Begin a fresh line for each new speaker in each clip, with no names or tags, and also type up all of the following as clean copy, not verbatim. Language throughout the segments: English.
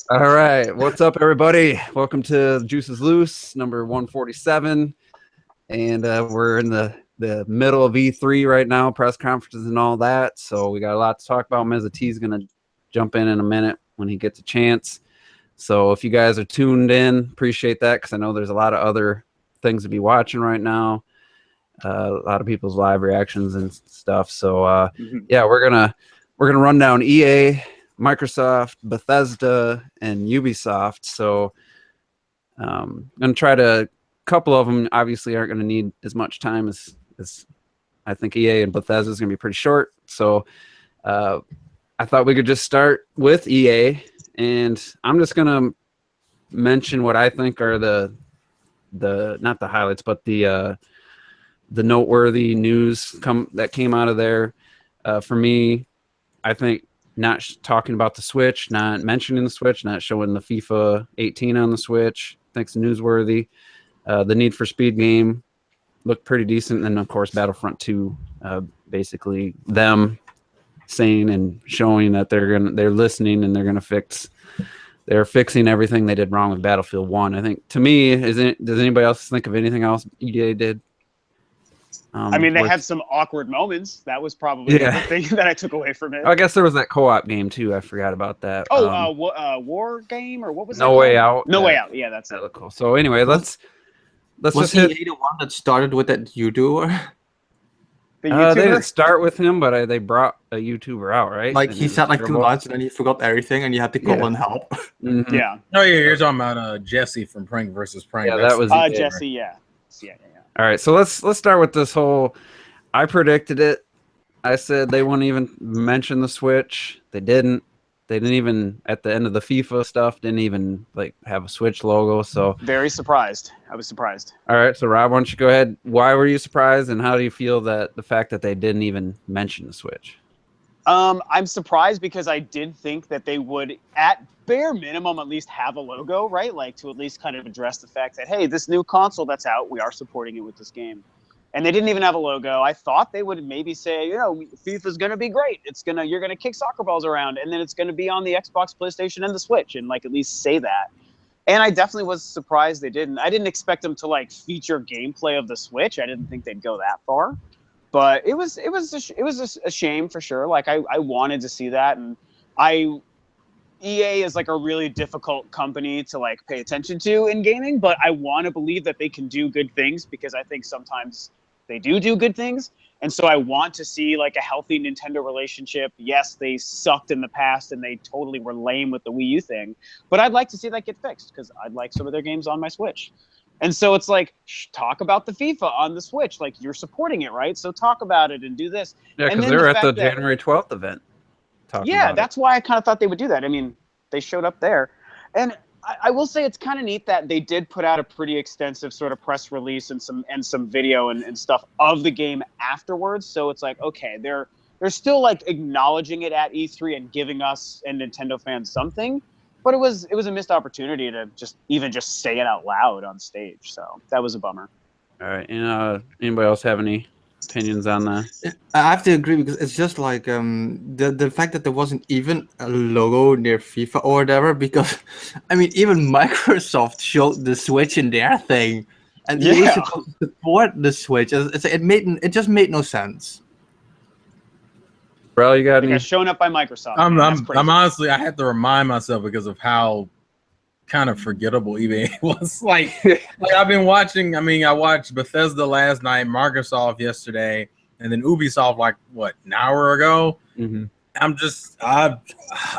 All right, what's up, everybody? Welcome to Juice is Loose, number 147, and we're in the middle of E3 right now, press conferences and all that. So we got a lot to talk about. Meza T's gonna jump in a minute when he gets a chance. So if you guys are tuned in, appreciate that because I know there's a lot of other things to be watching right now. A lot of people's live reactions and stuff. So yeah, we're gonna run down EA, Microsoft, Bethesda, and Ubisoft. So I'm gonna try to. A couple of them obviously aren't gonna need as much time as I think EA and Bethesda is gonna be pretty short. So I thought we could just start with EA, and I'm just gonna mention what I think are the not the highlights, but the noteworthy news that came out of there. For me, I think not talking about the Switch, not mentioning the Switch, not showing the FIFA 18 on the Switch, I think it's newsworthy. The Need for Speed game looked pretty decent, and of course Battlefront 2, basically them saying and showing that they're listening and they're fixing everything they did wrong with Battlefield 1. I think, to me, does anybody else think of anything else EA did?
I mean, they had some awkward moments. That was probably the thing that I took away from it.
I guess there was that co-op game too. I forgot about that.
Oh, War Game, or what was that?
No Way Out.
No Way Out. Yeah, that's
that looked cool. So anyway, let's
was
just hit.
EA the one that started with that YouTuber?
The YouTuber?
They didn't start with him, but they brought a YouTuber out, right?
Like, he said like 2 months and then he forgot everything and you had to call and help.
Mm-hmm.
Yeah.
Oh yeah, you're talking about Jesse from Prank versus Prank.
Yeah, that was
Jesse. Yeah.
All right, so let's start with this whole. I predicted it. I said they wouldn't even mention the Switch. They didn't. They didn't even, at the end of the FIFA stuff, didn't even like have a Switch logo. So
very surprised. I was surprised.
All right, so Rob, why don't you go ahead? Why were you surprised, and how do you feel that the fact that they didn't even mention the Switch?
I'm surprised because I did think that they would, at bare minimum, at least have a logo, right? Like, to at least kind of address the fact that, hey, this new console that's out, we are supporting it with this game. And they didn't even have a logo. I thought they would maybe say, FIFA's going to be great. You're going to kick soccer balls around, and then it's going to be on the Xbox, PlayStation, and the Switch, and like at least say that. And I definitely was surprised they didn't. I didn't expect them to like feature gameplay of the Switch. I didn't think they'd go that far. But it was a shame for sure. Like I wanted to see that, and EA is like a really difficult company to like pay attention to in gaming, but I want to believe that they can do good things because I think sometimes they do good things. And so I want to see like a healthy Nintendo relationship. Yes, they sucked in the past and they totally were lame with the Wii U thing, but I'd like to see that get fixed because I'd like some of their games on my Switch. And so it's like, talk about the FIFA on the Switch. Like, you're supporting it, right? So talk about it and do this.
Yeah, because they're at the January 12th event.
Yeah, that's why I kind of thought they would do that. I mean, they showed up there. And I will say it's kind of neat that they did put out a pretty extensive sort of press release and some video and stuff of the game afterwards. So it's like, okay, they're still like acknowledging it at E3 and giving us and Nintendo fans something. But it was a missed opportunity to just say it out loud on stage. So that was a bummer.
All right. And anybody else have any opinions on that?
I have to agree because it's just like the fact that there wasn't even a logo near FIFA or whatever. Because I mean, even Microsoft showed the Switch in their thing, and EA is supposed to support the Switch. It just made no sense.
Bro, you got any?
Shown up by Microsoft.
I'm honestly, I had to remind myself because of how kind of forgettable eBay was. Like I've been watching. I mean, I watched Bethesda last night, Microsoft yesterday, and then Ubisoft like an hour ago.
Mm-hmm.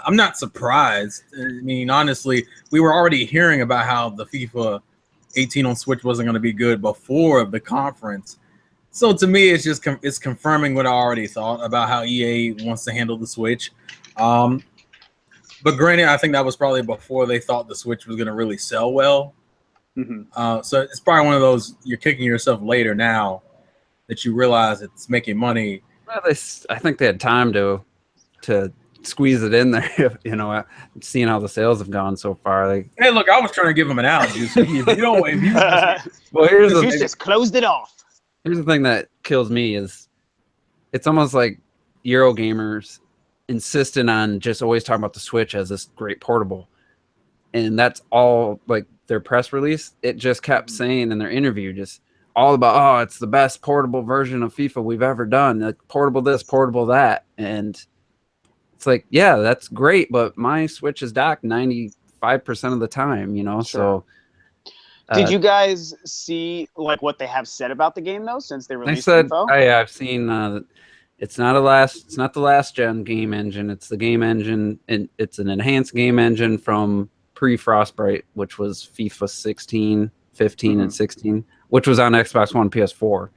I'm not surprised. I mean, honestly, we were already hearing about how the FIFA 18 on Switch wasn't going to be good before the conference. So to me, it's confirming what I already thought about how EA wants to handle the Switch. But granted, I think that was probably before they thought the Switch was going to really sell well.
Mm-hmm.
So it's probably one of those you're kicking yourself later now that you realize it's making money.
Well, I think they had time to squeeze it in there. Seeing how the sales have gone so far.
Hey, look, I was trying to give them an out. If
you just closed it off.
Here's the thing that kills me is it's almost like Eurogamers insistent on just always talking about the Switch as this great portable. And that's all, like, their press release. It just kept saying in their interview, just all about, oh, it's the best portable version of FIFA we've ever done. Like, portable this, portable that. And it's like, yeah, that's great, but my Switch is docked 95% of the time, you know?
Sure.
So
did you guys see like what they have said about the game though since they released
said,
info?
I've seen it's not the last gen game engine. It's the game engine, and it's an enhanced game engine from pre-Frostbite, which was FIFA 16, 15, and 16, which was on Xbox One, PS4.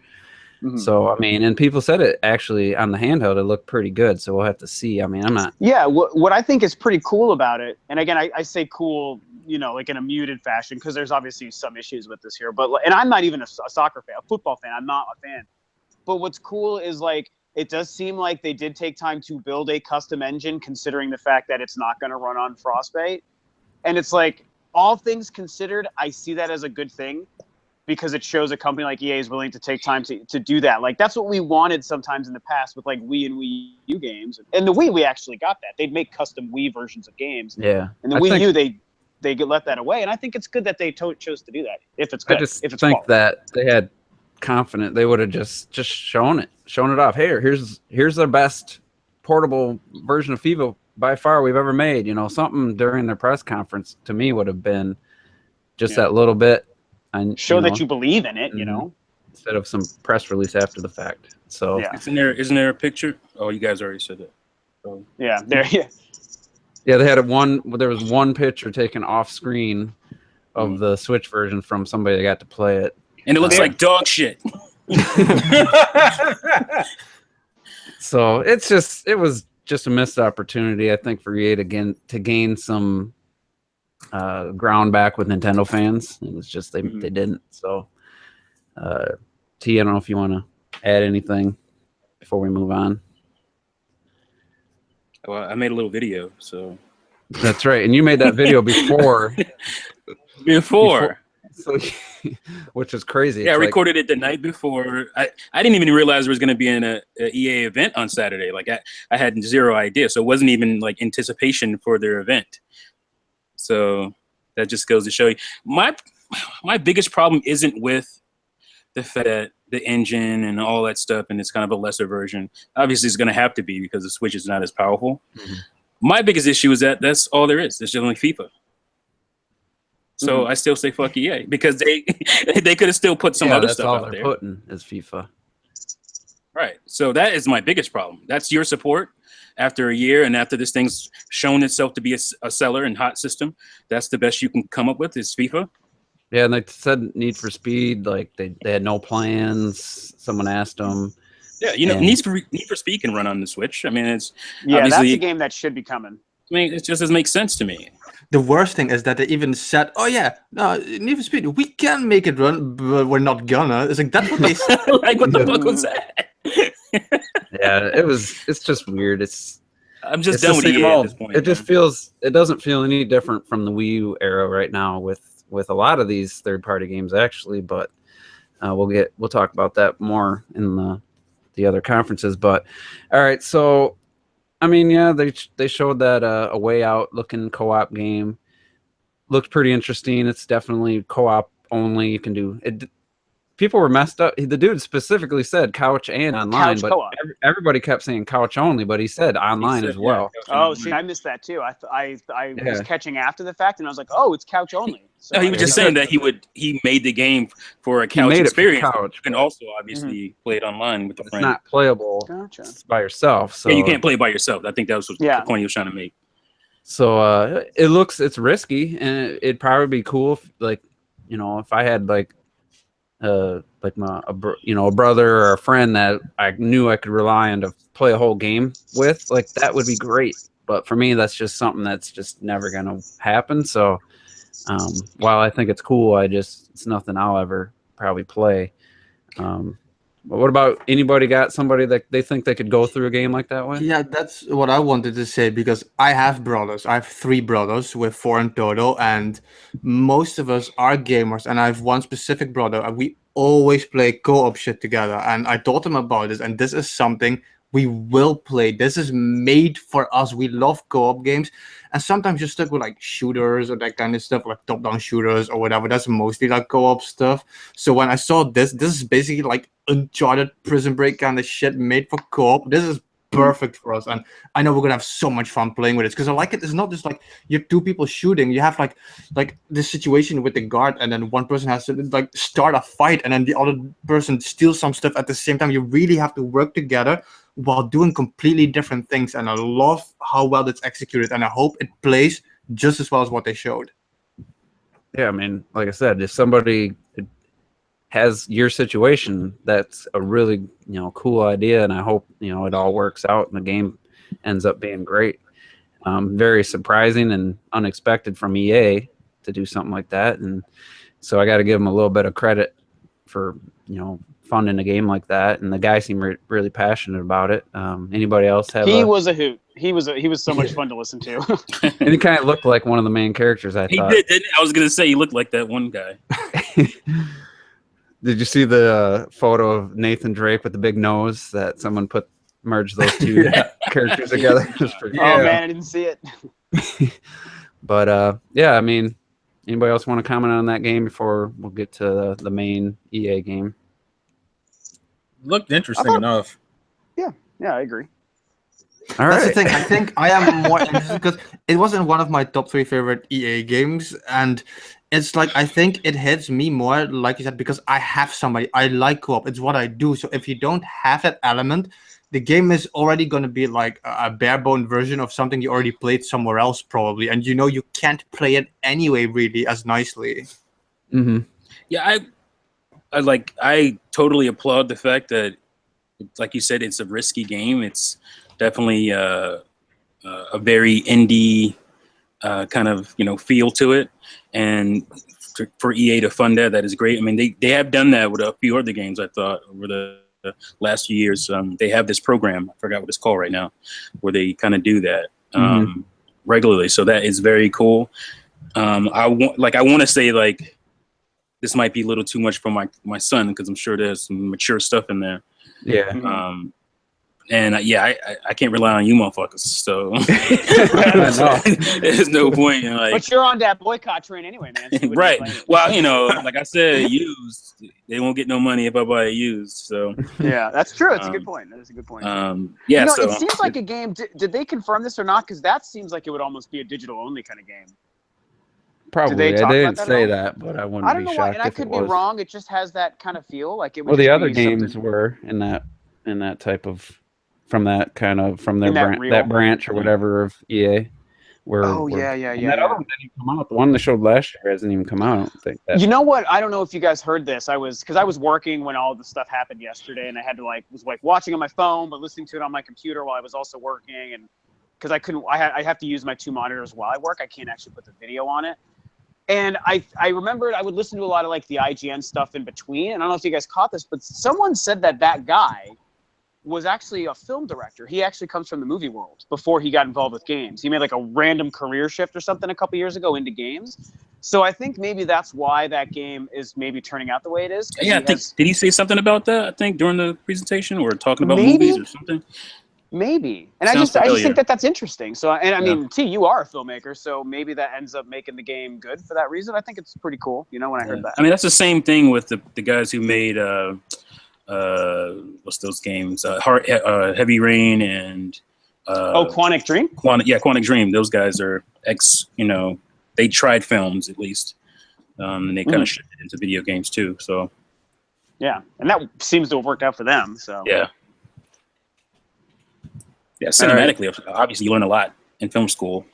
So, I mean, and people said it actually on the handheld, it looked pretty good. So we'll have to see. I mean, I'm not.
Yeah, what I think is pretty cool about it, and again, I say cool, you know, like in a muted fashion, because there's obviously some issues with this here. But and I'm not even a soccer fan, a football fan. I'm not a fan. But what's cool is like it does seem like they did take time to build a custom engine, considering the fact that it's not going to run on Frostbite. And it's like, all things considered, I see that as a good thing, because it shows a company like EA is willing to take time to do that. Like, that's what we wanted sometimes in the past with like Wii and Wii U games. And the Wii, we actually got that. They'd make custom Wii versions of games.
Yeah.
And the Wii U, they let that away. And I think it's good that they chose to do that, if it's good.
I just
if it's
think
quality.
that they had confident they would have just shown it off. Hey, here's their best portable version of FIFA by far we've ever made. You know, something during their press conference to me would have been just that little bit. And
show that you believe in it, you know,
instead of some press release after the fact. So
isn't there a picture? Oh, you guys already said that. Oh.
Yeah, there.
Yeah, they had there was one picture taken off screen of the Switch version from somebody that got to play it,
and it looks like dog shit.
So it was just a missed opportunity, I think, for EA to gain some ground back with Nintendo fans. It was just they didn't. So T, I don't know if you want to add anything before we move on.
Well, I made a little video, so
that's right, and you made that video before. So, which is crazy.
Yeah, I recorded it the night before. I didn't even realize there was going to be a EA event on Saturday. Like I had zero idea, so it wasn't even like anticipation for their event. So that just goes to show you my biggest problem isn't with the fact that the engine and all that stuff, and it's kind of a lesser version. Obviously, it's going to have to be because the Switch is not as powerful. My biggest issue is that that's all there is. There's just only FIFA. So I still say fuck EA because they could have still put some other stuff out there.
That's all they're putting is FIFA.
Right. So that is my biggest problem. That's your support after a year, and after this thing's shown itself to be a seller and hot system. That's the best you can come up with is FIFA.
Yeah, and they said Need for Speed, like they had no plans. Someone asked them.
Yeah, you know, Need for Speed can run on the Switch. I mean, it's
that's a game that should be coming.
I mean, it just doesn't make sense to me.
The worst thing is that they even said, "Oh yeah, no, Need for Speed, we can make it run, but we're not gonna." It's like that's what they said.
Like, what the fuck was that?
Yeah, it's just weird.
I'm just done with EA at this point.
It doesn't feel any different from the Wii U era right now with a lot of these third-party games actually, but we'll talk about that more in the other conferences. But all right, so I mean, yeah, they showed that a Way Out looking co-op game. Looked pretty interesting. It's definitely co-op only. You can do it. People were messed up. The dude specifically said couch and online, but everybody kept saying couch only, but he said online as well.
Oh, see, I missed that too. I was catching after the fact, and I was like, oh, it's couch only. So
no, he was just saying that he made the game for a couch experience. You can also obviously play it online with a friend.
It's not playable by yourself. So
yeah, you can't play it by yourself. I think that was the point he was trying to make.
So it's risky, and it'd probably be cool if, like, you know, if I had like a brother or a friend that I knew I could rely on to play a whole game with, like, that would be great. But for me, that's just something that's just never gonna happen. So while I think it's cool, it's nothing I'll ever probably play. But what about anybody got somebody that they think they could go through a game like that with?
Yeah, that's what I wanted to say, because I have brothers. I have 3 brothers with 4 in total, and most of us are gamers. And I have one specific brother, and we always play co-op shit together. And I told him about this, and this is something we will play. This is made for us. We love co-op games, and sometimes you're stuck with like shooters or that kind of stuff, like top-down shooters or whatever. That's mostly like co-op stuff. So when I saw this is basically like Uncharted Prison Break kind of shit made for co-op. This is perfect for us, and I know we're gonna have so much fun playing with it because I like it. It's not just like you're two people shooting. You have like this situation with the guard, and then one person has to like start a fight, and then the other person steals some stuff at the same time. You really have to work together while doing completely different things, and I love how well it's executed, and I hope it plays just as well as what they showed.
Yeah, I mean, like I said, if somebody has your situation, that's a really cool idea, and I hope it all works out and the game ends up being great. Very surprising and unexpected from EA to do something like that, and so I got to give them a little bit of credit for funding a game like that, and the guy seemed really passionate about it. Anybody else have?
He was a hoot. He was so much fun to listen to.
And he kind of looked like one of the main characters. I thought
he did, didn't he? I was gonna say he looked like that one guy.
Did you see the photo of Nathan Drake with the big nose that someone merged those two characters together? It was pretty
Oh man, I didn't see it.
But yeah, I mean, anybody else want to comment on that game before we'll get to the main EA game?
Looked interesting enough.
Yeah, I agree.
All
That's
right.
the thing. I think I am more interested because it wasn't one of my top 3 favorite EA games, and it's like I think it hits me more, like you said, because I have somebody. I like co-op. It's what I do. So if you don't have that element, the game is already going to be like a bare-bone version of something you already played somewhere else, probably, and you can't play it anyway really as nicely.
Mm-hmm.
Yeah, I totally applaud the fact that, like you said, it's a risky game. It's definitely a very indie kind of feel to it, and for EA to fund that is great. I mean, they have done that with a few other games. I thought over the last few years, they have this program. I forgot what it's called right now, where they kind of do that regularly. So that is very cool. I want to say like this might be a little too much for my son because I'm sure there's some mature stuff in there.
Yeah.
And I can't rely on you motherfuckers. So there's no point.
But you're on that boycott train anyway, man. So
right. Well, like I said, used. They won't get no money if I buy it used. So
yeah, that's true. That's a good point. That is a good point.
Yeah.
So it seems like a game. Did they confirm this or not? Because that seems like it would almost be a digital only kind of game.
Probably.
They
didn't say that, but I wouldn't
I don't
be
know why,
shocked
and I
if
could
it
be
was.
wrong. It just has that kind of feel like it.
Well, the other games were in that type of from their that branch or whatever of EA.
Yeah.
And that other one didn't even come out. The one they showed last year hasn't even come out. I don't think that.
You know what? I don't know if you guys heard this. I was working when all this stuff happened yesterday, and I had to was watching on my phone, but listening to it on my computer while I was also working, and because I couldn't, I have to use my 2 monitors while I work. I can't actually put the video on it. And I remembered I would listen to a lot of like the IGN stuff in between. And I don't know if you guys caught this, but someone said that guy was actually a film director. He actually comes from the movie world before he got involved with games. He made like a random career shift or something a couple years ago into games. So I think maybe that's why that game is maybe turning out the way it is.
Yeah, did he say something about that? I think during the presentation or talking about movies or something.
Maybe. And I just think that's interesting. So, and I mean, T, you are a filmmaker, so maybe that ends up making the game good for that reason. I think it's pretty cool, when I heard that.
I mean, that's the same thing with the guys who made, what's those games? Heavy Rain and...
Quantic Dream?
Quantic Dream. Those guys are they tried films at least. And they kind of shifted into video games too, so...
Yeah, and that seems to have worked out for them, so...
Yeah. Yeah, cinematically, obviously, you learn a lot in film school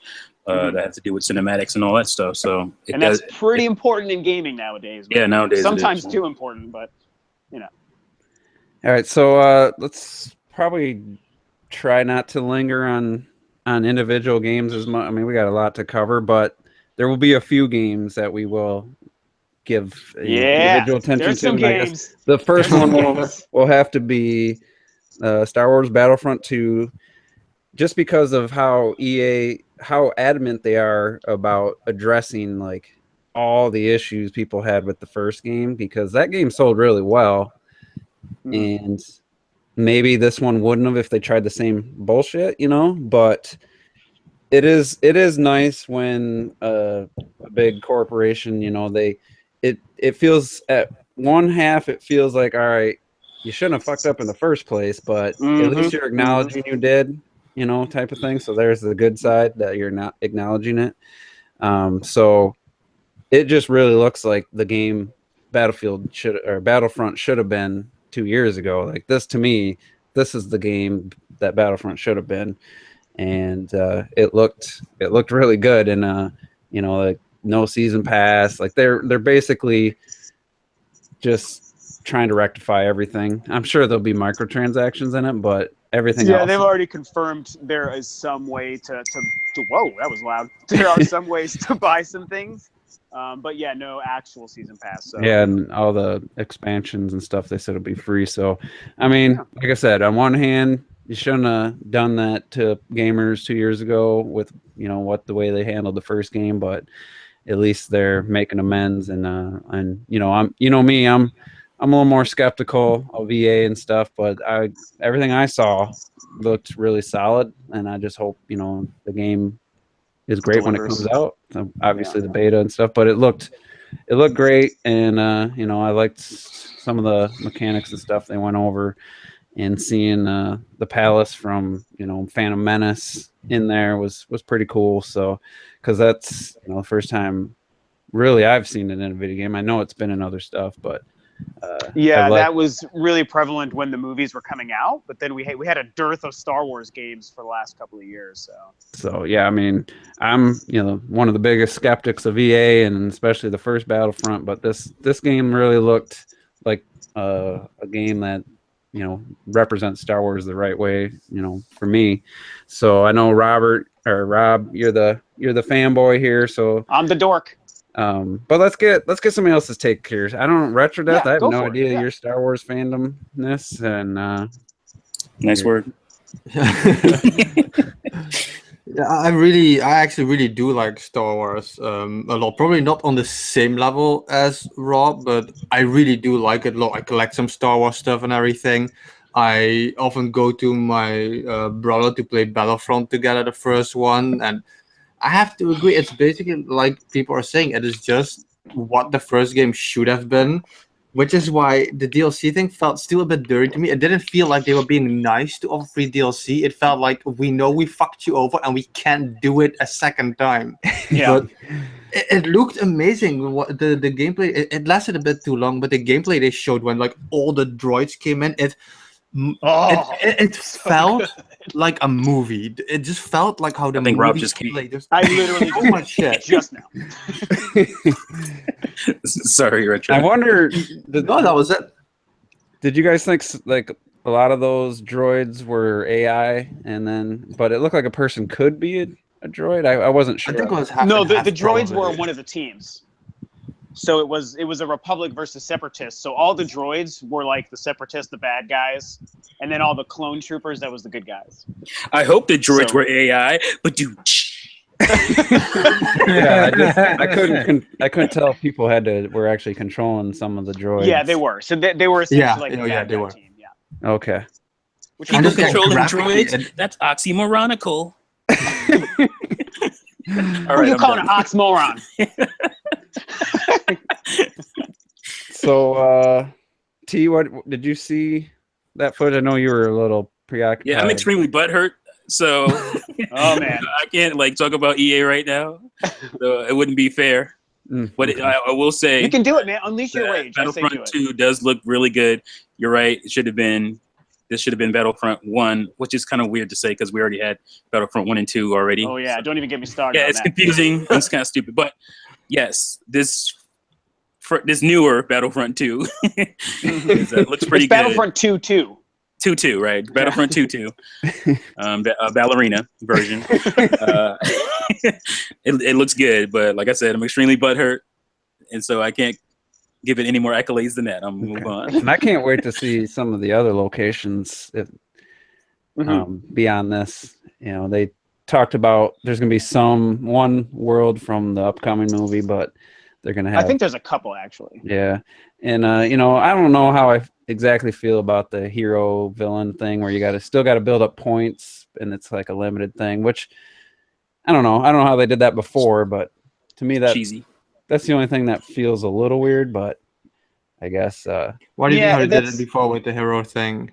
that has to do with cinematics and all that stuff. So,
that's pretty important in gaming nowadays.
Yeah, nowadays.
Sometimes too important, but
All right, so let's probably try not to linger on individual games as much. I mean, we got a lot to cover, but there will be a few games that we will give individual attention
there's
to.
Some
and
games.
I guess the first one will have to be Star Wars Battlefront 2. Just because of how adamant they are about addressing like all the issues people had with the first game, because that game sold really well, and maybe this one wouldn't have if they tried the same bullshit, you know. But it is nice when a big corporation, you know, it feels at one half it feels like, all right, you shouldn't have fucked up in the first place, but at least you're acknowledging you did, you know, type of thing. So there's the good side that you're not acknowledging it. So it just really looks like the game Battlefront should have been 2 years ago. Like this, to me, this is the game that Battlefront should have been, and it looked really good. And you know, like no season pass, like they're basically just trying to rectify everything. I'm sure there'll be microtransactions in it, but everything else.
Yeah, they've already confirmed there is some way to whoa, that was loud. There are some ways to buy some things. But yeah, no actual season pass. So.
Yeah, and all the expansions and stuff, they said it'll be free. So, I mean, like I said, on one hand, you shouldn't have done that to gamers 2 years ago with, you know, the way they handled the first game, but at least they're making amends. And you know, I'm a little more skeptical of EA and stuff, but everything I saw looked really solid, and I just hope, you know, the game is great when it comes out. So obviously the beta and stuff, but it looked great, and you know, I liked some of the mechanics and stuff they went over, and seeing the palace from, you know, Phantom Menace in there was pretty cool. So, because that's, you know, the first time really I've seen it in a video game. I know it's been in other stuff, but
that was really prevalent when the movies were coming out. But then we had a dearth of Star Wars games for the last couple of years.
So yeah, I mean, I'm, you know, one of the biggest skeptics of EA, and especially the first Battlefront. But this game really looked like a game that, you know, represents Star Wars the right way, you know, for me. So I know Rob, you're the fanboy here. So
I'm the dork.
But let's get somebody else's take here. I don't Retro Death. I have no idea your Star Wars fandomness, and
nice word.
Yeah, I actually really do like Star Wars a lot. Probably not on the same level as Rob, but I really do like it a lot. I collect some Star Wars stuff and everything. I often go to my brother to play Battlefront together, the first one, and I have to agree. It's basically like people are saying. It is just what the first game should have been, which is why the DLC thing felt still a bit dirty to me. It didn't feel like they were being nice to offer free DLC. It felt like, we know we fucked you over and we can't do it a second time.
Yeah.
But it looked amazing. What the gameplay, it lasted a bit too long, but the gameplay they showed when like all the droids came in, it felt like a movie. It just felt like how the
think
movie
Rob just came.
I literally
so much shit.
just now.
Sorry, Richard.
I wonder.
No, that was it.
Did you guys think like a lot of those droids were AI, but it looked like a person could be a droid? I wasn't sure.
I think it was half
No,
and
the
half
droids
probably.
were one of the teams. So it was a Republic versus Separatists. So all the droids were like the Separatists, the bad guys, and then all the clone troopers, that was the good guys.
I hope the droids were AI, but dude.
Yeah, I couldn't tell if people were actually controlling some of the droids.
Yeah, they were. So they were essentially like the bad
they
guy
were.
team. Yeah.
Okay.
Which
People
just get
controlling
graphically
droids? That's oxymoronical.
All right, you calling an oxymoron?
So, T, what did you see that footage? I know you were a little preoccupied.
Yeah, I'm extremely butthurt. So,
oh man,
I can't like talk about EA right now. So it wouldn't be fair. But
okay.
I will say
you can do it, man. Unleash your rage.
Battlefront 2 does look really good. You're right. This should have been Battlefront 1, which is kind of weird to say because we already had Battlefront 1 and 2 already.
Oh yeah, don't even get me started.
Yeah,
on
it's
that.
confusing. It's kind of stupid, but yes, this newer Battlefront 2 looks pretty good.
Battlefront 2-2.
2-2, right? Battlefront 2-2, ballerina version. It looks good, but like I said, I'm extremely butthurt, and so I can't give it any more accolades than that. I'm gonna move on.
And I can't wait to see some of the other locations beyond this. You know, they talked about there's going to be one world from the upcoming movie, but they're gonna have.
I think there's a couple actually.
Yeah, and you know, I don't know how I exactly feel about the hero villain thing, where you still got to build up points, and it's like a limited thing. Which I don't know. I don't know how they did that before, but to me
Cheesy.
that's the only thing that feels a little weird. But I guess
What do you mean how they did it before with the hero thing?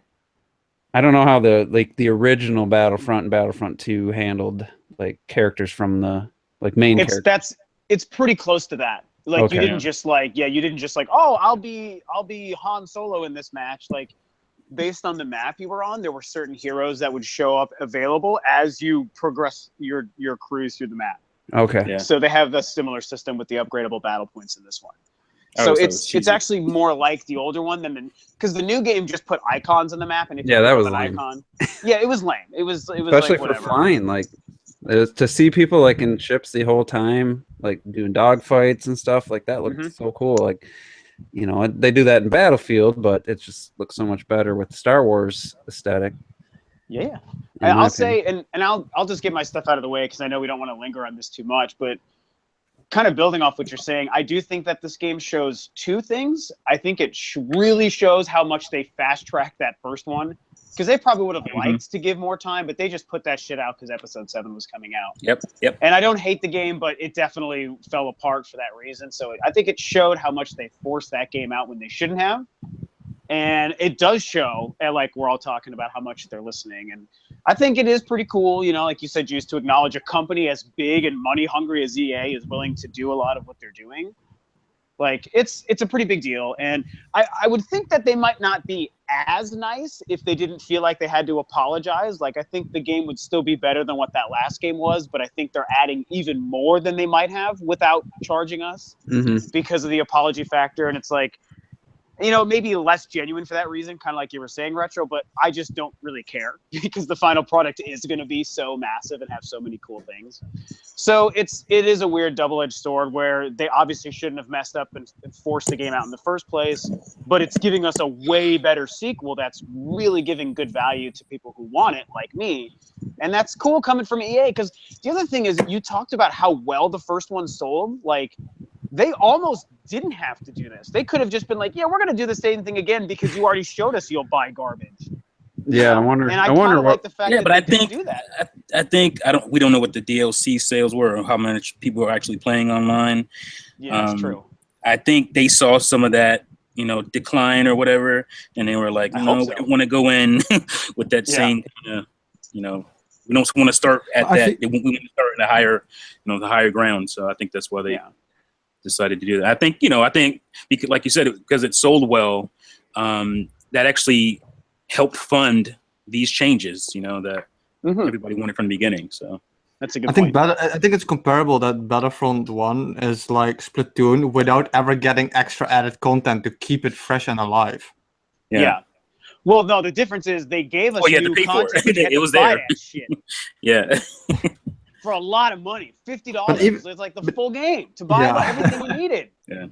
I don't know how the original Battlefront and Battlefront 2 handled like characters from the main characters.
It's pretty close to that. Like
Okay.
you didn't just like oh I'll be Han Solo in this match. Like based on the map you were on, there were certain heroes that would show up available as you progress your cruise through the map.
Okay.
Yeah.
So they have a similar system with the upgradable battle points in this one.
Oh,
So
so
it's actually more like the older one than because the new game just put icons on the map, and if
Yeah,
you
that
click
was
on an
lame.
icon, yeah, it was lame. It was
Especially
like,
for
whatever.
flying, like to see people like in ships the whole time, like doing dogfights and stuff like that looked so cool. Like, you know, they do that in Battlefield, but it just looks so much better with the Star Wars aesthetic.
Yeah.
in my
I'll
opinion.
say, and I'll just get my stuff out of the way because I know we don't want to linger on this too much, but kind of building off what you're saying, I do think that this game shows two things. I think it really shows how much they fast-tracked that first one, because they probably would have liked to give more time, but they just put that shit out because Episode 7 was coming out.
Yep.
And I don't hate the game, but it definitely fell apart for that reason. So I think it showed how much they forced that game out when they shouldn't have. And it does show, and like we're all talking about how much they're listening. And I think it is pretty cool, you know, like you said, Juice, to acknowledge a company as big and money hungry as EA is willing to do a lot of what they're doing. Like it's a pretty big deal. And I would think that they might not be as nice if they didn't feel like they had to apologize. Like I think the game would still be better than what that last game was, but I think they're adding even more than they might have without charging us because of the apology factor. And it's like, you know, maybe less genuine for that reason, kind of like you were saying, Retro, but I just don't really care because the final product is going to be so massive and have so many cool things. So it is a weird double-edged sword where they obviously shouldn't have messed up and forced the game out in the first place, but it's giving us a way better sequel that's really giving good value to people who want it, like me. And that's cool coming from EA, because the other thing is you talked about how well the first one sold. Like, they almost didn't have to do this. They could have just been like, yeah, we're going to do the same thing again because you already showed us you'll buy garbage.
Yeah, I wonder.
And I
wonder
what. Like the fact
Yeah,
that
but I
they didn't
think
do that.
I think we don't know what the DLC sales were or how much people are actually playing online.
Yeah, that's true.
I think they saw some of that, you know, decline or whatever, and they were like, no, we don't want to go in with that same kind of, you know, we don't want to start at that. We want to start in the higher, you know, the higher ground. So I think that's why they decided to do that. I think because, like you said, because it sold well, that actually helped fund these changes, you know, that everybody wanted from the beginning. So
that's a good point.
I think it's comparable that Battlefront 1 is like Splatoon without ever getting extra added content to keep it fresh and alive.
Yeah. Well, no, the difference is they gave us new content.
It was there.
That shit.
Yeah.
For a lot of money, $50. It's like the full game to buy everything we needed.
Yeah.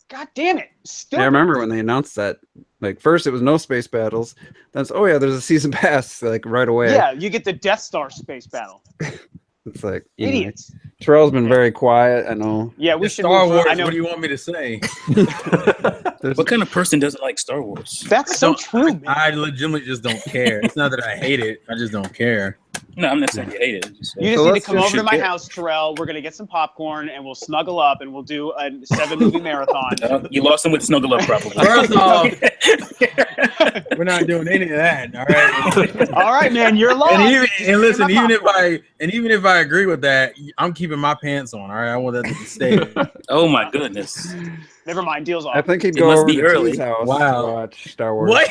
God damn it! Stupid.
Yeah, I remember when they announced that. Like first, it was no space battles. Then it's there's a season pass like right away.
Yeah, you get the Death Star space battle.
It's like
idiots.
Terrell's been very quiet. I know.
Yeah, we should.
Star Wars. What do you want me to say?
What kind of person doesn't like Star Wars?
That's so true. Man.
I legitimately just don't care. It's not that I hate it. I just don't care.
No, I'm not saying you hate it.
You just need to come over to my house, Terrell. We're gonna get some popcorn and we'll snuggle up and we'll do a 7-movie marathon.
You lost him with snuggle up, probably.
First off, we're not doing any of that. All right.
All right, man. You're lost.
And listen, even if I agree with that, I'm keeping my pants on. All right, I want that to stay.
Oh my goodness.
Never mind. Deal's off.
I think he'd go over to T's house to watch Star Wars.
What?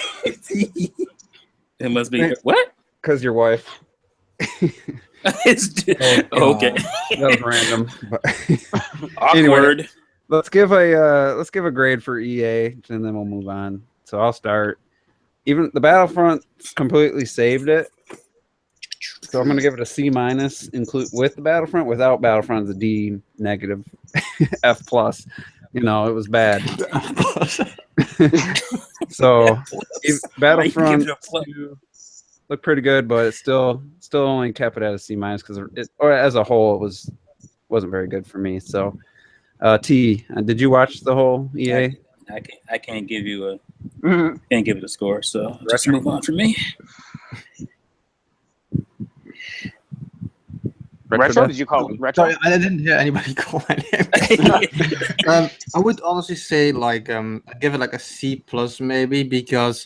It must be what?
Because your wife.
Okay.
That was random. But
Awkward.
Anyway, let's give a grade for EA and then we'll move on. So I'll start. Even the Battlefront completely saved it. So I'm gonna give it a C-, include with the Battlefront. Without Battlefront, it's a D-, F+. You know, it was bad. So Battlefront looked pretty good, but it still only kept it at a C- because or as a whole it wasn't very good for me. So T, did you watch the whole EA?
I can't give you
Mhm.
a score. So just move on from me.
Retro? Did you call it retro?
Sorry, I didn't hear anybody call my name. I would honestly say like I'd give it like a C plus maybe, because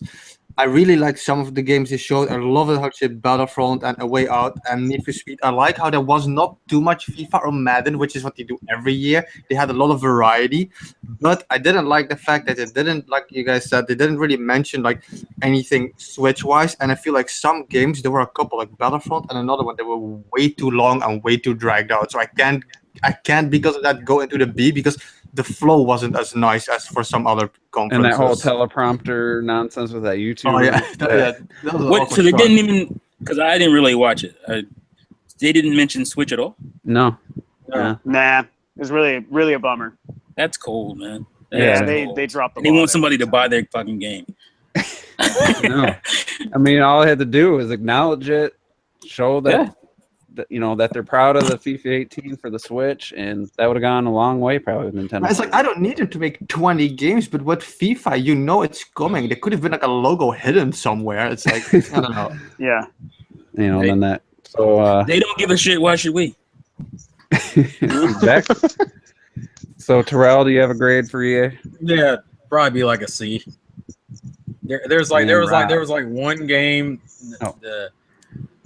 I really like some of the games they showed. I love it how they did Battlefront and A Way Out and Need for Speed. I like how there was not too much FIFA or Madden, which is what they do every year. They had a lot of variety, but I didn't like the fact that it didn't, like you guys said, they didn't really mention like anything Switch-wise. And I feel like some games, there were a couple like Battlefront and another one that were way too long and way too dragged out. So I can't because of that go into the B, because the flow wasn't as nice as for some other conferences.
And that whole teleprompter nonsense with that YouTube.
Oh yeah, that was
What? So they didn't even, because I didn't really watch it. They didn't mention Switch at all.
No.
Nah, it was really a bummer.
That's cool, man.
Yeah,
That's
they
cool.
dropped the
They
ball
want
there.
somebody to buy their fucking game.
No. I mean, all I had to do was acknowledge it, show that, that they're proud of the FIFA 18 for the Switch, and that would have gone a long way probably with Nintendo.
It's like, I don't need them to make 20 games, but with FIFA, you know it's coming. There could have been like a logo hidden somewhere. It's like, I don't know.
Yeah.
Then that. So
They don't give a shit. Why should we?
exactly. So Terrell, do you have a grade for EA?
Yeah, probably be like a C. There was like one game.
Oh.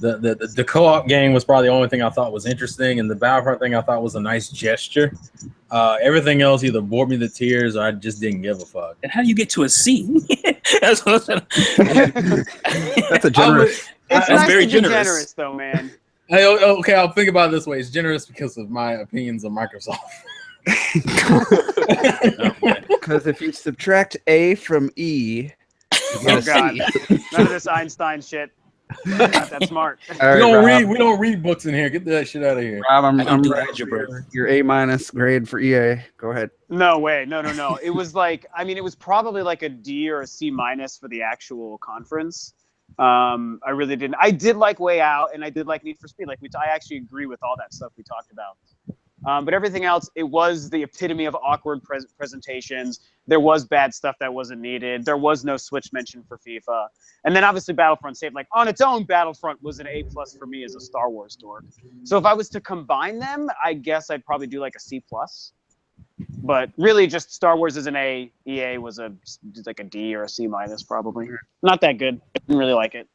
The co-op game was probably the only thing I thought was interesting, and the Battlefront thing I thought was a nice gesture. Everything else either bored me to tears or I just didn't give a fuck.
And how do you get to a C? That's what
That's a generous.
It's
That's
nice
very
to be
generous.
though, man.
Okay, I'll think about it this way. It's generous because of my opinions of Microsoft.
Because if you subtract A from E, you get
Oh
a
god.
C.
None of this Einstein shit. Not that smart.
All right,
We don't read books in here. Get that shit out of here.
Rob,
I don't
I'm
do
ready
algebra.
for your A- grade for EA. Go ahead.
No way. No. It was like, I mean, it was probably like a D or a C- for the actual conference. I really didn't. I did like Way Out, and I did like Need for Speed. I actually agree with all that stuff we talked about. But everything else, it was the epitome of awkward presentations. There was bad stuff that wasn't needed. There was no Switch mention for FIFA. And then obviously Battlefront saved. Like on its own, Battlefront was an A+ for me as a Star Wars dork. So if I was to combine them, I guess I'd probably do like a C+. But really just Star Wars is an A. EA was like a D or a C- probably. Not that good. Didn't really like it.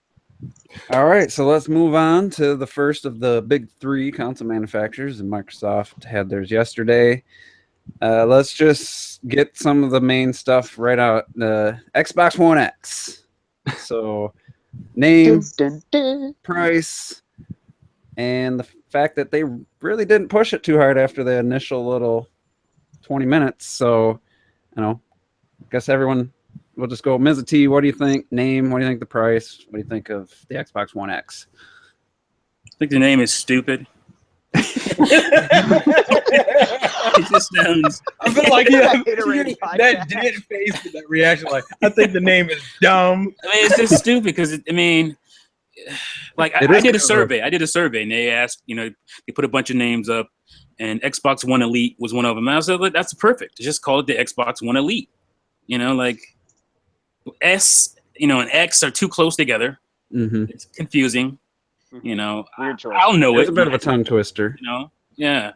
All right, so let's move on to the first of the big three console manufacturers, and Microsoft had theirs yesterday. Let's just get some of the main stuff right out. The Xbox One X. So, name, price, and the fact that they really didn't push it too hard after the initial little 20 minutes. So, I guess everyone... We'll just go, Ms. T, what do you think? Name, what do you think the price? What do you think of the Xbox One X?
I think the name is stupid. It just sounds...
I feel like that dead face with that reaction. Like, I think the name is dumb.
I mean, it's just stupid because, I did a survey. I did a survey, and they asked, they put a bunch of names up, and Xbox One Elite was one of them. And I was like, that's perfect. Just call it the Xbox One Elite. S, and X are too close together.
Mm-hmm.
It's confusing.
Weird choice.
I'll know
It's
it.
a bit of a tongue twister.
Yeah.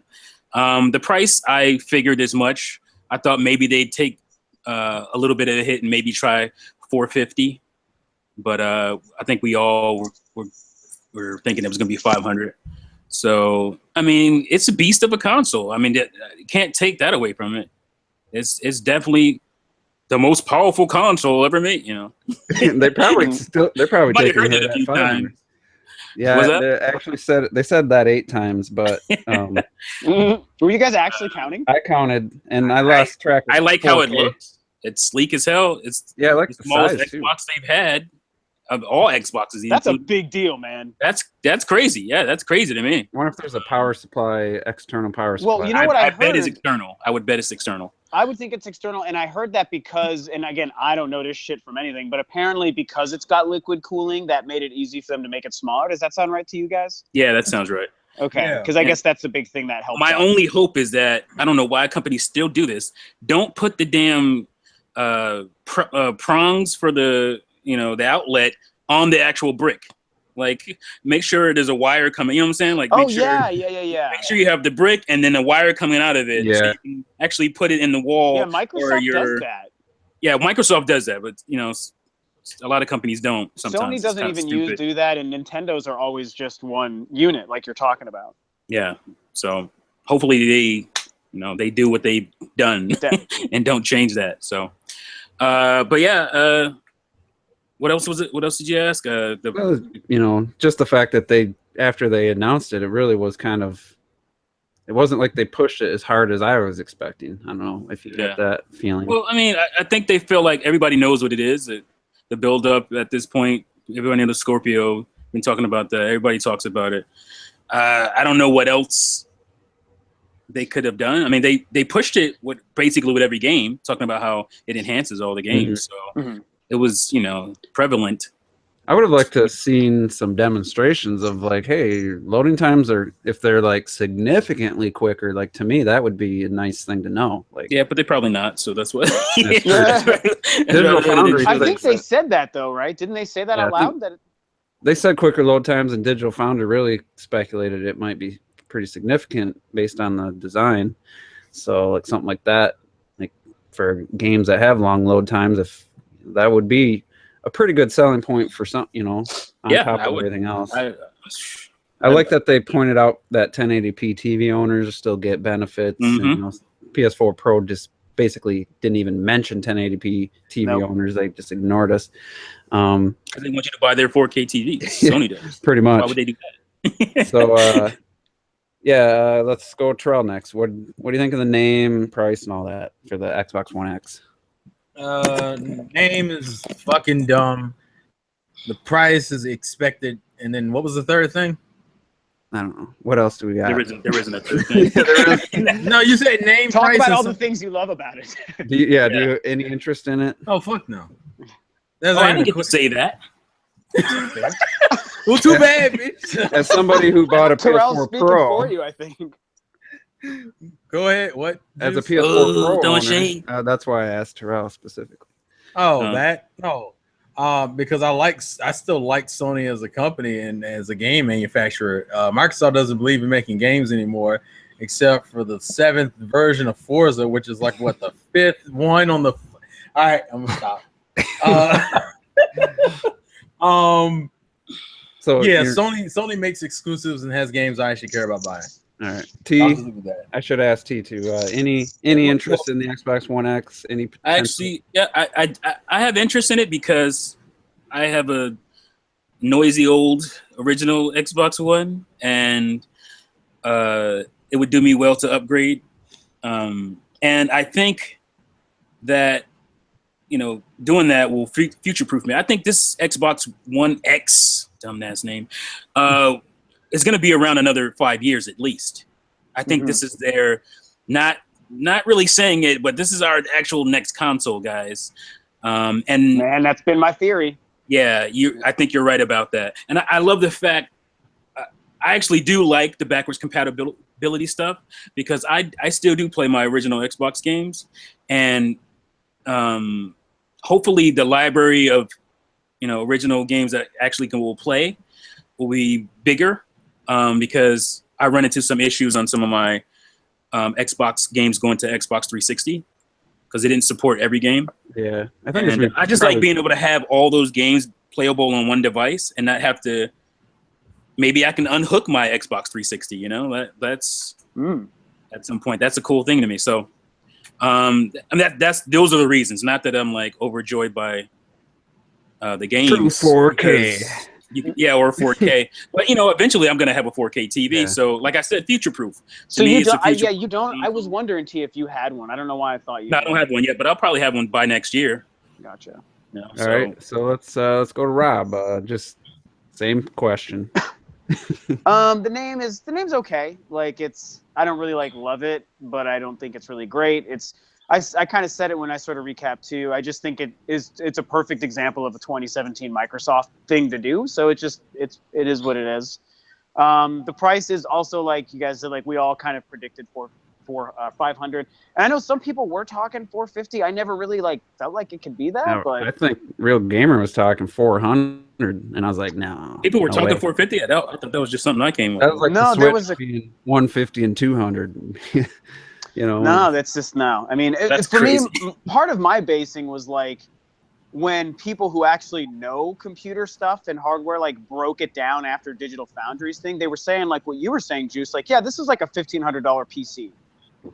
The price, I figured as much. I thought maybe they'd take a little bit of a hit and maybe try $450, but I think we all were thinking it was going to be $500. So I mean, it's a beast of a console. I mean, you can't take that away from it. It's definitely the most powerful console ever made.
They're probably taking
heard
it
it a
at
few
500.
times.
Yeah,
Was that?
they said that 8 times, but
Were you guys actually counting?
I counted and I lost track.
I like how it
4K.
looks. It's sleek as hell. It's
Yeah, I like
the
the
smallest
size too.
Xbox they've had of all Xboxes.
That's a
including-
big deal, man.
That's crazy. Yeah, that's crazy to me.
I wonder if there's a power supply, external power supply.
Well, you know what I
bet it's
heard?
external. I would bet it's external.
I would think it's external, and I heard that because, and again, I don't know this shit from anything, but apparently because it's got liquid cooling, that made it easy for them to make it smaller. Does that sound right to you guys?
Yeah, that sounds right.
Okay,
Yeah.
because I guess that's the big thing that helps.
My
out.
only hope is that I don't know why companies still do this. Don't put the damn prongs for the the outlet on the actual brick. Like, make sure there's a wire coming. You know what I'm saying? Like,
Oh
make sure,
yeah.
Make sure you have the brick and then a wire coming out of it. So
Yeah.
you can actually put it in the wall.
Yeah,
or
Microsoft does that.
Yeah, Microsoft does that, but a lot of companies don't. Sometimes
Sony doesn't even do that, and Nintendo's are always just one unit, like you're talking about.
Yeah. So hopefully they do what they've done and don't change that. So, but yeah. What else was it? What else did you ask?
Well, just the fact that after they announced it, it really was kind of. It wasn't like they pushed it as hard as I was expecting. I don't know if you get that feeling.
Well, I mean, I think they feel like everybody knows what it is. The build up at this point, everybody knows Scorpio. Been talking about that. Everybody talks about it. I don't know what else they could have done. I mean, they pushed it basically with every game, talking about how it enhances all the games.
Mm-hmm.
So it was, prevalent.
I would have liked to have seen some demonstrations of like, hey, loading times if they're like significantly quicker. Like, to me, that would be a nice thing to know. Like,
yeah, but they're probably not. So that's what.
Digital Foundry.
I think they said that though, right? Didn't they say that out loud?
They said quicker load times, and Digital Foundry really speculated it might be pretty significant based on the design. So, like something like that, like for games that have long load times, if that would be a pretty good selling point for some, on top of everything else. I like that they pointed out that 1080p TV owners still get benefits.
Mm-hmm.
And, PS4 Pro just basically didn't even mention 1080p TV owners. They just ignored us.
Because they want you to buy their 4K TV. Sony does.
Pretty much.
Why would they do that?
So, let's go Terrell next. What do you think of the name, price, and all that for the Xbox One X?
Name is fucking dumb. The price is expected, and then what was the third thing?
I don't know. What else do we got?
There isn't a third thing.
No, you said name.
Talk
price,
about all the things you love about it.
Do you have any interest in it?
Oh fuck no.
I didn't get to say that.
Well, too bad, bitch.
As somebody who bought a
Terrell's
PS4
speaking
Pro,
for you, I think.
Go ahead. What?
As a
Juice?
PS4 Pro
don't
owner,
shade.
that's why I asked Terrell specifically.
Because I still like Sony as a company and as a game manufacturer. Microsoft doesn't believe in making games anymore, except for the 7th version of Forza, which is like what, the 5th one on the. All right, I'm gonna stop.
So
yeah, Sony makes exclusives and has games I actually care about buying.
All right,
I'll
T.
just leave it with that.
I should ask T too. Any interest in the Xbox One X? Any potential?
Actually, yeah, I have interest in it because I have a noisy old original Xbox One, and it would do me well to upgrade. And I think that doing that will future-proof me. I think this Xbox One X, dumbass name, is going to be around another 5 years at least. I think this is their not really saying it, but this is our actual next console, guys. And
Man, that's been my theory.
Yeah, I think you're right about that. And I love the fact I actually do like the backwards compatibility stuff because I still do play my original Xbox games, and hopefully the library of original games that actually will play will be bigger. Because I run into some issues on some of my Xbox games going to Xbox 360 because they didn't support every game.
Yeah, I think
And I just like being able to have all those games playable on one device and not have to. Maybe I can unhook my Xbox 360. That's at some point that's a cool thing to me. So, those are the reasons. Not that I'm like overjoyed by the games.
True 4K.
Or 4K. But eventually I'm gonna have a 4K TV.
Yeah.
So, like I said, future-proof.
So you don't? You don't. I was wondering, T, if you had one. I don't know why I thought you.
No, I don't have one yet, but I'll probably have one by next year.
Gotcha.
All right, so let's go to Rob. Just same question.
The name's okay. Like I don't really love it, but I don't think it's really great. I kind of said it when I sort of recapped too. I just think it's a perfect example of a 2017 Microsoft thing to do. So it is what it is. The price is also like you guys said, like we all kind of predicted for 500. And I know some people were talking 450. I never really like felt like it could be that,
Now,
but
I think Real Gamer was talking 400, and I was like, no.
People were
no
talking
way.
450. I thought that was just something I came up
That was
with.
like
No,
the
there
Switch
was a-
being 150 and 200. You know,
no, that's just no. I mean,
That's
for
crazy.
me, part of my basing was like when people who actually know computer stuff and hardware like broke it down after Digital Foundry's thing, they were saying like what you were saying, Juice, like, yeah, this is like a $1,500 PC.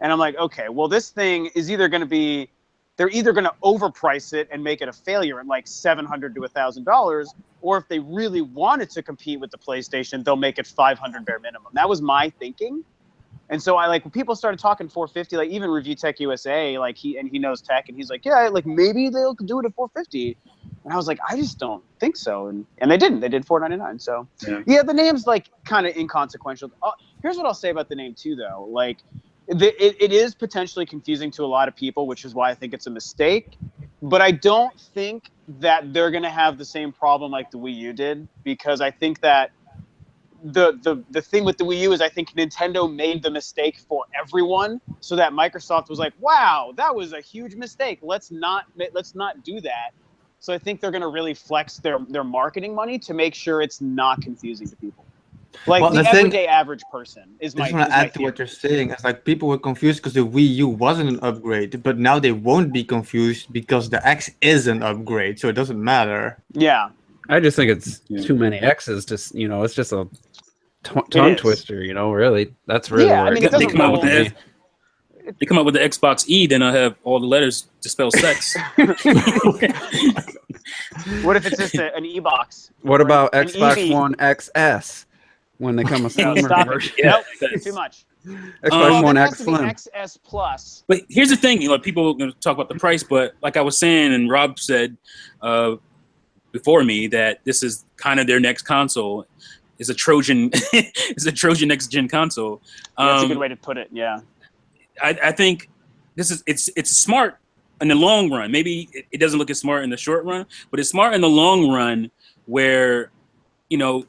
And I'm like, okay, well, this thing is either going to be, they're either going to overprice it and make it a failure at like $700 to $1,000, or if they really wanted to compete with the PlayStation, they'll make it 500 bare minimum. That was my thinking. And so I like when people started talking 450, like even Review Tech USA, like he knows tech, and he's like, yeah, like maybe they'll do it at 450. And I was like, I just don't think so. And they didn't. They did 499. So yeah, the name's like kind of inconsequential. Here's what I'll say about the name too, though. Like it is potentially confusing to a lot of people, which is why I think it's a mistake. But I don't think that they're going to have the same problem like the Wii U did, because I think that the thing with the Wii U is I think Nintendo made the mistake for everyone, so that Microsoft was like, wow, that was a huge mistake. Let's not do that. So I think they're going to really flex their marketing money to make sure it's not confusing to people. Like
Well,
the
the thing-
everyday average person is
I
my.
just want
is
to
my
add to what
theory.
you're saying. It's like people were confused because the Wii U wasn't an upgrade, but now they won't be confused because the X is an upgrade, so it doesn't matter.
Yeah,
I just think it's
Yeah.
too many X's. Just it's just a
It
tongue
is.
twister. Really, that's really
Yeah, I
where
mean, it
They
doesn't
come out with
roll.
the they come up with the Xbox E, then I have all the letters to spell sex.
What if it's just an E-box?
What about
An
Xbox
EV?
One XS when they come a
No,
slimmer
stop
version?
it.
Yeah,
Nope,
that's-
too much.
Xbox
Well,
One
then it has
X
to be
Slim.
XS Plus.
But here's the thing, people are going to talk about the price, but like I was saying, and Rob said before me, that this is kind of their next console. Is a Trojan, is a Trojan next gen console.
That's a good way to put it. Yeah.
I think it's smart in the long run. Maybe it doesn't look as smart in the short run, but it's smart in the long run where,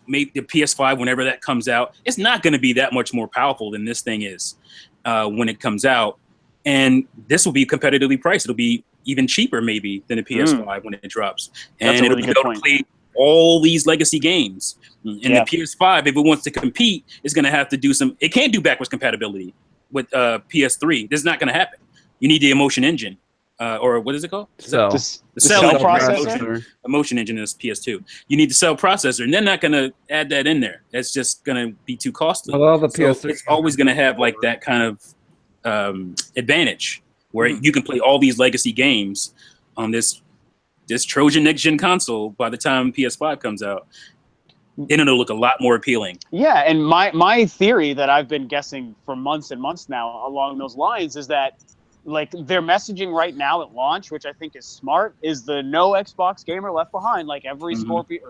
maybe the PS5, whenever that comes out, it's not going to be that much more powerful than this thing is when it comes out. And this will be competitively priced. It'll be even cheaper maybe than the PS5 when it drops. And
That's a
it'll
really
be
good
able to play all these legacy games. And
Yeah.
the PS5, if it wants to compete, is going to have to do it can't do backwards compatibility with PS3. This is not going to happen. You need the Emotion Engine. Or what is it called?
So
The
cell
cell
engine,
processor.
Emotion Engine is PS2. You need the cell processor, and they're not going to add that in there. That's just going to be too costly.
well, all the
So
PS3
it's always going to have like that kind of advantage where you can play all these legacy games on this Trojan next gen console by the time PS5 comes out. Then it'll look a lot more appealing.
Yeah, and my theory that I've been guessing for months and months now along those lines is that like their messaging right now at launch, which I think is smart, is the no Xbox gamer left behind. Like every Scorpio,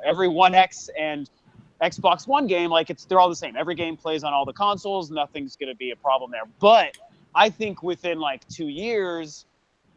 every One X and Xbox One game, like they're all the same. Every game plays on all the consoles. Nothing's going to be a problem there. But I think within like 2 years,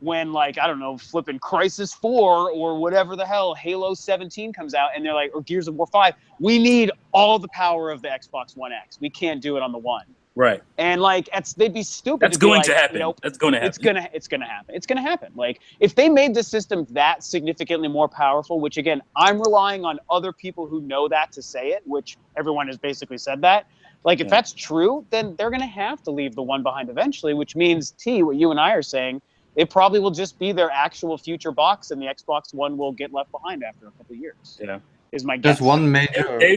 when like, I don't know, flipping Crysis 4 or whatever the hell, Halo 17 comes out and they're like, or Gears of War 5, we need all the power of the Xbox One X. We can't do it on the One.
Right.
And like, they'd be stupid.
That's
to be
going
like,
to happen.
Nope,
That's going to happen.
it's gonna happen. It's gonna happen. Like if they made the system that significantly more powerful, which again, I'm relying on other people who know that to say it, which everyone has basically said that. Like if that's true, then they're gonna have to leave the One behind eventually, which means what you and I are saying, it probably will just be their actual future box, and the Xbox One will get left behind after a couple of years.
Yeah.
Is my guess.
There's one major.
They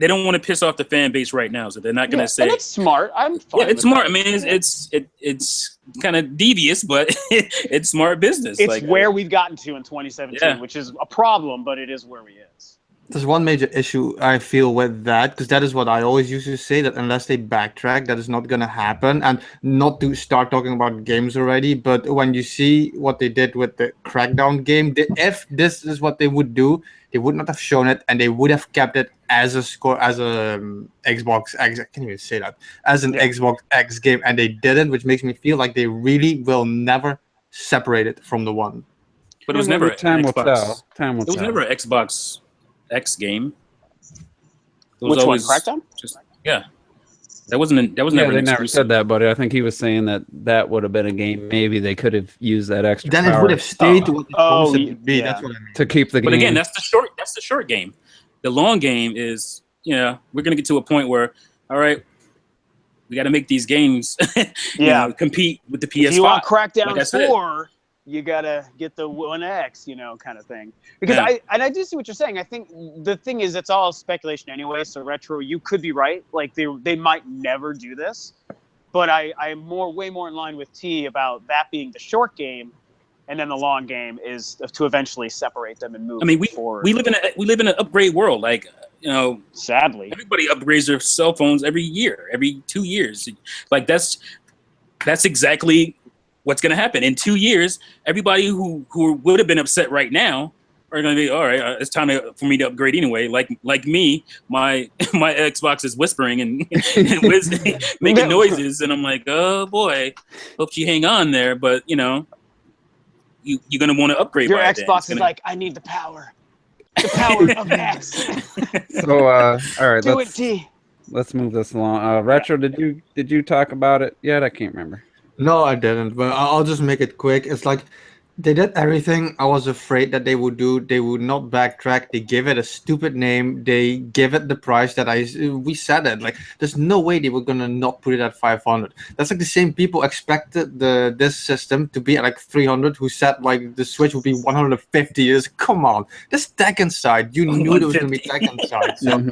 don't want to piss off the fan base right now, so they're not going to say.
And it's smart. I'm fine.
Yeah, it's
with
smart.
that.
I mean, it's kind of devious, but it's smart business.
It's where we've gotten to in 2017, which is a problem, but it is where we is.
There's one major issue I feel with that, because that is what I always used to say, that unless they backtrack, that is not going to happen. And not to start talking about games already, but when you see what they did with the Crackdown game, if this is what they would do, they would not have shown it, and they would have kept it as a Xbox X. I can't even say that, as an Xbox X game, and they didn't, which makes me feel like they really will never separate it from the One.
But it was never
time will
Xbox.
tell. Time will
It was
tell.
never an Xbox X game. It was
Which one?
always
Crackdown?
Just that wasn't
Yeah,
never
they
an
never
exclusive.
said that, but I think he was saying that would have been a game. Maybe they could have used that extra
Then it
power
would have stayed to what the
Oh,
concept would be.
yeah.
That's what I mean.
to keep the game.
But again, that's the short game. The long game is, we're gonna get to a point where, all right, we got to make these games, compete with the PS5.
If you want Crackdown
like I said.
4, you gotta get the One X, kind of thing. Because I do see what you're saying. I think the thing is, it's all speculation anyway. So Retro, you could be right. Like they might never do this, but I'm way more in line with T about that being the short game, and then the long game is to eventually separate them and move. Forward.
we live in an upgrade world. Like
sadly,
everybody upgrades their cell phones every year, every 2 years. Like that's exactly what's going to happen. In 2 years, everybody who would have been upset right now are going to be, all right, it's time for me to upgrade anyway. Like me, my Xbox is whispering and making noises, and I'm like, oh boy, hope you hang on there. But you're going to want to upgrade.
Your
by
Xbox
then.
is like, I need the power of X.
So all right,
Do it, T.
let's move this along. Retro, did you talk about it yet? I can't remember.
No, I didn't, but I'll just make it quick. It's like they did everything I was afraid that they would do. They would not backtrack. They give it a stupid name. They give it the price that we said it. Like, there's no way they were gonna not put it at 500. That's like the same people expected this system to be at like 300, who said like the Switch would be 150. Years. Come on, this tech inside. You knew there was gonna be tech inside. So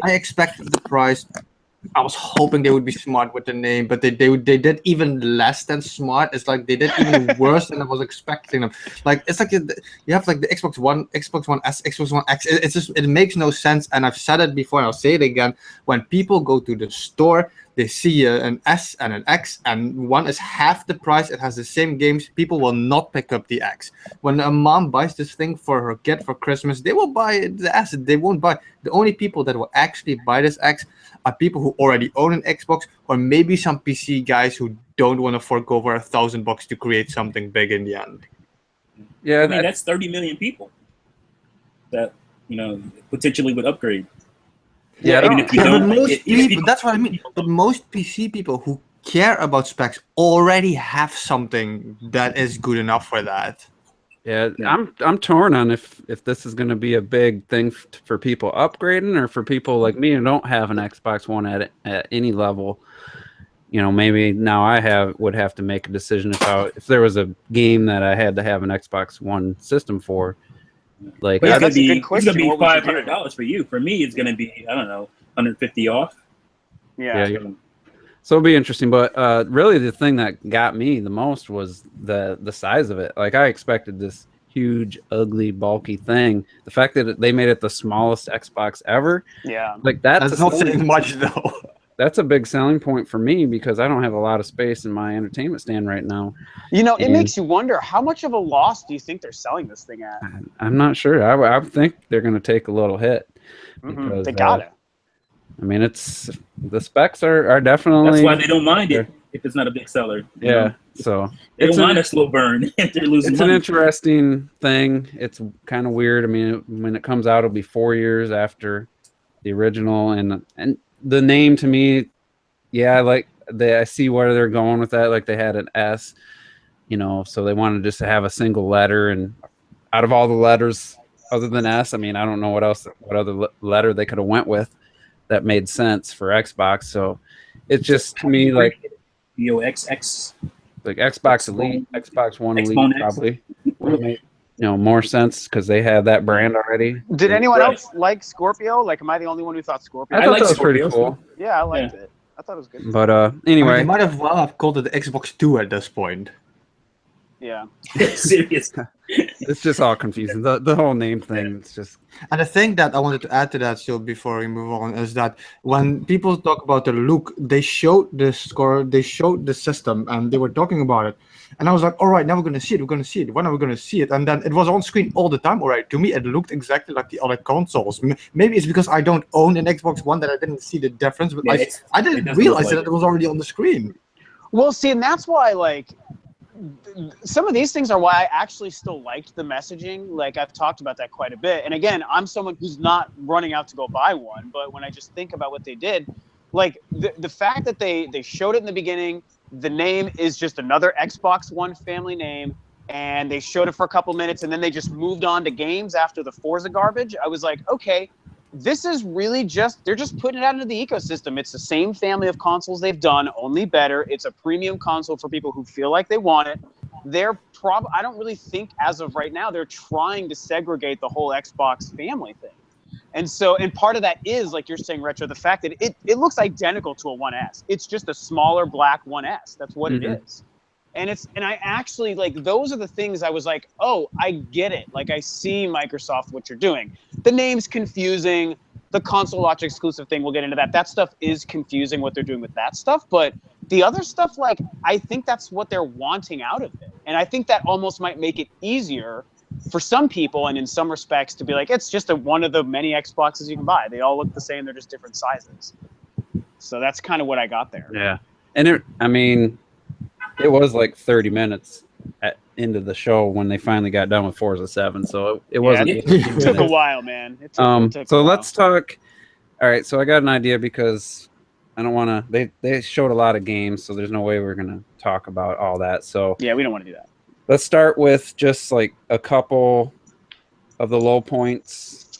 I expected the price. I was hoping they would be smart with the name, but they did even less than smart. It's like they did even worse than I was expecting them. Like, it's like you have like the Xbox One, Xbox One S, Xbox One X. It's just, it makes no sense. And I've said it before, and I'll say it again. When people go to the store, they see an S and an X, and one is half the price. It has the same games. People will not pick up the X. When a mom buys this thing for her kid for Christmas, they will buy the S. They won't buy. The only people that will actually buy this X are people who already own an Xbox, or maybe some PC guys who don't want to fork over $1,000 to create something big in the end.
Yeah,
I mean, that's 30 million people that potentially would upgrade.
Yeah,
even if you don't.
That's what I mean. But most PC people who care about specs already have something that is good enough for that.
Yeah, I'm torn on if this is going to be a big thing for people upgrading, or for people like me who don't have an Xbox One at any level. Maybe now I would have to make a decision if there was a game that I had to have an Xbox One system for. Like,
but
that's a good question.
It's going to be $500 for you. For me, it's going to be, I don't know, 150 off.
Yeah.
So it'll be interesting, but really the thing that got me the most was the size of it. Like, I expected this huge, ugly, bulky thing. The fact that they made it the smallest Xbox ever.
Yeah.
Like,
that's not saying much though.
That's a big selling point for me, because I don't have a lot of space in my entertainment stand right now.
It makes you wonder, how much of a loss do you think they're selling this thing at?
I'm not sure. I think they're going to take a little hit. Because,
they gotta.
I mean, the specs are definitely.
That's why they don't mind it if it's not a big seller.
Yeah, so
they don't mind a slow burn if they're losing
It's
money.
an interesting thing. It's kind of weird. I mean, when it comes out, it'll be 4 years after the original, and the name to me, I see where they're going with that. Like, they had an S, so they wanted just to have a single letter, and out of all the letters other than S, I mean, I don't know what other letter they could have went with that made sense for Xbox. So it's just, to me, like
BOXX,
like Xbox Elite, Xbox One Elite
Xbox.
probably would have made more sense, because they have that brand already.
Did anyone else like Scorpio? Like, am I the only one who thought Scorpio?
I thought
like
that was pretty
Scorpio.
cool.
Yeah, I liked it. I thought it was good.
But
I mean,
anyway,
they might have well have called it the Xbox 2 at this point.
Yeah.
Serious.
it's just all confusing. The whole name thing, it's just.
And the thing that I wanted to add to that still before we move on is that when people talk about the look, they showed the score, they showed the system, and they were talking about it. And I was like, all right, now we're going to see it. We're going to see it. When are we going to see it? And then it was on screen all the time. All right, to me, it looked exactly like the other consoles. Maybe it's because I don't own an Xbox One that I didn't see the difference. But I didn't realize that it was already on the screen.
Well, see, and that's why, like, some of these things are why I actually still liked the messaging. Like I've talked about that quite a bit. And again, I'm someone who's not running out to go buy one, but when I just think about what they did, like the fact that they showed it in the beginning, the name is just another Xbox One family name, and they showed it for a couple minutes, and then they just moved on to games after the Forza garbage. I was like, okay, this is really they're just putting it out into the ecosystem. It's the same family of consoles they've done, only better. It's a premium console for people who feel like they want it. I don't really think as of right now, they're trying to segregate the whole Xbox family thing. And part of that is, like you're saying, Retro, the fact that it looks identical to a 1S. It's just a smaller black 1S. That's what it is. And I actually, like, those are the things I was like, oh, I get it. Like, I see Microsoft, what you're doing. The name's confusing. The console launch exclusive thing, we'll get into that. That stuff is confusing, what they're doing with that stuff. But the other stuff, like, I think that's what they're wanting out of it. And I think that almost might make it easier for some people, and in some respects, to be like, it's just one of the many Xboxes you can buy. They all look the same. They're just different sizes. So that's kind of what I got there.
Yeah. And it was like 30 minutes into the show when they finally got done with Forza 7. So it wasn't.
It took a while, man. It took
so
a while.
let's talk. All right. So I got an idea because I don't want to. They showed a lot of games, so there's no way we're going to talk about all that. So
yeah, we don't want to do that.
Let's start with just like a couple of the low points,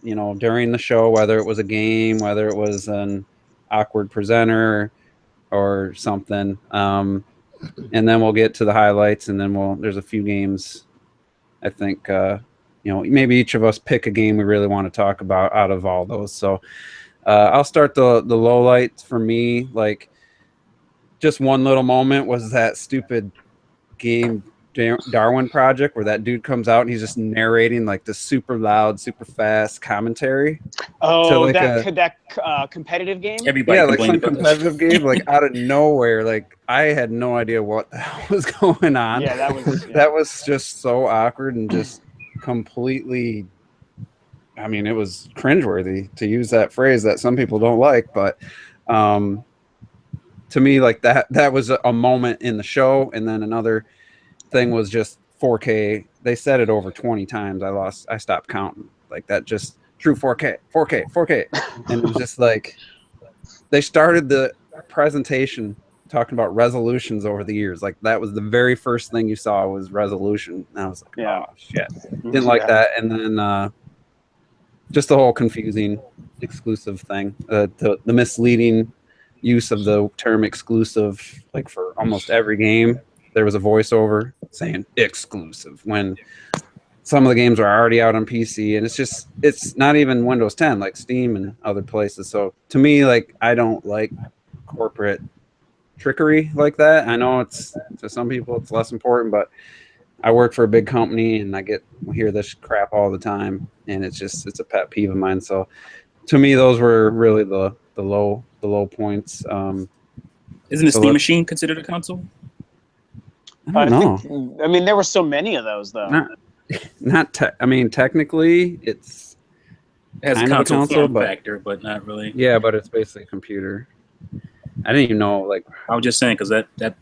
during the show, whether it was a game, whether it was an awkward presenter or something. And then we'll get to the highlights, and then there's a few games. I think, maybe each of us pick a game we really want to talk about out of all those. So I'll start the low lights for me. Like, just one little moment was that stupid game Darwin Project where that dude comes out and he's just narrating like this super loud, super fast commentary.
Oh, like that competitive game?
Everybody
like some competitive game, like out of nowhere. Like I had no idea what the hell was going on.
Yeah,
that was just so awkward and just completely. I mean, it was cringeworthy, to use that phrase that some people don't like, but to me, like that was a moment in the show, and then another thing was just 4K. They said it over 20 times. I stopped counting. Like that, just true 4K, and it was just like they started the presentation talking about resolutions over the years. Like that was the very first thing you saw was resolution. And I was like, oh shit, didn't like that. And then just the whole confusing exclusive thing, the misleading use of the term exclusive, like for almost every game. There was a voiceover saying exclusive when some of the games are already out on PC, and it's not even Windows 10, like Steam and other places. So to me, like, I don't like corporate trickery like that. I know it's, to some people it's less important, but I work for a big company and I hear this crap all the time, and it's a pet peeve of mine. So to me, those were really the low points.
Isn't the Steam Machine considered a console?
I don't know.
I mean, there were so many of those, though.
Technically, it
has a console factor, but not really.
Yeah, but it's basically a computer. I didn't even know. Like,
I was just saying, because that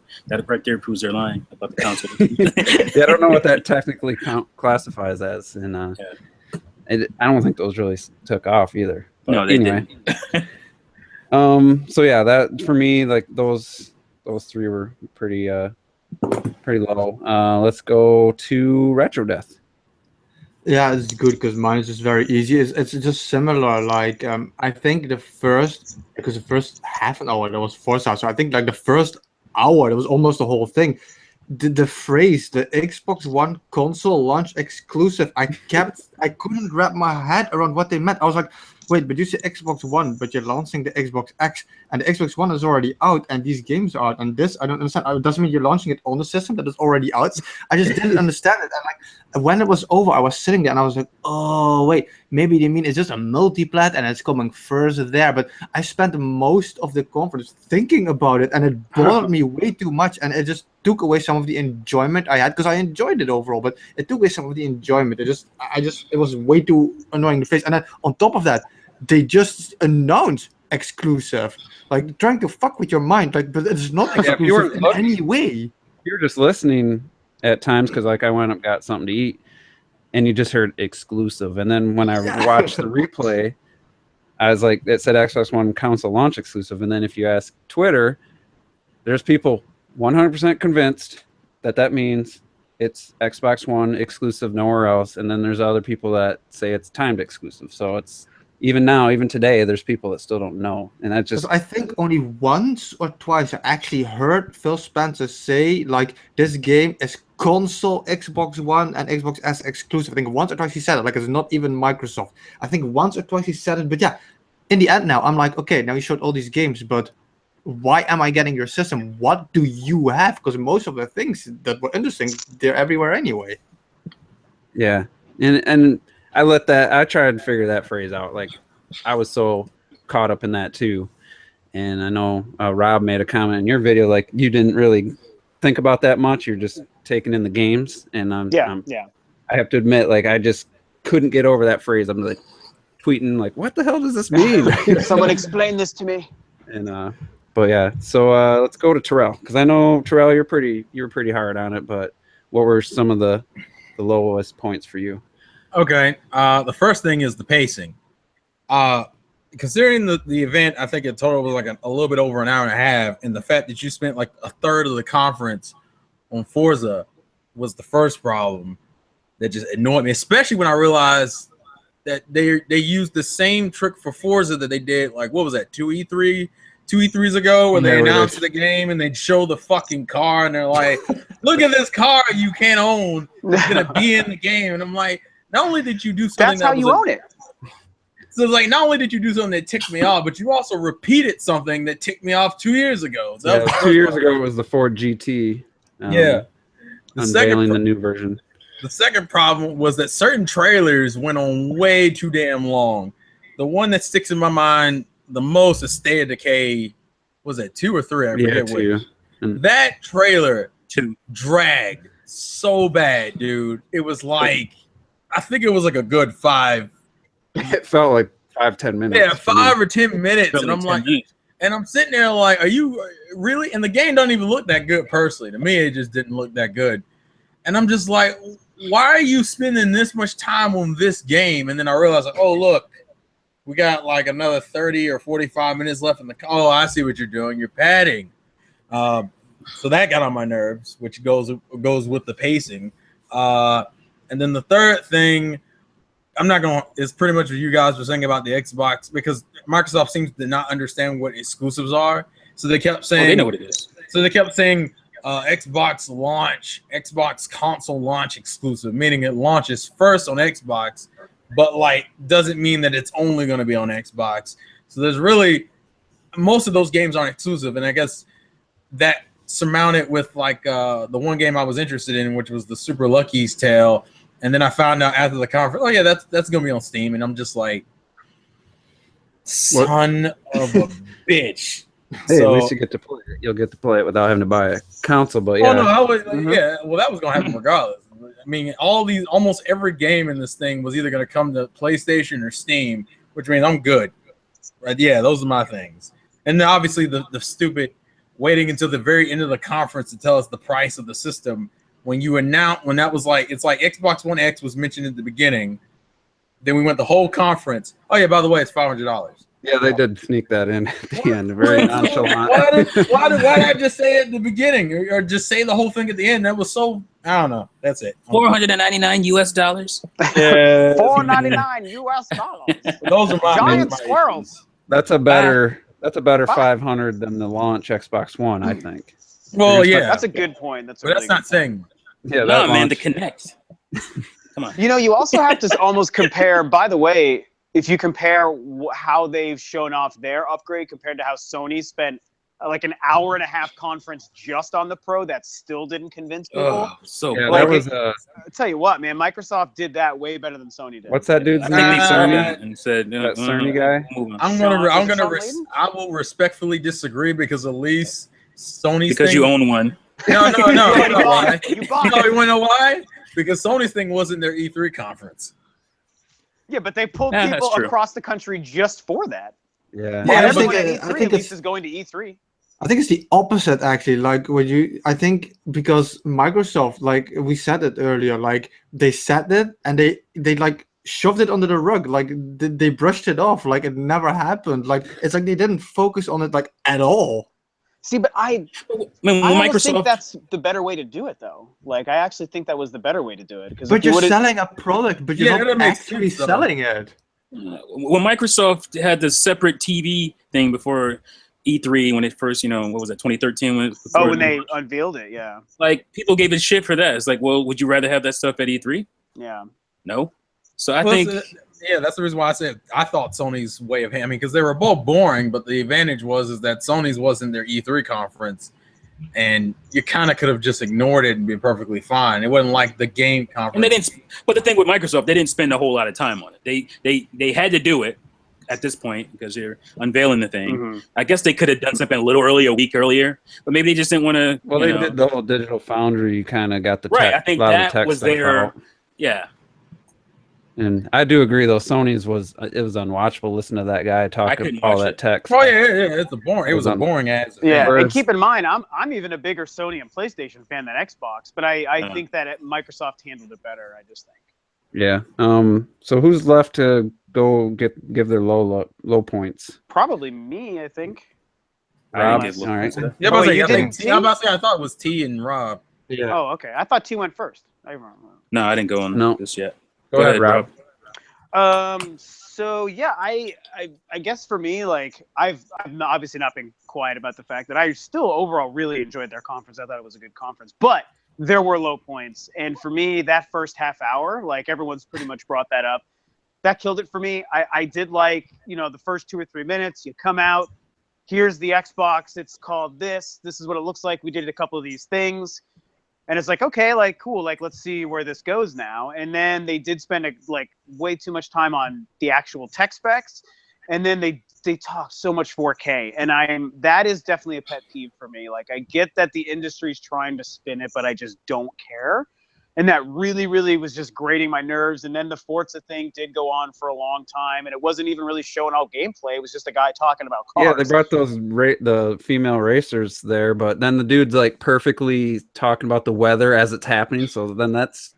right there proves they're lying about the console.
Yeah, I don't know what that technically classifies as, and I don't think those really took off either. But
no, they
anyway.
didn't.
So yeah, that for me, like those three were pretty low. Let's go to Retro Death.
Yeah, it's good because mine is just very easy. It's just similar. Like I think the first half an hour that was Forza, so I think like the first hour that was almost the whole thing. The phrase the Xbox One console launch exclusive, I couldn't wrap my head around what they meant. I was like, wait, but you say Xbox One, but you're launching the Xbox X, and the Xbox One is already out, and these games are out, and this, I don't understand. It doesn't mean you're launching it on the system that is already out. I just didn't understand it. And like, when it was over, I was sitting there, and I was like, oh, wait, maybe they mean it's just a multiplat, and it's coming further there. But I spent most of the conference thinking about it, and it bothered me way too much, and it just took away some of the enjoyment I had, because I enjoyed it overall, but it took away some of the enjoyment. It was way too annoying to face. And then on top of that, they just announced exclusive, like trying to fuck with your mind, like, but it's not exclusive in any way.
you're just listening at times because like I went up got something to eat, and you just heard exclusive, and then when I watched the replay, I was like, it said Xbox One console launch exclusive, and then if you ask Twitter, there's people 100% convinced that means it's Xbox One exclusive nowhere else, and then there's other people that say it's timed exclusive. So it's even now, even today, there's people that still don't know, and that just
I think only once or twice I actually heard Phil Spencer say like this game is console Xbox One and Xbox S exclusive. I think once or twice he said it, like it's not even Microsoft. I think once or twice he said it, but yeah, in the end now I'm like, okay, now you showed all these games, but why am I getting your system? What do you have? Because most of the things that were interesting, they're everywhere anyway.
yeah, and I tried to figure that phrase out. Like I was so caught up in that too, and I know Rob made a comment in your video like you didn't really think about that much. You're just taking in the games, and I have to admit, like I just couldn't get over that phrase. I'm like tweeting like, what the hell does this mean?
Someone explain this to me.
And but yeah, so let's go to Terrell, because I know Terrell, you were pretty hard on it, but what were some of the lowest points for you?
Okay, the first thing is the pacing. Considering the event, I think in total was like a little bit over an hour and a half, and the fact that you spent like a third of the conference on Forza was the first problem that just annoyed me, especially when I realized that they used the same trick for Forza that they did, like, what was that, two E3s ago, when they announced the game and they'd show the fucking car and they're like, look at this car you can't own, it's gonna be in the game. And I'm like, not only did you do something
that's how you own it.
So it's like, not only did you do something that ticked me off, but you also repeated something that ticked me off 2 years ago. So
yeah, 2 years ago it was the Ford GT. Unveiling the new version.
The second problem was that certain trailers went on way too damn long. The one that sticks in my mind the most is State of Decay. Was it 2 or 3? I forget which. That trailer dragged so bad, dude. It was like, I think it was like a good 5.
It felt like 5-10 minutes.
Yeah, 5 or 10 minutes, and I'm like, and I'm sitting there like, are you really? And the game doesn't even look that good personally. To me, it just didn't look that good. And I'm just like, why are you spending this much time on this game? And then I realized, like, oh, look, we got like another 30 or 45 minutes left in the. Oh, I see what you're doing. You're padding. So that got on my nerves, which goes with the pacing. And then the third thing, I'm not going to, is pretty much what you guys were saying about the Xbox, because Microsoft seems to not understand what exclusives are. So they kept saying,
they know what it is.
So they kept saying Xbox console launch exclusive, meaning it launches first on Xbox, but like doesn't mean that it's only going to be on Xbox. So there's really, most of those games aren't exclusive. And I guess that surmounted with like the one game I was interested in, which was the Super Lucky's Tale. And then I found out after the conference, oh yeah, that's gonna be on Steam, and I'm just like, son of a bitch.
Hey, so, at least you get to play it. You'll get to play it without having to buy a console. But yeah,
oh no, I was yeah. Well, that was gonna happen regardless. I mean, almost every game in this thing was either gonna come to PlayStation or Steam, which means I'm good. Right? Yeah, those are my things. And then obviously the stupid waiting until the very end of the conference to tell us the price of the system. When that was like, it's like Xbox One X was mentioned at the beginning. Then we went the whole conference. Oh yeah, by the way, it's $500.
Yeah, they did sneak that in at the end. Very nonchalant.
Why did I just say it at the beginning, or just say the whole thing at the end? That was so, I don't know. That's it.
$499 US.
Yeah. $499 US.
Those are my
giant squirrels.
That's a better 500 than the launch Xbox One, I think.
Well, yeah,
that's a good point. That's
not saying.
Yeah,
no, man, the Kinect. Come on.
You know, you also have to almost compare. By the way, if you compare how they've shown off their upgrade compared to how Sony spent like an hour and a half conference just on the Pro, that still didn't convince people.
So
yeah,
like,
I'll
tell you what, man, Microsoft did that way better than Sony did.
What's that dude's name?
And said,
that Cerny guy.
I will respectfully disagree, because at least Sony's
because
thing,
you own one.
No.
You bought it.
You want to know why? Because Sony's thing wasn't their E3 conference.
Yeah, but they pulled people across the country just for that.
Yeah.
I
I think
think
is going to E3.
I think it's the opposite actually. Like I think because Microsoft, like we said it earlier, like they said it and they like shoved it under the rug, like they brushed it off, like it never happened. Like it's like they didn't focus on it like at all.
See, but I almost think that's the better way to do it, though. Like, I actually think that was the better way to do it.
But you're selling a product, but you're not actually selling it.
When Microsoft had the separate TV thing before E3, when it first, what was that, 2013?
When they unveiled it, yeah.
Like, people gave it shit for that. It's like, well, would you rather have that stuff at E3?
Yeah.
No. So I think...
Yeah, that's the reason why I said I thought Sony's way of handling, because they were both boring, but the advantage was that Sony's wasn't their E3 conference, and you kind of could have just ignored it and been perfectly fine. It wasn't like the game conference.
And they didn't. But the thing with Microsoft, they didn't spend a whole lot of time on it. They had to do it at this point because they're unveiling the thing. Mm-hmm. I guess they could have done something a little earlier, a week earlier, but maybe they just didn't want to.
Well, they did the whole Digital Foundry. You kind of got the
right. I think that was their. Yeah.
And I do agree, though. Sony's was unwatchable. Listen to that guy talking all that text.
Oh yeah, it's it was a boring ass.
Yeah, and keep in mind, I'm even a bigger Sony and PlayStation fan than Xbox, but I think that Microsoft handled it better. I just think.
Yeah. So who's left to go give their low points?
Probably me, I think.
Rob. All right.
Yeah, but I thought it was T and Rob.
Yeah. Oh, okay. I thought T went first.
No, I didn't go on this yet.
Go ahead, Rob.
So yeah, I guess for me, like I've obviously not been quiet about the fact that I still overall really enjoyed their conference. I thought it was a good conference, but there were low points, and for me, that first half hour, like everyone's pretty much brought that up, that killed it for me. I did like the first 2 or 3 minutes. You come out, here's the Xbox. It's called this. This is what it looks like. We did a couple of these things. And it's like, okay, like, cool, like, let's see where this goes now. And then they did spend, way too much time on the actual tech specs. And then they talk so much 4K. And that is definitely a pet peeve for me. Like, I get that the industry's trying to spin it, but I just don't care. And that really, really was just grating my nerves. And then the Forza thing did go on for a long time, and it wasn't even really showing all gameplay. It was just a guy talking about cars.
Yeah, they brought the female racers there, but then the dude's like perfectly talking about the weather as it's happening. So then that's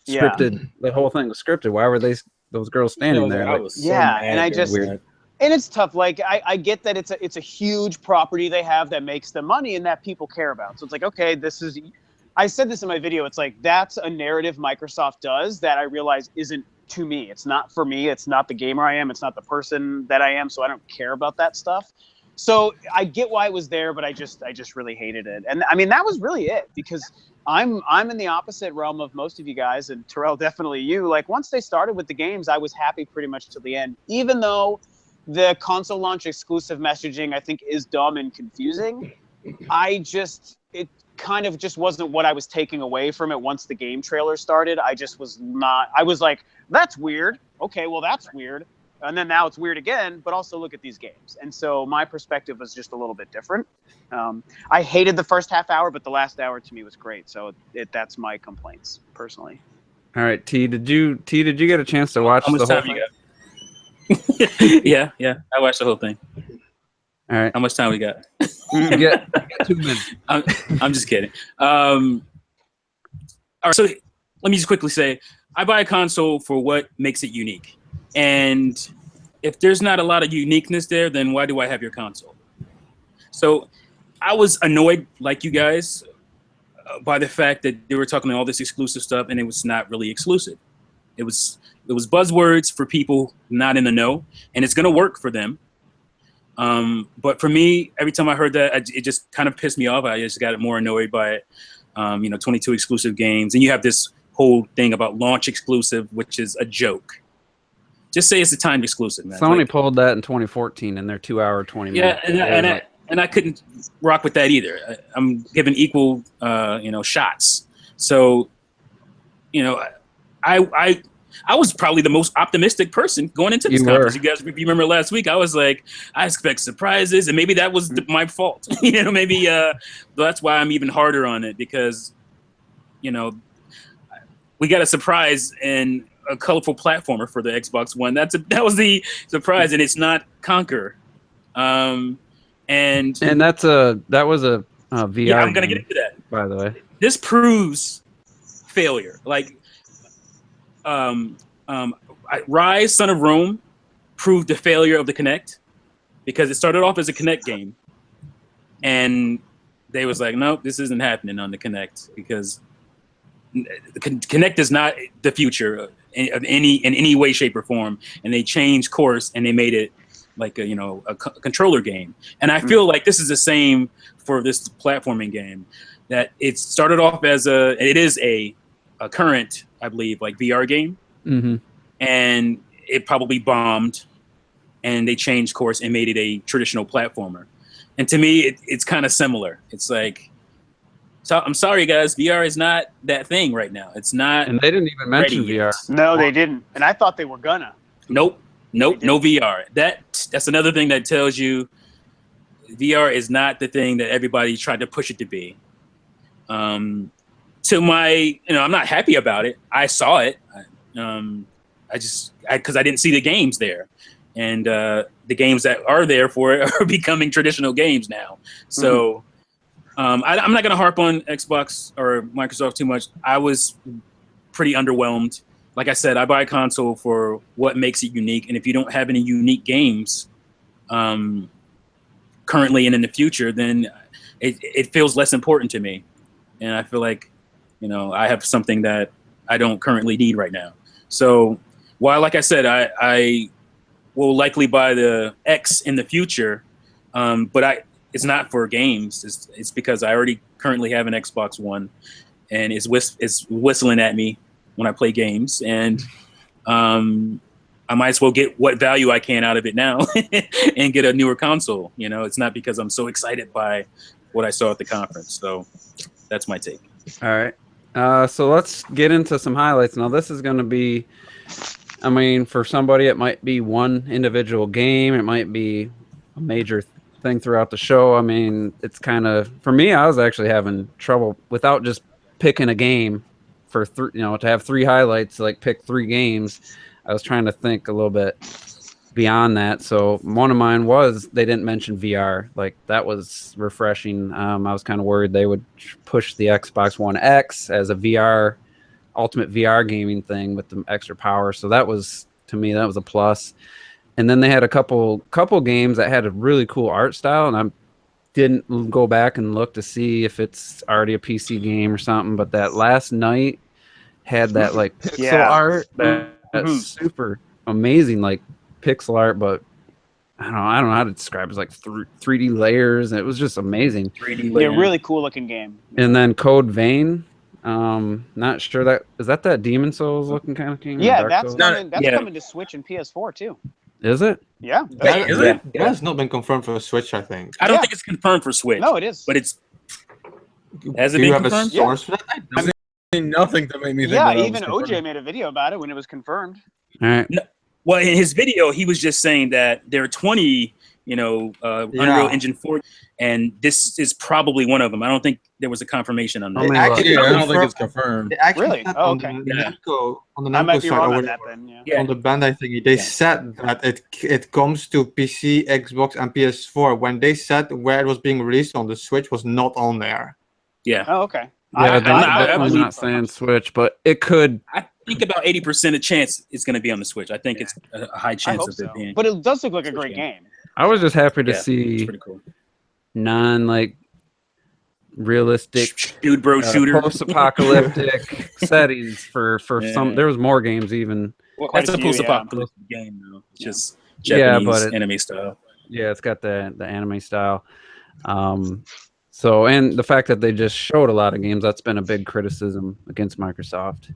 scripted. Yeah. The whole thing was scripted. Why were those girls standing there?
And I just weird. And it's tough. Like I get that it's a huge property they have that makes them money and that people care about. So it's like, okay, this is. I said this in my video. It's like that's a narrative Microsoft does that I realize isn't to me. It's not for me. It's not the gamer I am. It's not the person that I am. So I don't care about that stuff. So I get why it was there, but I just really hated it. And I mean, that was really it, because I'm in the opposite realm of most of you guys, and Terrell, definitely you. Like once they started with the games, I was happy pretty much till the end, even though the console launch exclusive messaging I think is dumb and confusing. It kind of just wasn't what I was taking away from it once the game trailer started. I was like, that's weird. Okay, well, that's weird. And then now it's weird again, but also look at these games. And so my perspective was just a little bit different. I hated the first half hour, but the last hour to me was great. So that's my complaints personally.
All right, T, did you get a chance to watch the whole
thing? Yeah. I watched the whole thing.
All right.
How much time we got?
You get 2 minutes.
I'm just kidding. All right, so let me just quickly say, I buy a console for what makes it unique. And if there's not a lot of uniqueness there, then why do I have your console? So I was annoyed, like you guys, by the fact that they were talking all this exclusive stuff and it was not really exclusive. It was buzzwords for people not in the know, and it's going to work for them. But for me, every time I heard that, it just kind of pissed me off. I just got more annoyed by it. 22 exclusive games. And you have this whole thing about launch exclusive, which is a joke. Just say it's a timed exclusive, man.
Sony pulled that in 2014 in their 2 hour, 20 minute.
Yeah, and I couldn't rock with that either. I'm giving equal, shots. So, I was probably the most optimistic person going into this conference. You guys, if you remember last week, I was like, I expect surprises, and maybe that was my fault. Maybe that's why I'm even harder on it, because, we got a surprise in a colorful platformer for the Xbox One. That was the surprise, and it's not Conquer. And
that was a VR.
yeah, I'm gonna
game,
get into that.
by the way.
This proves failure. Like, Rise, Son of Rome, proved the failure of the Kinect because it started off as a Kinect game, and they was like, nope, this isn't happening on the Kinect because the Kinect is not the future in any way, shape, or form. And they changed course and they made it like a controller game. And I feel like this is the same for this platforming game. That it started off as it is a current, I believe, like VR game, and it probably bombed. And they changed course and made it a traditional platformer. And to me, it's kind of similar. It's like, so I'm sorry, guys, VR is not that thing right now. It's not.
And they didn't even mention VR.
No, they didn't. And I thought they were gonna.
Nope, no VR. That's another thing that tells you VR is not the thing that everybody tried to push it to be. To my, I'm not happy about it. I saw it. Because I didn't see the games there. And the games that are there for it are becoming traditional games now. So I'm not going to harp on Xbox or Microsoft too much. I was pretty underwhelmed. Like I said, I buy a console for what makes it unique. And if you don't have any unique games currently and in the future, then it feels less important to me. And I feel like, I have something that I don't currently need right now. So while, like I said, I will likely buy the X in the future, but it's not for games. It's because I already currently have an Xbox One, and it's whistling at me when I play games, and I might as well get what value I can out of it now and get a newer console. It's not because I'm so excited by what I saw at the conference. So that's my take.
All right. So let's get into some highlights. Now, this is going to be, for somebody, it might be one individual game. It might be a major thing throughout the show. It's kind of, for me, I was actually having trouble without just picking a game for to have three highlights, like pick three games. I was trying to think a little bit beyond that. So one of mine was they didn't mention VR. Like, that was refreshing. I was kind of worried they would push the Xbox One X as a ultimate VR gaming thing with the extra power. So that was, to me, that was a plus. And then they had a couple games that had a really cool art style, and I didn't go back and look to see if it's already a PC game or something. But that Last Night had that like pixel art that's super amazing, like pixel art, but I don't know how to describe it. It's like 3D layers, and it was just amazing.
3D layers. Yeah, really cool looking game.
And then Code Vein. Not sure that Demon Souls looking kind of game.
Yeah, that's coming to Switch and PS4 too.
Is it?
Yeah.
Wait, is it? It has not been confirmed for Switch, I think.
I don't think it's confirmed for Switch.
No, it is.
But has it
Do
been
you have
confirmed?
a source for that?
I've seen nothing to make me think that
even
it was
OJ made a video about it when it was confirmed.
All right.
No, well, in his video, he was just saying that there are 20, Unreal Engine 4, and this is probably one of them. I don't think there was a confirmation on that.
I don't think it's confirmed.
Really? Oh, okay.
On the
I might
Namco
be
side,
wrong
or
on that then. Yeah.
on the Bandai thingy, they said that it comes to PC, Xbox, and PS4. When they said where it was being released on the Switch was not on there.
Yeah.
Oh, okay.
Yeah, I'm not saying Switch, but it could.
I think about 80% of chance it's going to be on the Switch. I think it's a high chance of it being.
But it does look like a great game.
I was just happy to see
pretty cool.
realistic
shooter
post-apocalyptic settings for some. There was more games even.
Well, that's a post-apocalyptic game though. It's just Japanese anime style.
Yeah, it's got the anime style. So, and the fact that they just showed a lot of games, that's been a big criticism against Microsoft.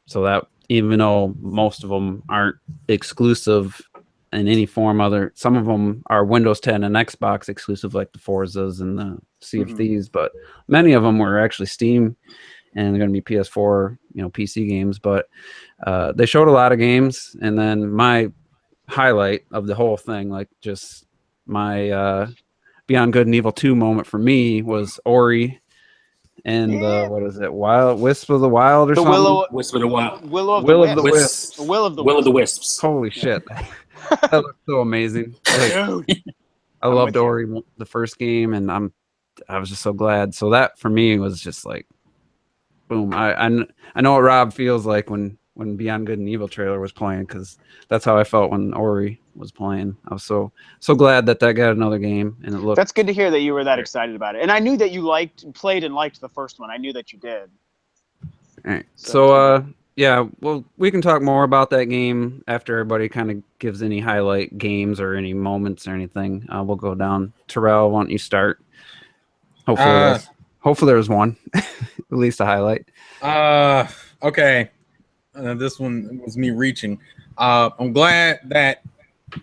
So that, even though most of them aren't exclusive in any form, some of them are Windows 10 and Xbox exclusive, like the Forzas and the Sea of Thieves, but many of them were actually Steam and they're going to be PS4, PC games. But they showed a lot of games, and then my highlight of the whole thing, like just my Beyond Good and Evil 2 moment for me, was Ori and Wisp of the Wild or something?
Wisp of the Wild.
Will of the Wisps. Will of the Wisps.
Holy shit. That looks so amazing. Like, I loved Ori the first game, and I was just so glad. So that for me was just like, boom. I know what Rob feels like when Beyond Good and Evil trailer was playing, because that's how I felt when Ori was playing. I was so glad that got another game, and it looked.
That's good to hear that you were that excited about it, and I knew that you played and liked the first one. I knew that you did.
All right. So yeah, well, we can talk more about that game after everybody kind of gives any highlight games or any moments or anything. We'll go down. Terrell, why don't you start? Hopefully there was one, at least a highlight.
Okay. This one was me reaching. I'm glad that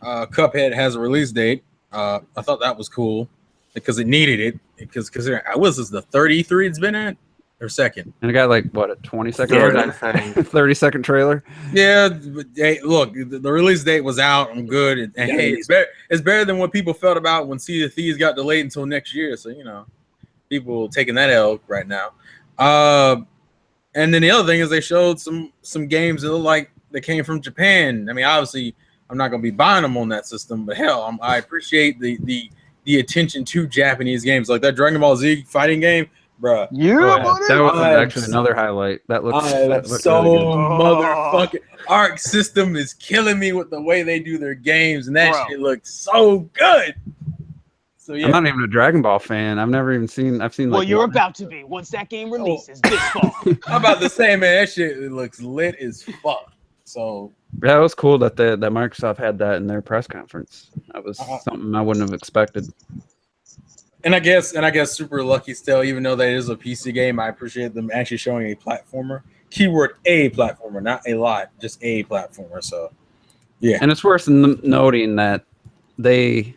Cuphead has a release date. I thought that was cool because it needed it. Because was this the 33 it's been at? Or second?
And it got like what, a 20-second 30-second trailer?
Yeah, but, hey, look, the release date was out. I'm good. And hey, it's better than what people felt about when Sea of Thieves got delayed until next year. So, people taking that L right now. And then the other thing is they showed some games that look like they came from Japan. I mean, obviously, I'm not going to be buying them on that system, but hell, I appreciate the attention to Japanese games. Like that Dragon Ball Z fighting game, bruh.
That was actually another highlight. That looks
so
really good.
motherfucking Arc System is killing me with the way they do their games, and that shit looks so good. So, yeah.
I'm not even a Dragon Ball fan. I've never even seen. I've seen.
Well, you're about to be once that game releases this fall.
I'm about to say, man, that shit looks lit as fuck. So
yeah, it was cool that that Microsoft had that in their press conference. That was something I wouldn't have expected.
And I guess super lucky still, even though that is a PC game, I appreciate them actually showing a platformer. Keyword a platformer, not a lot, just a platformer. So yeah.
And it's worth noting that they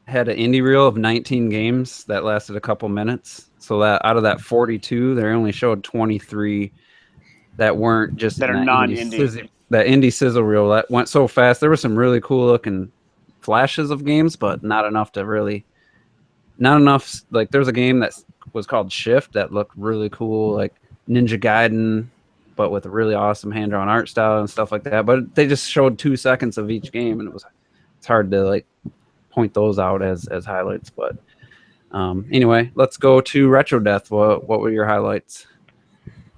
had an indie reel of 19 games that lasted a couple minutes. So that out of that 42, they only showed 23 that weren't just
that are non-indie.
That indie sizzle reel that went so fast. There were some really cool looking flashes of games, but not enough. Like there was a game that was called Shift that looked really cool, like Ninja Gaiden, but with a really awesome hand-drawn art style and stuff like that. But they just showed 2 seconds of each game, and it's hard to like point those out as highlights. But anyway, let's go to Retro Death. What were your highlights?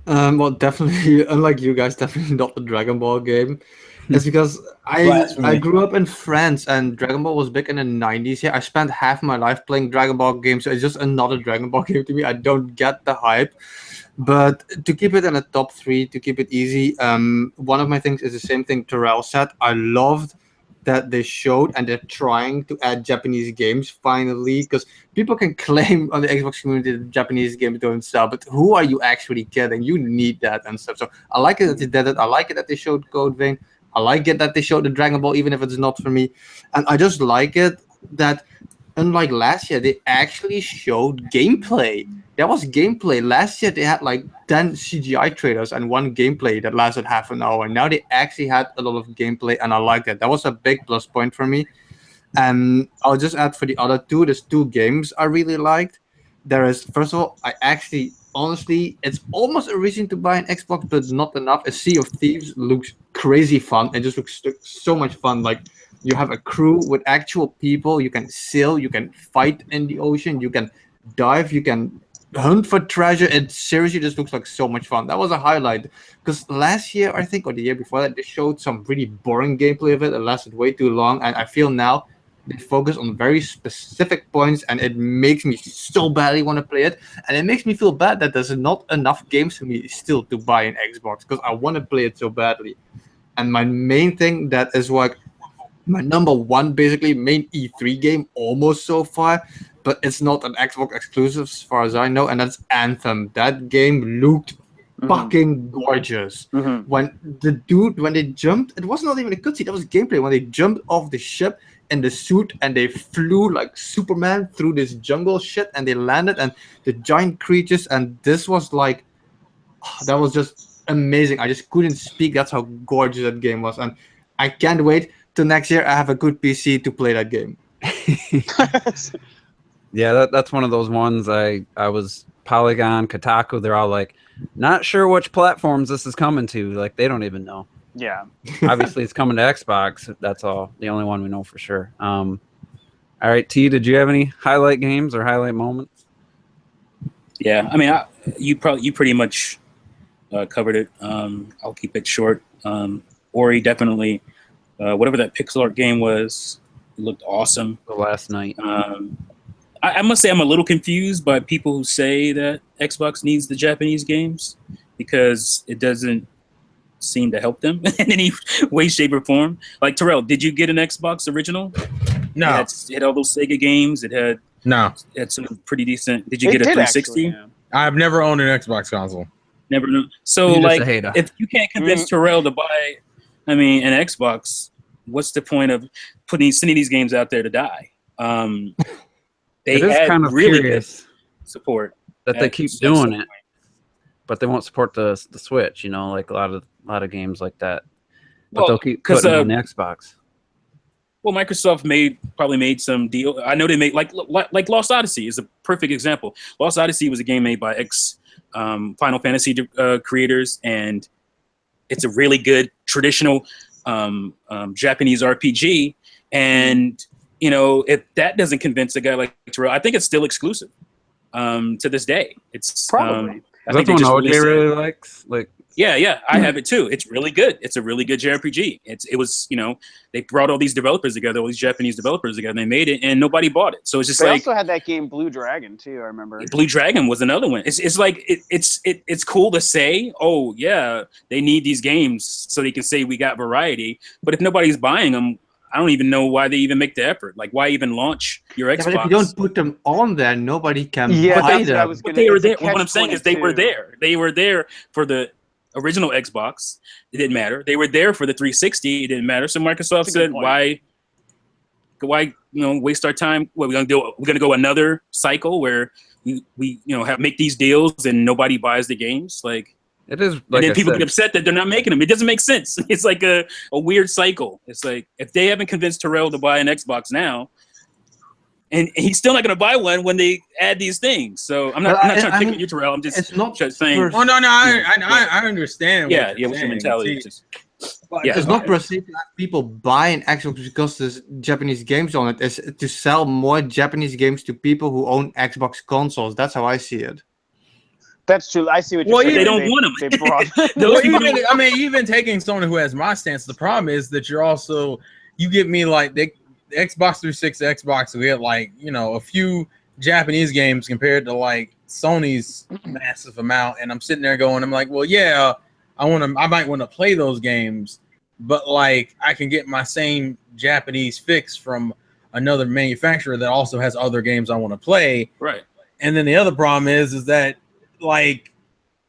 Well, definitely, unlike you guys, definitely not the Dragon Ball game. It's because I grew up in France and Dragon Ball was big in the 90s. Yeah, I spent half my life playing Dragon Ball games, so it's just another Dragon Ball game to me. I don't get the hype. But to keep it in the top 3, to keep it easy, one of my things is the same thing Terrell said. I loved that they showed and they're trying to add Japanese games finally, because people can claim on the Xbox community that Japanese games don't sell, but who are you actually kidding? You need that and stuff. So I like it that they did it. I like it that they showed Code Vein. I like it that they showed the Dragon Ball, even if it's not for me. And I just like it that, unlike last year, they actually showed gameplay. There was gameplay. Last year, they had like 10 CGI trailers and one gameplay that lasted half an hour. Now they actually had a lot of gameplay, and I like that. That was a big plus point for me. And I'll just add for the other two, there's 2 games I really liked. There is, first of all, honestly, it's almost a reason to buy an Xbox, but not enough. A Sea of Thieves looks crazy fun. It just looks so much fun. Like, you have a crew with actual people. You can sail. You can fight in the ocean. You can dive. You can hunt for treasure. It seriously just looks like so much fun. That was a highlight. Because last year, I think, or the year before that, they showed some really boring gameplay of it. It lasted way too long. And I feel now they focus on very specific points, and it makes me so badly want to play it. And it makes me feel bad that there's not enough games for me still to buy an Xbox, because I want to play it so badly. And my main thing, that is like my number one, basically, main E3 game almost so far, but it's not an Xbox exclusive as far as I know, and that's Anthem. That game looked fucking gorgeous. When they jumped, it was not even a cutscene, that was gameplay. When they jumped off the ship in the suit and they flew like Superman through this jungle shit, and they landed, and the giant creatures, and this was like, that was just amazing. I just couldn't speak. That's how gorgeous that game was, and I can't wait till next year I have a good PC to play that game.
Yeah, that's one of those ones. I was Polygon, Kotaku, they're all like, not sure which platforms this is coming to. Like, they don't even know.
Yeah.
Obviously, it's coming to Xbox. That's all. The only one we know for sure. All right, T, did you have any highlight games or highlight moments?
Yeah, I mean, you pretty much covered it. I'll keep it short. Ori definitely, whatever that pixel art game was, it looked awesome.
The last night.
I must say I'm a little confused by people who say that Xbox needs the Japanese games because it doesn't seem to help them in any way, shape, or form. Like Terrell, did you get an Xbox original?
No,
It had all those Sega games. It had some pretty decent. Did you get a 360?
Actually, yeah.
I've never owned an Xbox console.
Never knew. So
You're just
like,
a hater.
if you can't convince Terrell to buy, an Xbox, what's the point of sending these games out there to die? They
It is
had
kind of
really
curious
good support
that they keep doing it, but they won't support the Switch. You know, like a lot of games like that. But they'll keep putting them on the Xbox.
Well, Microsoft probably made some deal. I know they made like Lost Odyssey is a perfect example. Lost Odyssey was a game made by Final Fantasy creators, and it's a really good traditional Japanese RPG. And you know, if that doesn't convince a guy like Terrell, I think it's still exclusive to this day. It's
probably.
Is that the one OJ really likes? Like,
yeah, I have it too. It's really good. It's a really good JRPG. It was, you know, they brought all these developers together, all these Japanese developers together, and they made it, and nobody bought it. So it's just
they
like
also had that game Blue Dragon too. I remember.
Blue Dragon was another one. It's like it's cool to say, oh yeah, they need these games so they can say we got variety. But if nobody's buying them, I don't even know why they even make the effort. Like, why even launch your Xbox?
But if you don't put them on there, nobody can
that's
buy
what I
them.
was
But they were there.
catch
What I'm saying is they were
22.
there. They were there for the original Xbox. It didn't matter. They were there for the 360. It didn't matter. So Microsoft said, why waste our time? What we're gonna do? We're gonna go another cycle where we make these deals and nobody buys the games. Like,
it is. Like,
and then people get upset that they're not making them. It doesn't make sense. It's like a weird cycle. It's like, if they haven't convinced Terrell to buy an Xbox now, and he's still not going to buy one when they add these things. So I'm not trying to pick on you, Terrell. I'm just saying.
Oh no, I understand.
Yeah, what's your mentality?
It's not per se to have people buy an Xbox because there's Japanese games on it. It's to sell more Japanese games to people who own Xbox consoles. That's how I see it.
That's true. I see what you're saying.
They don't want them.
They brought
even taking someone who has my stance, the problem is that you get me like the Xbox 360, Xbox, we had like, a few Japanese games compared to like Sony's massive amount, and I'm sitting there going, I'm like, well, yeah, I might want to play those games, but like I can get my same Japanese fix from another manufacturer that also has other games I want to play.
Right.
And then the other problem is that like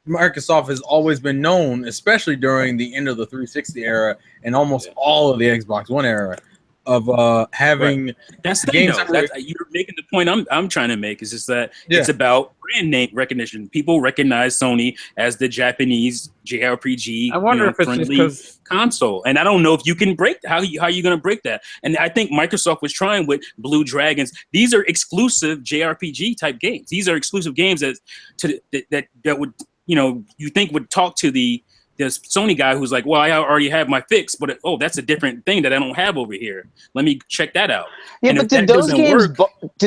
Microsoft has always been known, especially during the end of the 360 era and almost all of the Xbox One era, of having
that's the games. You're making the point I'm trying to make, is just that it's about brand name recognition. People recognize Sony as the Japanese JRPG.
I wonder if it's
friendly
just
console, and I don't know if you can break how are you going to break that. And I think Microsoft was trying with Blue Dragons. These are exclusive JRPG type games. These are exclusive games that would you think would talk to the Sony guy who's like, well, I already have my fix, but that's a different thing that I don't have over here. Let me check that out.
Yeah,
and
but did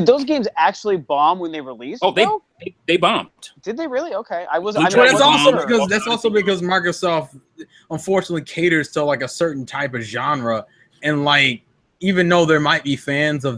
those games actually bomb when they released?
Oh, they bombed.
Did they really? Okay,
that's also because Microsoft unfortunately caters to like a certain type of genre, and like even though there might be fans of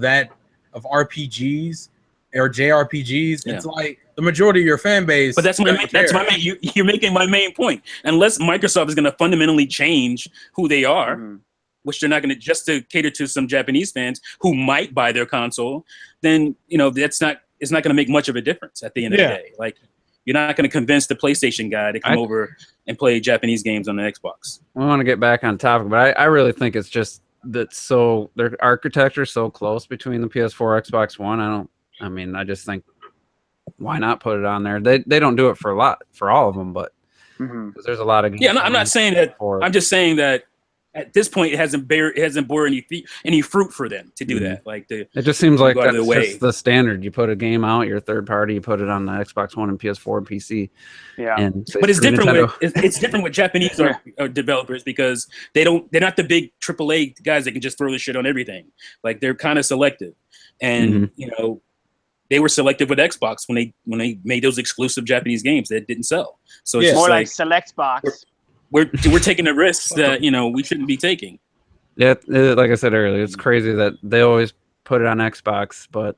RPGs or JRPGs, it's like the majority of your fan base.
But that's you're making my main point. Unless Microsoft is going to fundamentally change who they are, which they're not going to, just to cater to some Japanese fans who might buy their console, then it's not going to make much of a difference at the end of the day. Like, you're not going to convince the PlayStation guy to come over and play Japanese games on the Xbox.
We want to get back on topic, but I really think it's just that their architecture is so close between the PS4, Xbox One. I just think, why not put it on there? They don't do it for all of them, but there's a lot of games.
Yeah, I'm not saying that. I'm just saying that at this point, it hasn't bore any fruit for them to do that. Like
it just seems like that's
just
the standard. You put a game out, you're third party, you put it on the Xbox One and PS4 and PC.
Yeah,
but it's different. It's different with Japanese developers because they're not the big AAA guys that can just throw this shit on everything. Like they're kind of selective, and they were selective with Xbox when they made those exclusive Japanese games that didn't sell. So it's just
more like Select Box.
We're taking a risk that we shouldn't be taking.
Yeah, like I said earlier, it's crazy that they always put it on Xbox, but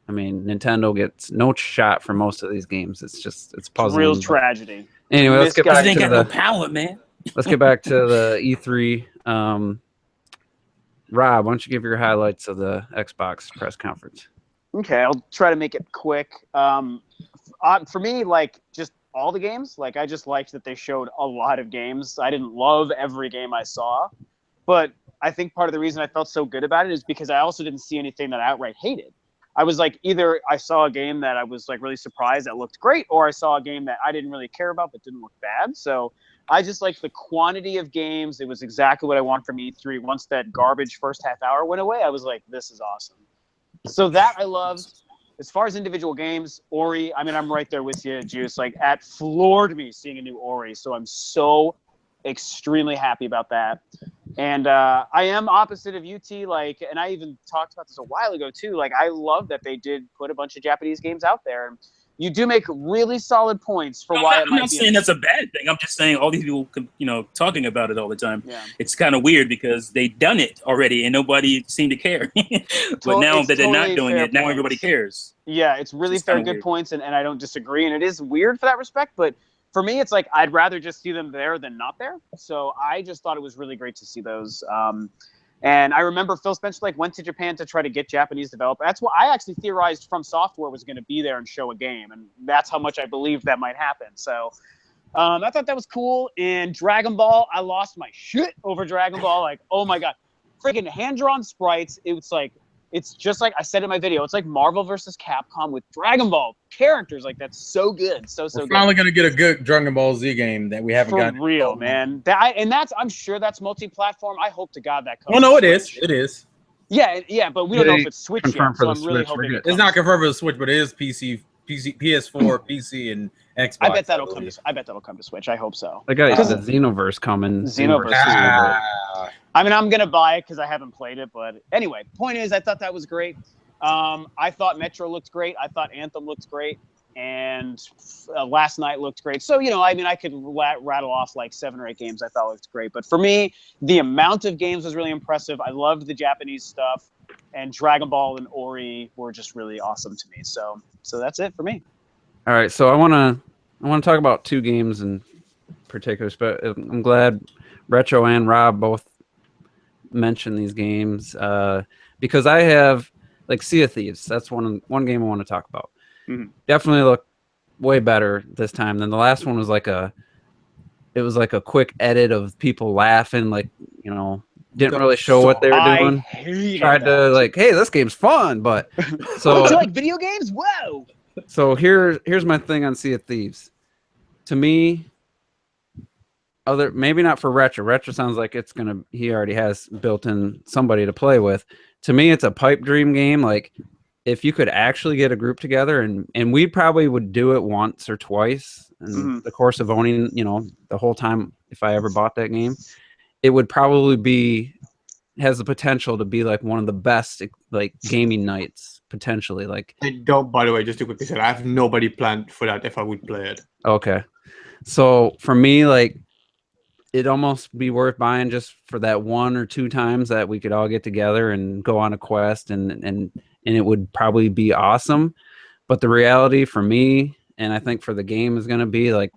I mean, Nintendo gets no shot for most of these games. It's puzzling.
Real tragedy.
Anyway, let's get back to
no palate, man.
Let's get back to the E3. Rob, why don't you give your highlights of the Xbox press conference?
Okay, I'll try to make it quick. For me, like just all the games, like I just liked that they showed a lot of games. I didn't love every game I saw, but I think part of the reason I felt so good about it is because I also didn't see anything that I outright hated. I was like, either I saw a game that I was like really surprised that looked great, or I saw a game that I didn't really care about but didn't look bad. So I just like the quantity of games. It was exactly what I want from E3. Once that garbage first half hour went away, I was like, this is awesome. So that I loved. As far as individual games, Ori, I mean, I'm right there with you, Juice. Like, it floored me seeing a new Ori. So I'm so extremely happy about that. And I am opposite of UT, like, and I even talked about this a while ago, too. Like, I love that they did put a bunch of Japanese games out there. You do make really solid points for why it might be.
I'm not saying that's a bad thing. I'm just saying all these people, talking about it all the time.
Yeah.
It's kind of weird because they've done it already and nobody seemed to care. But now that they're not doing it, now everybody cares.
Yeah, it's really fair, good points, and I don't disagree. And it is weird for that respect, but for me, it's like I'd rather just see them there than not there. So I just thought it was really great to see those. And I remember Phil Spencer went to Japan to try to get Japanese developers. That's what I actually theorized From Software was going to be there and show a game, and that's how much I believed that might happen. So I thought that was cool. And Dragon Ball, I lost my shit over Dragon Ball. Like, oh my god, freaking hand-drawn sprites. It's just like I said in my video. It's like Marvel versus Capcom with Dragon Ball characters. Like that's so good, so
We're
good.
finally gonna get a good Dragon Ball Z game that we haven't gotten.
For real, man. I'm sure that's multi-platform. I hope to God that comes.
Well, no, it is. It is.
Yeah, but we don't know if it's Switch yet. So I'm really hoping
it's not confirmed for the Switch, but it is PC, PS4, PC, and Xbox.
I bet that'll come to Switch. I hope so.
I got the Xenoverse coming.
Xenoverse. I mean, I'm gonna buy it because I haven't played it, but anyway, point is, I thought that was great. I thought Metro looked great. I thought Anthem looked great, and Last Night looked great. So I mean, I could rattle off like 7 or 8 games I thought looked great. But for me, the amount of games was really impressive. I loved the Japanese stuff, and Dragon Ball and Ori were just really awesome to me. So that's it for me.
All right, so I want to talk about 2 games in particular, but I'm glad Retro and Rob both mentioned these games because I have like Sea of Thieves. That's one game I want to talk about. Mm-hmm. Definitely looked way better this time than the last one. Was like a quick edit of people laughing, like didn't really show what they were doing. Tried to like, hey, this game's fun, but so
do you like video games? Whoa.
So here's my thing on Sea of Thieves. To me, maybe not for Retro. Retro sounds like he already has built in somebody to play with. To me, it's a pipe dream game. Like if you could actually get a group together and we probably would do it once or twice in the course of owning, the whole time if I ever bought that game, it would probably has the potential to be like one of the best like gaming nights potentially. Like
I don't, by the way, just to quickly say, I have nobody planned for that if I would play it. Okay.
So for me, like it'd almost be worth buying just for that 1 or 2 times that we could all get together and go on a quest and it would probably be awesome. But the reality for me, and I think for the game, is going to be like,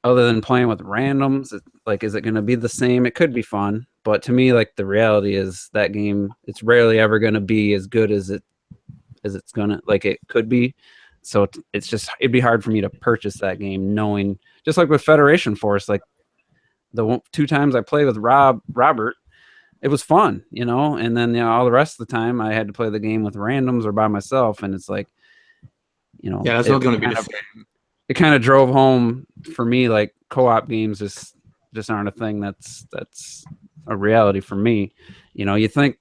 other than playing with randoms, is it going to be the same? It could be fun, but to me, like the reality is that game, it's rarely ever going to be as good as it's gonna it could be. So it'd be hard for me to purchase that game, knowing just like with Federation Force, like the 2 times I played with Robert, it was fun, and then all the rest of the time I had to play the game with randoms or by myself, and it's like,
that's not going to be the same.
It kind of drove home for me, like co-op games just just aren't a thing that's a reality for me. You know, you think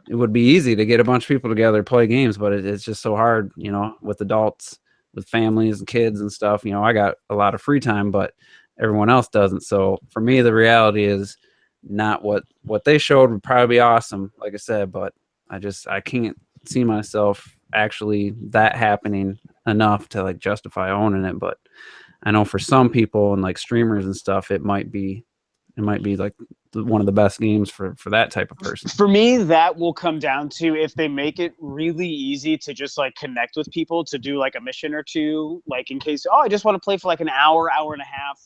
it would be easy to get a bunch of people together, play games, but it's just so hard, you know, with adults, with families and kids and stuff. You know, I got a lot of free time, but everyone else doesn't. So for me, the reality is not what they showed would probably be awesome, like I said, but I can't see myself actually that happening enough to like justify owning it. But I know for some people and like streamers and stuff, it might be like one of the best games for that type of person.
For me, that will come down to if they make it really easy to just like connect with people to do like a mission or two, like in case, I just want to play for like an hour and a half,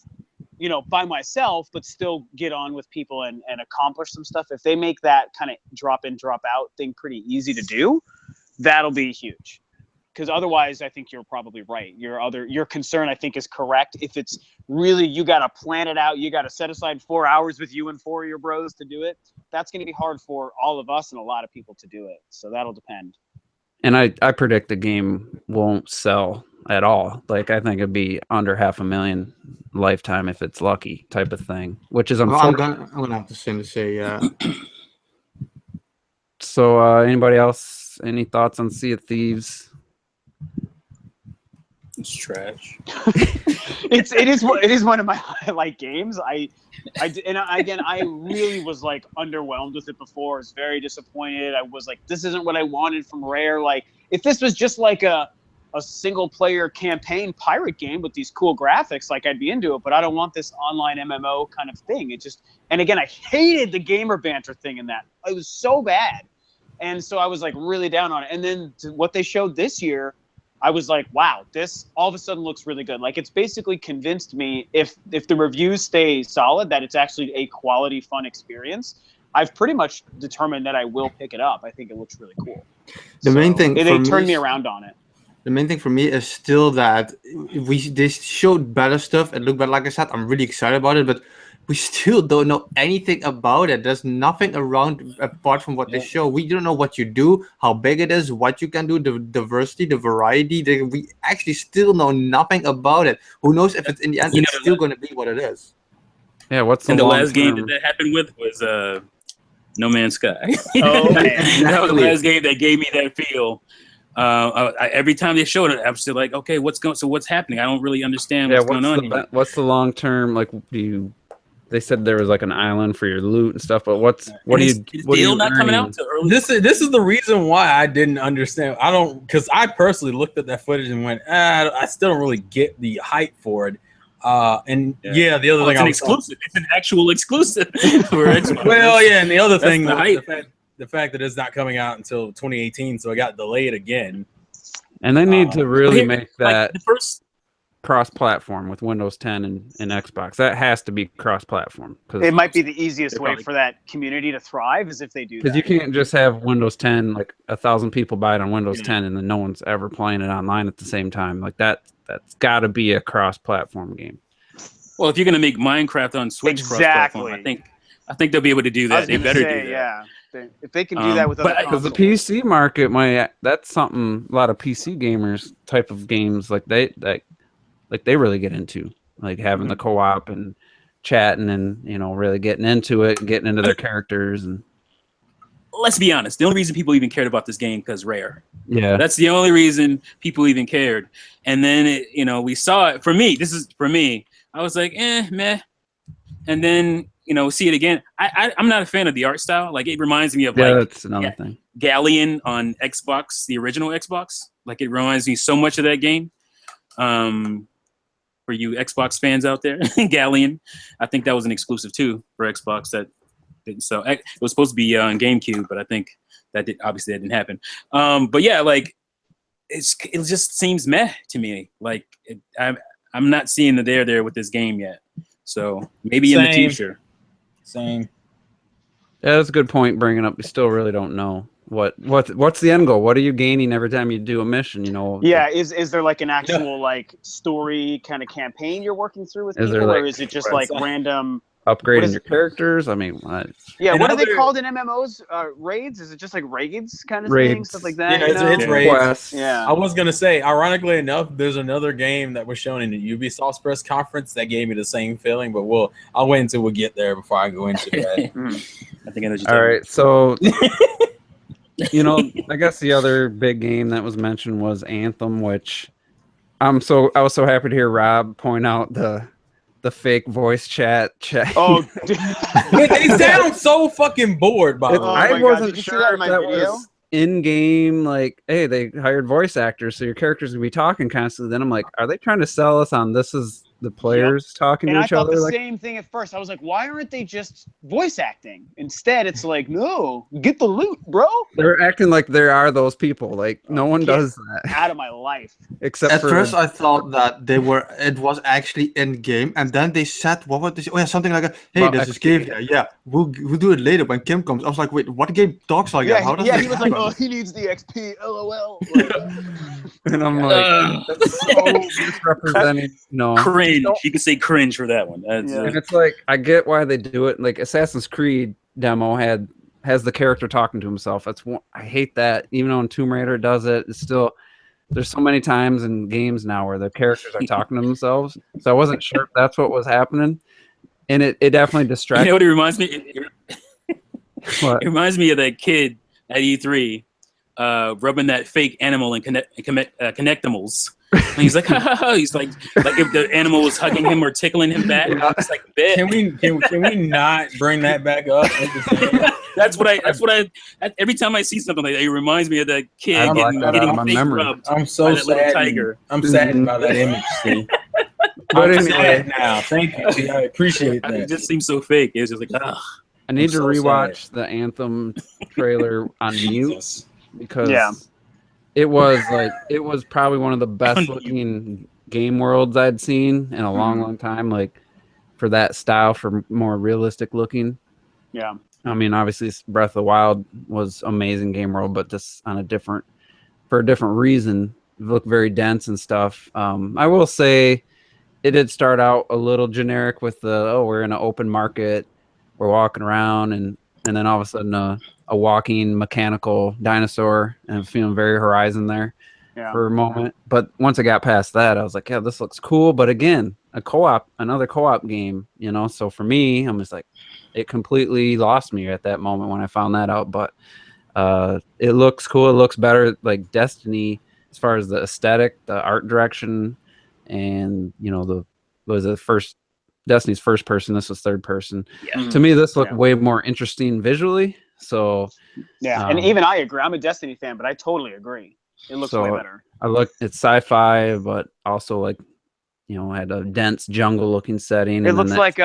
you know, by myself, but still get on with people and accomplish some stuff. If they make that kind of drop in, drop out thing pretty easy to do, that'll be huge. Because otherwise, I think you're probably right. Your concern, I think, is correct. If it's really, you got to plan it out, you got to set aside 4 hours with you and 4 of your bros to do it, that's going to be hard for all of us and a lot of people to do it. So that'll depend.
And I predict the game won't sell at all. Like, I think it'd be under 500,000 lifetime if it's lucky type of thing, which is unfortunate.
I'm gonna have to say, yeah.
So anybody else, any thoughts on Sea of Thieves?
It's trash.
It is one of my highlight games. I really was like underwhelmed with it before. I was very disappointed. I was like, this isn't what I wanted from Rare. Like, if this was just like a single player campaign pirate game with these cool graphics, like I'd be into it, but I don't want this online MMO kind of thing. It just, and again, I hated the gamer banter thing in that. It was so bad. And so I was like really down on it. And then what they showed this year, I was like, wow, this all of a sudden looks really good. Like, it's basically convinced me, if the reviews stay solid, that it's actually a quality, fun experience. I've pretty much determined that I will pick it up. I think it looks really cool.
The main thing
they turned me around on it.
The main thing for me is still that they showed better stuff and looked better. Like I said, I'm really excited about it, but we still don't know anything about it. There's nothing around apart from what they show. We don't know what you do, how big it is, what you can do, the diversity, the variety. We actually still know nothing about it. Who knows if it's in the end it's still going to be what it is.
Yeah, what's the
last game that happened with was No Man's Sky.
Oh, man.
That was the last game that gave me that feel. Every time they showed it, I was still like, okay, what's happening? I don't really understand what's going on here.
What's the long term, like, they said there was like an island for your loot and stuff, but what are you
not coming out till early?
This is the reason why I didn't understand. Because I personally looked at that footage and went, I still don't really get the hype for it. The other thing,
it's an exclusive. It's an actual exclusive for Xbox.
Well, yeah, and the other thing,
the
fact that it's not coming out until 2018, so it got delayed again.
And they need to really make that
the first
cross-platform with Windows 10 and Xbox. That has to be cross-platform.
It might be the easiest way for that community to thrive is if they do that.
Because you can't just have Windows 10, like 1,000 people buy it on Windows 10 and then no one's ever playing it online at the same time. Like that's got to be a cross-platform game.
Well, if you're going to make Minecraft on Switch cross-platform, I think they'll be able to do that. They better do that.
Yeah. If they can do that with other consoles.
Because the PC market, that's something a lot of PC gamers type of games like they really get into, like having the co-op and chatting and really getting into it and getting into their characters. And
let's be honest, the only reason people even cared about this game because Rare.
Yeah,
that's the only reason people even cared. And then we saw it. For me, I was like, meh. And then see it again. I'm not a fan of the art style. Like, it reminds me of
that's another thing.
Galleon on Xbox, the original Xbox. Like, it reminds me so much of that game. For you Xbox fans out there, Galleon, I think that was an exclusive too for Xbox that didn't sell. It was supposed to be on GameCube, but I think that didn't happen. But yeah, like it just seems meh to me. Like I'm not seeing the there with this game yet. So maybe in the future.
Same.
Yeah, that's a good point bringing up. We still really don't know what's the end goal. What are you gaining every time you do a mission?
Yeah, is there like an actual like story kind of campaign you're working through with people, or is it just like random
upgrading your characters. I mean,
Yeah,
And
what are they
other-
called in MMOs? Raids? Is it just like raids kind of
Raids.
thing, stuff like that?
Yeah,
you
it's
know?
raids.
quests.
Yeah.
I was gonna say, ironically enough, there's another game that was shown in the Ubisoft press conference that gave me the same feeling. But I'll wait until we get there before I go into that.
I think I know what you're
All
talking
right, so I guess the other big game that was mentioned was Anthem, which I was so happy to hear Rob point out the fake voice chat.
Oh, dude.
They sound so fucking bored, by the way.
I
my God,
wasn't
did you see
sure
that in
if
my
that
video?
was in-game, like, hey, they hired voice actors, so your characters gonna be talking constantly. Then I'm like, are they trying to sell us on this is the players talking
And
to
I
each
thought
other?
the
Like,
same thing at first. I was like, why aren't they just voice acting? Instead, it's like, no, get the loot, bro.
they're acting like there are those people. Like, no one
get
does that
Out of my life.
except
At
for
first, I thought that it was actually in game, and then they said, "What was this? Oh yeah, something like, hey,
About
there's this
XP.
game here. Yeah, we'll do it later when Kim comes." I was like, "Wait, what game talks like that? How does
Yeah,
this
he was like,
happen?"
oh, he needs the XP, LOL. Like,
and I'm
about.
like, that's so misrepresenting. No,
Cringe. You can say cringe for that one. That's,
Yeah.
and it's like I get why they do it. Like Assassin's Creed demo has the character talking to himself. That's one, I hate that. Even though in Tomb Raider does it, it's still there's so many times in games now where the characters are talking to themselves. So I wasn't sure if that's what was happening, and it definitely distracts.
You know what it reminds me?
What?
It reminds me of that kid at E3 rubbing that fake animal in Connectimals. And he's like, he's like if the animal was hugging him or tickling him back. It's like, bet.
Can we not bring that back up?
That's what I every time I see something like that, it reminds me of that kid
I blocked that out
getting
of my
fake
memory.
rubbed
I'm
by
so
that little
sad.
tiger.
I'm saddened by that image. See,
But
I'm
anyway,
sad now. Thank you. See, I appreciate
It
that.
just seems so fake. It was just like, ugh.
I need to
so
rewatch the Anthem trailer on mute
Jesus.
because
Yeah.
it was probably one of the best looking game worlds I'd seen in a long time. Like for that style, for more realistic looking.
yeah.
I mean, obviously, Breath of the Wild was amazing game world, but just on for a different reason. It looked very dense and stuff. I will say, it did start out a little generic with we're in an open market, we're walking around, and then all of a sudden a walking mechanical dinosaur, and I'm feeling very Horizon there for a moment. But once I got past that, I was like, yeah, this looks cool. But again, another co-op game, So for me, I'm just like, it completely lost me at that moment when I found that out. But it looks cool. It looks better like Destiny as far as the aesthetic, the art direction, and Destiny's first person. This was third person.
Yeah.
To me, this looked way more interesting visually. So
Yeah, and even I agree. I'm a Destiny fan, but I totally agree. It looks way better.
It's sci-fi, but also had a dense jungle-looking setting.
It looks like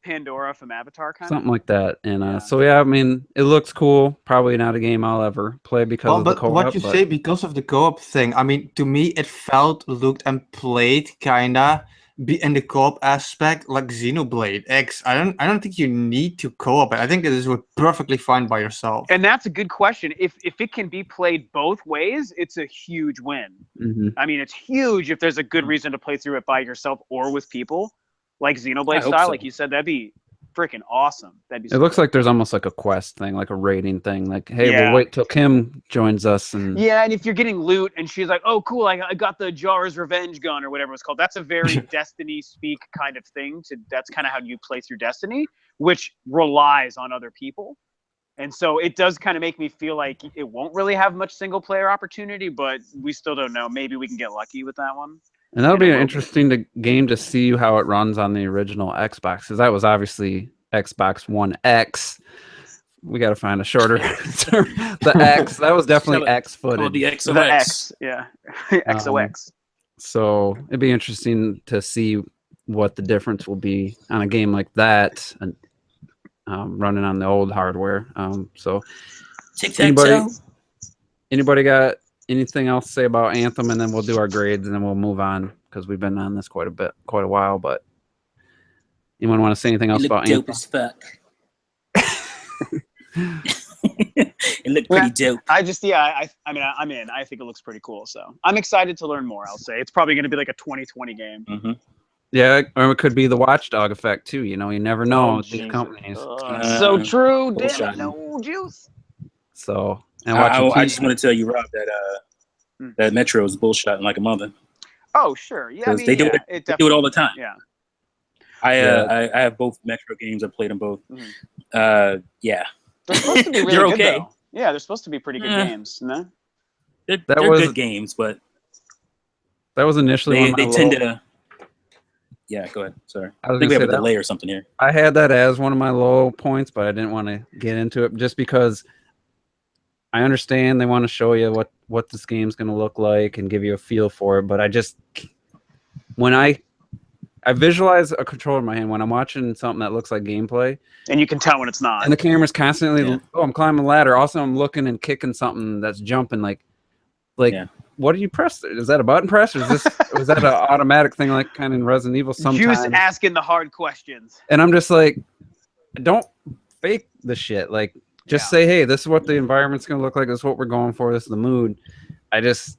Pandora from Avatar, kind
something
of.
like that. And I mean, it looks cool. Probably not a game I'll ever play because of the co-op.
What you say because of the co-op thing? I mean, to me, it felt, looked, and played kinda in the co-op aspect like Xenoblade X. I don't think you need to co-op it. I think it is perfectly fine by yourself.
And that's a good question. If it can be played both ways, it's a huge win.
Mm-hmm.
I mean, it's huge if there's a good reason to play through it by yourself or with people, like Xenoblade
hope
style.
so.
Like you said, that'd be freaking awesome. That'd be.
It looks like there's almost like a quest thing, like a rating thing. Like, hey,
Yeah.
we'll wait till Kim joins us. And
Yeah, and if you're getting loot and she's like, oh, cool, I got the Jar's Revenge gun or whatever it's called. That's a very Destiny speak kind of thing. That's kind of how you play through Destiny, which relies on other people. And so it does kind of make me feel like it won't really have much single player opportunity, but we still don't know. Maybe we can get lucky with that one.
And that'll be an interesting game to see how it runs on the original Xbox, because that was obviously Xbox One X. We got to find a shorter term. The X, that was definitely X footage.
The XOX.
The X, yeah. XOX.
So it'd be interesting to see what the difference will be on a game like that, and running on the old hardware. So anybody got anything else to say about Anthem, and then we'll do our grades, and then we'll move on because we've been on this quite a while. But anyone want to say anything else about
dope
Anthem?
as fuck. It looked pretty dope.
I mean, I'm in. I think it looks pretty cool. So I'm excited to learn more. I'll say it's probably going to be like a 2020 game.
Mm-hmm.
Yeah, or it could be the watchdog effect too. You know, you never know with these
Jesus.
companies.
So true. Damn
bullshit.
it. No juice.
So and watching
I
TV.
just want to tell you, Rob, that that Metro is bullshit like a mother.
Oh, sure. Yeah, I
'Cause
mean,
they do
yeah,
it. They do it all the time.
Yeah.
I
Yeah.
I have both Metro games. I played them both. Yeah,
They're supposed to be really
They're
good,
okay.
though. Yeah, they're supposed to be pretty good games, no?
they're
was-
good games, but
that was initially one
they
of my
tend
low,
to. Yeah, go ahead. Sorry,
I was
I think we
gonna
have a
say
delay or something here.
I had that as one of my low points, but I didn't want to get into it just because I understand they want to show you what this game's going to look like and give you a feel for it. But I just, when I visualize a controller in my hand when I'm watching something that looks like gameplay,
And you can tell when it's not.
and the camera's constantly,
Yeah.
oh, I'm climbing the ladder. Also, I'm looking and kicking something that's jumping. Like,
Yeah.
what do you press? Is that a button press, or was that an automatic thing like kind of in Resident Evil? Sometimes
Use asking the hard questions.
And I'm just like, don't fake the shit. Like, just say, hey, this is what the environment's gonna look like. This is what we're going for. This is the mood. It's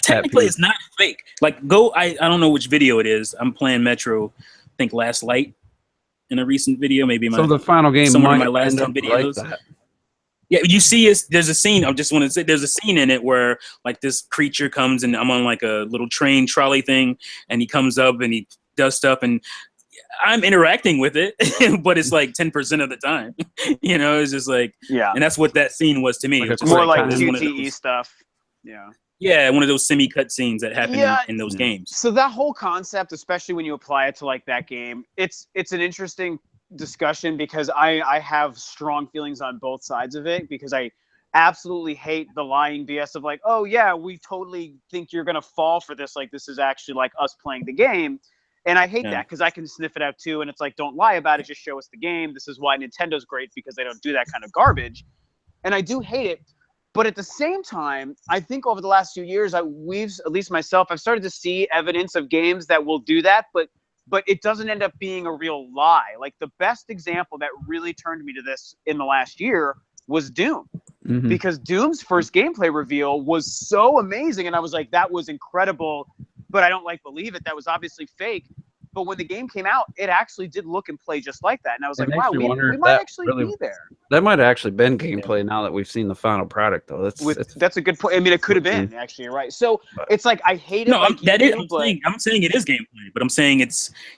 technically it's not fake. Like I don't know which video it is. I'm playing Metro, I think last light in a recent video, maybe
So the final game
somewhere in
might
my last
end
10
up
videos.
like that.
Yeah, you see there's a scene. I just want to say there's a scene in it where like this creature comes and I'm on like a little train trolley thing and he comes up and he does stuff and I'm interacting with it, but it's like 10% of the time. You know, it's just like,
Yeah.
and that's what that scene was to me.
Like
It was
a
just
More like
kind of
one of
QTE
those-
stuff. Yeah.
Yeah, one of those semi-cut scenes that happen
Yeah.
in those games.
So that whole concept, especially when you apply it to like that game, it's an interesting discussion because I have strong feelings on both sides of it because I absolutely hate the lying BS of like, oh yeah, we totally think you're gonna fall for this. Like this is actually like us playing the game. And I hate that because I can sniff it out too. And it's like, don't lie about it. Just show us the game. This is why Nintendo's great because they don't do that kind of garbage. And I do hate it. But at the same time, I think over the last few years, we've, at least myself, I've started to see evidence of games that will do that, but it doesn't end up being a real lie. Like the best example that really turned me to this in the last year was Doom.
Mhm.
Because Doom's first gameplay reveal was so amazing. And I was like, that was incredible, but I don't believe it. That was obviously fake. But when the game came out, it actually did look and play just like that. And I was
It
like,
makes
wow,
me
we
wonder if
might
that
actually
really-
be there.
That might have actually been gameplay now that we've seen the final product, though.
That's a good point. I mean, it could have been, actually. You're right. So it's like, I hate it.
No,
like
I'm saying it is gameplay, but I'm saying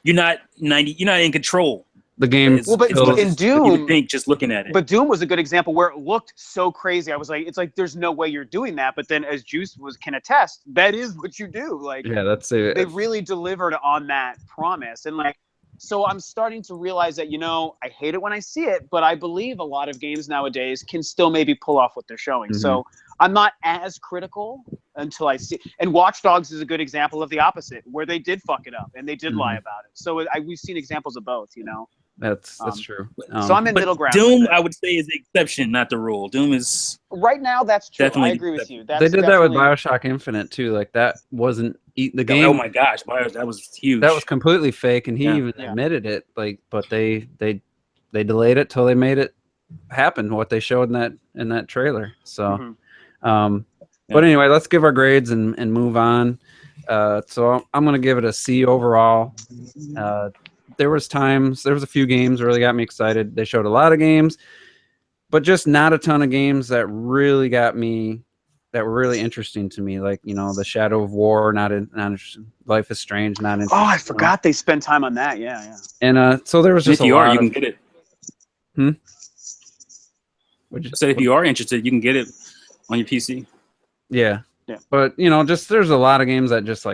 you're not in control.
the game.
Well, but
feels-
in Doom,
you would think just looking at it.
But Doom was a good example where it looked so crazy. I was like, it's like there's no way you're doing that. But then, as Juice can attest, that is what you do. Like,
yeah, that's it.
they really delivered on that promise. And like, so I'm starting to realize that, I hate it when I see it, but I believe a lot of games nowadays can still maybe pull off what they're showing. So I'm not as critical until I see. And Watch Dogs is a good example of the opposite, where they did fuck it up and they did lie about it. So we've seen examples of both,
That's true.
So I'm in
But
middle ground.
Doom,
with it.
I would say, is the exception, not the rule. Doom is
Right now, that's true.
Definitely
I agree with you. That's
they did that with
definitely-
Bioshock Infinite too. Like that wasn't the game.
Oh my gosh, that was huge.
That was completely fake, and he
Yeah.
even admitted it. Like, but they delayed it till they made it happen. What they showed in that trailer. So, but anyway, let's give our grades and move on. So I'm gonna give it a C overall. There was a few games that really got me excited. They showed a lot of games, but just not a ton of games that really got me, that were really interesting to me. Like, the Shadow of War, not interesting. Life is Strange, not interesting.
Oh, I forgot they spent time on that. Yeah.
And so there was just
if you
a lot
are, you
of,
can get it.
What'd you-
I said if you are interested, you can get it on your PC.
Yeah. But just there's a lot of games that just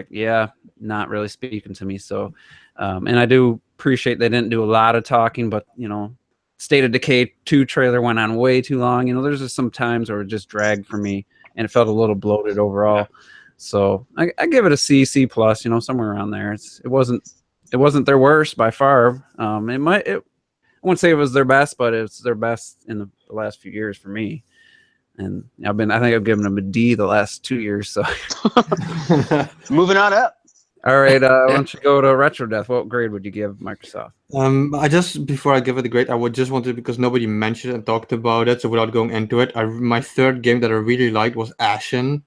not really speaking to me. So, and I do appreciate they didn't do a lot of talking, but State of Decay 2 trailer went on way too long. There's just some times where it just dragged for me, and it felt a little bloated overall. So I give it a C plus. Somewhere around there. It wasn't their worst by far. I wouldn't say it was their best, but it's their best in the last few years for me. And I think I've given them a D the last 2 years. So
Moving on up.
all right, why don't you go to Retro Death? What grade would you give Microsoft?
Before I give it a grade, I would just want to, because nobody mentioned and talked about it, so without going into it, my third game that I really liked was Ashen.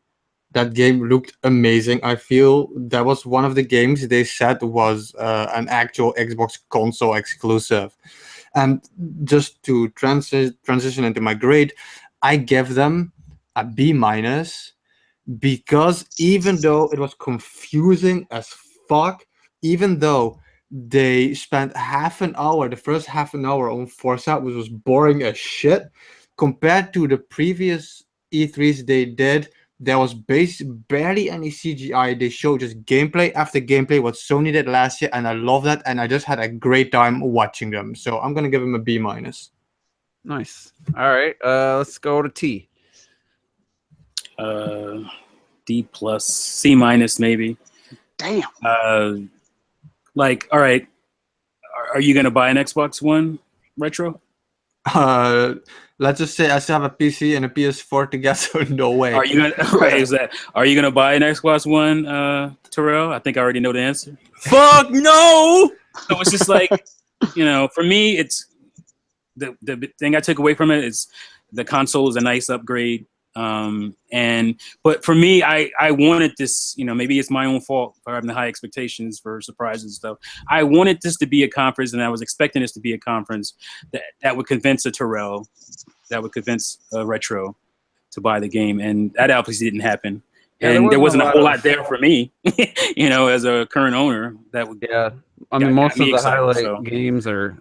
That game looked amazing. I feel that was one of the games they said was an actual Xbox console exclusive. And just to transition into my grade, I give them a B minus because even though it was confusing as fuck, even though they spent half an hour, the first half an hour on Forza, which was boring as shit, compared to the previous E3s they did, there was barely any CGI. They showed just gameplay after gameplay, what Sony did last year, and I love that. And I just had a great time watching them. So I'm gonna give them a B minus.
Nice. All right. Let's go to T.
D plus, C minus maybe.
Damn.
Like, all right, are you gonna buy an Xbox One retro?
Let's just say I still have a PC and a PS4 to get, so no way.
Are you gonna Are you gonna buy an Xbox One, Terrell? I think I already know the answer.
Fuck no!
So it's just like, for me, it's the thing I took away from it is the console is a nice upgrade. But for me, I wanted this, maybe it's my own fault for having the high expectations for surprises and stuff. I wanted this to be a conference, and I was expecting this to be a conference that would convince a Terrell, that would convince a Retro to buy the game, and that obviously didn't hapen.
Yeah,
and there wasn't a whole lot there for me, as a current owner. That would
I mean, most of the
excited,
highlight games are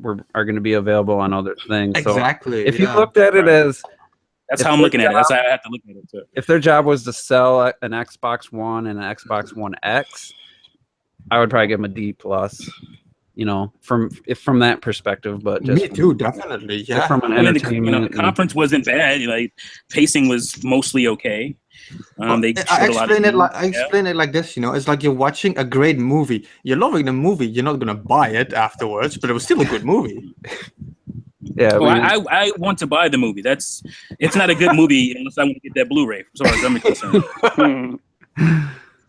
going to be available on other things.
Exactly.
So if you looked at it as
that's how I'm looking at it. That's how I have to look at it too.
If their job was to sell an Xbox One and an Xbox One X, I would probably give them a D plus. From that perspective, but just
me too, definitely. Yeah.
From an entertainment,
the conference wasn't bad. Like pacing was mostly okay.
I explain it like this. It's like you're watching a great movie. You're loving the movie. You're not gonna buy it afterwards, but it was still a good movie.
Yeah,
I want to buy the movie. It's not a good movie unless I want to get that Blu-ray. As far as I'm concerned.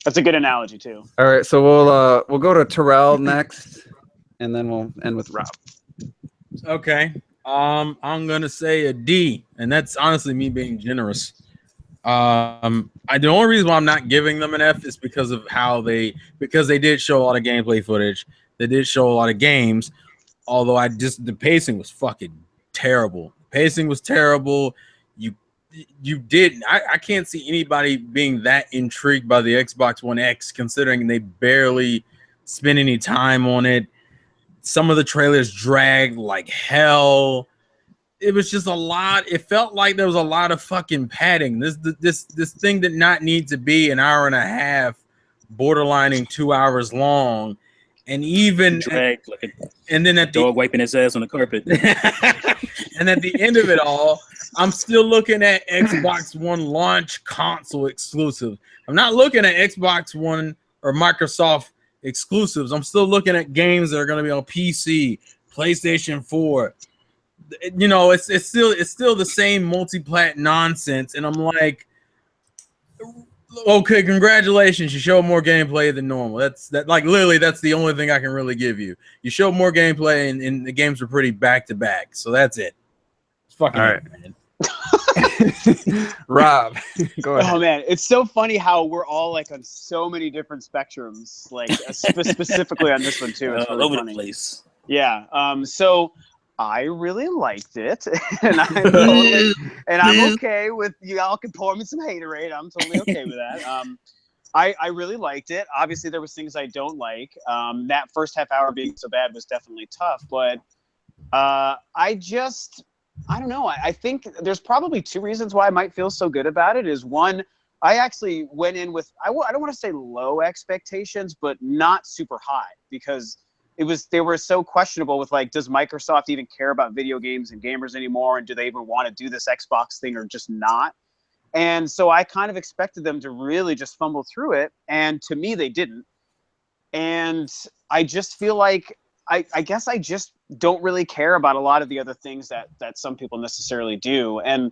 That's a good analogy too.
All right, so we'll go to Terrell next, and then we'll end with Rob.
Okay, I'm gonna say a D, and that's honestly me being generous. The only reason why I'm not giving them an F is because of because they did show a lot of gameplay footage. They did show a lot of games. Although the pacing was fucking terrible. Pacing was terrible. I can't see anybody being that intrigued by the Xbox One X, considering they barely spent any time on it. Some of the trailers dragged like hell. It was just a lot. It felt like there was a lot of fucking padding. This thing did not need to be an hour and a half, borderlining 2 hours long. And even and then at
dog wiping his ass on the carpet.
And at the end of it all, I'm still looking at Xbox One launch console exclusives. I'm not looking at Xbox One or Microsoft exclusives. I'm still looking at games that are going to be on PC, PlayStation 4. It's still the same multi-plat nonsense, and I'm like, okay, congratulations. You showed more gameplay than normal. That's the only thing I can really give you. You showed more gameplay, and the games were pretty back to back. So that's it. It's fucking
all right,
man.
Rob, go ahead.
Oh man, it's so funny how we're all like on so many different spectrums, like specifically on this one too. It's really
all over
funny.
the place.
Yeah. So I really liked it, and I'm okay with y'all can pour me some haterade. I'm totally okay with that. I really liked it. Obviously, there was things I don't like. That first half hour being so bad was definitely tough, but I don't know. I think there's probably two reasons why I might feel so good about it. Is one, I actually went in with I don't want to say low expectations, but not super high, because they were so questionable with like, does Microsoft even care about video games and gamers anymore, and do they even want to do this Xbox thing or just not? And so I kind of expected them to really just fumble through it, and to me they didn't. And I just feel like I guess I just don't really care about a lot of the other things that some people necessarily do. And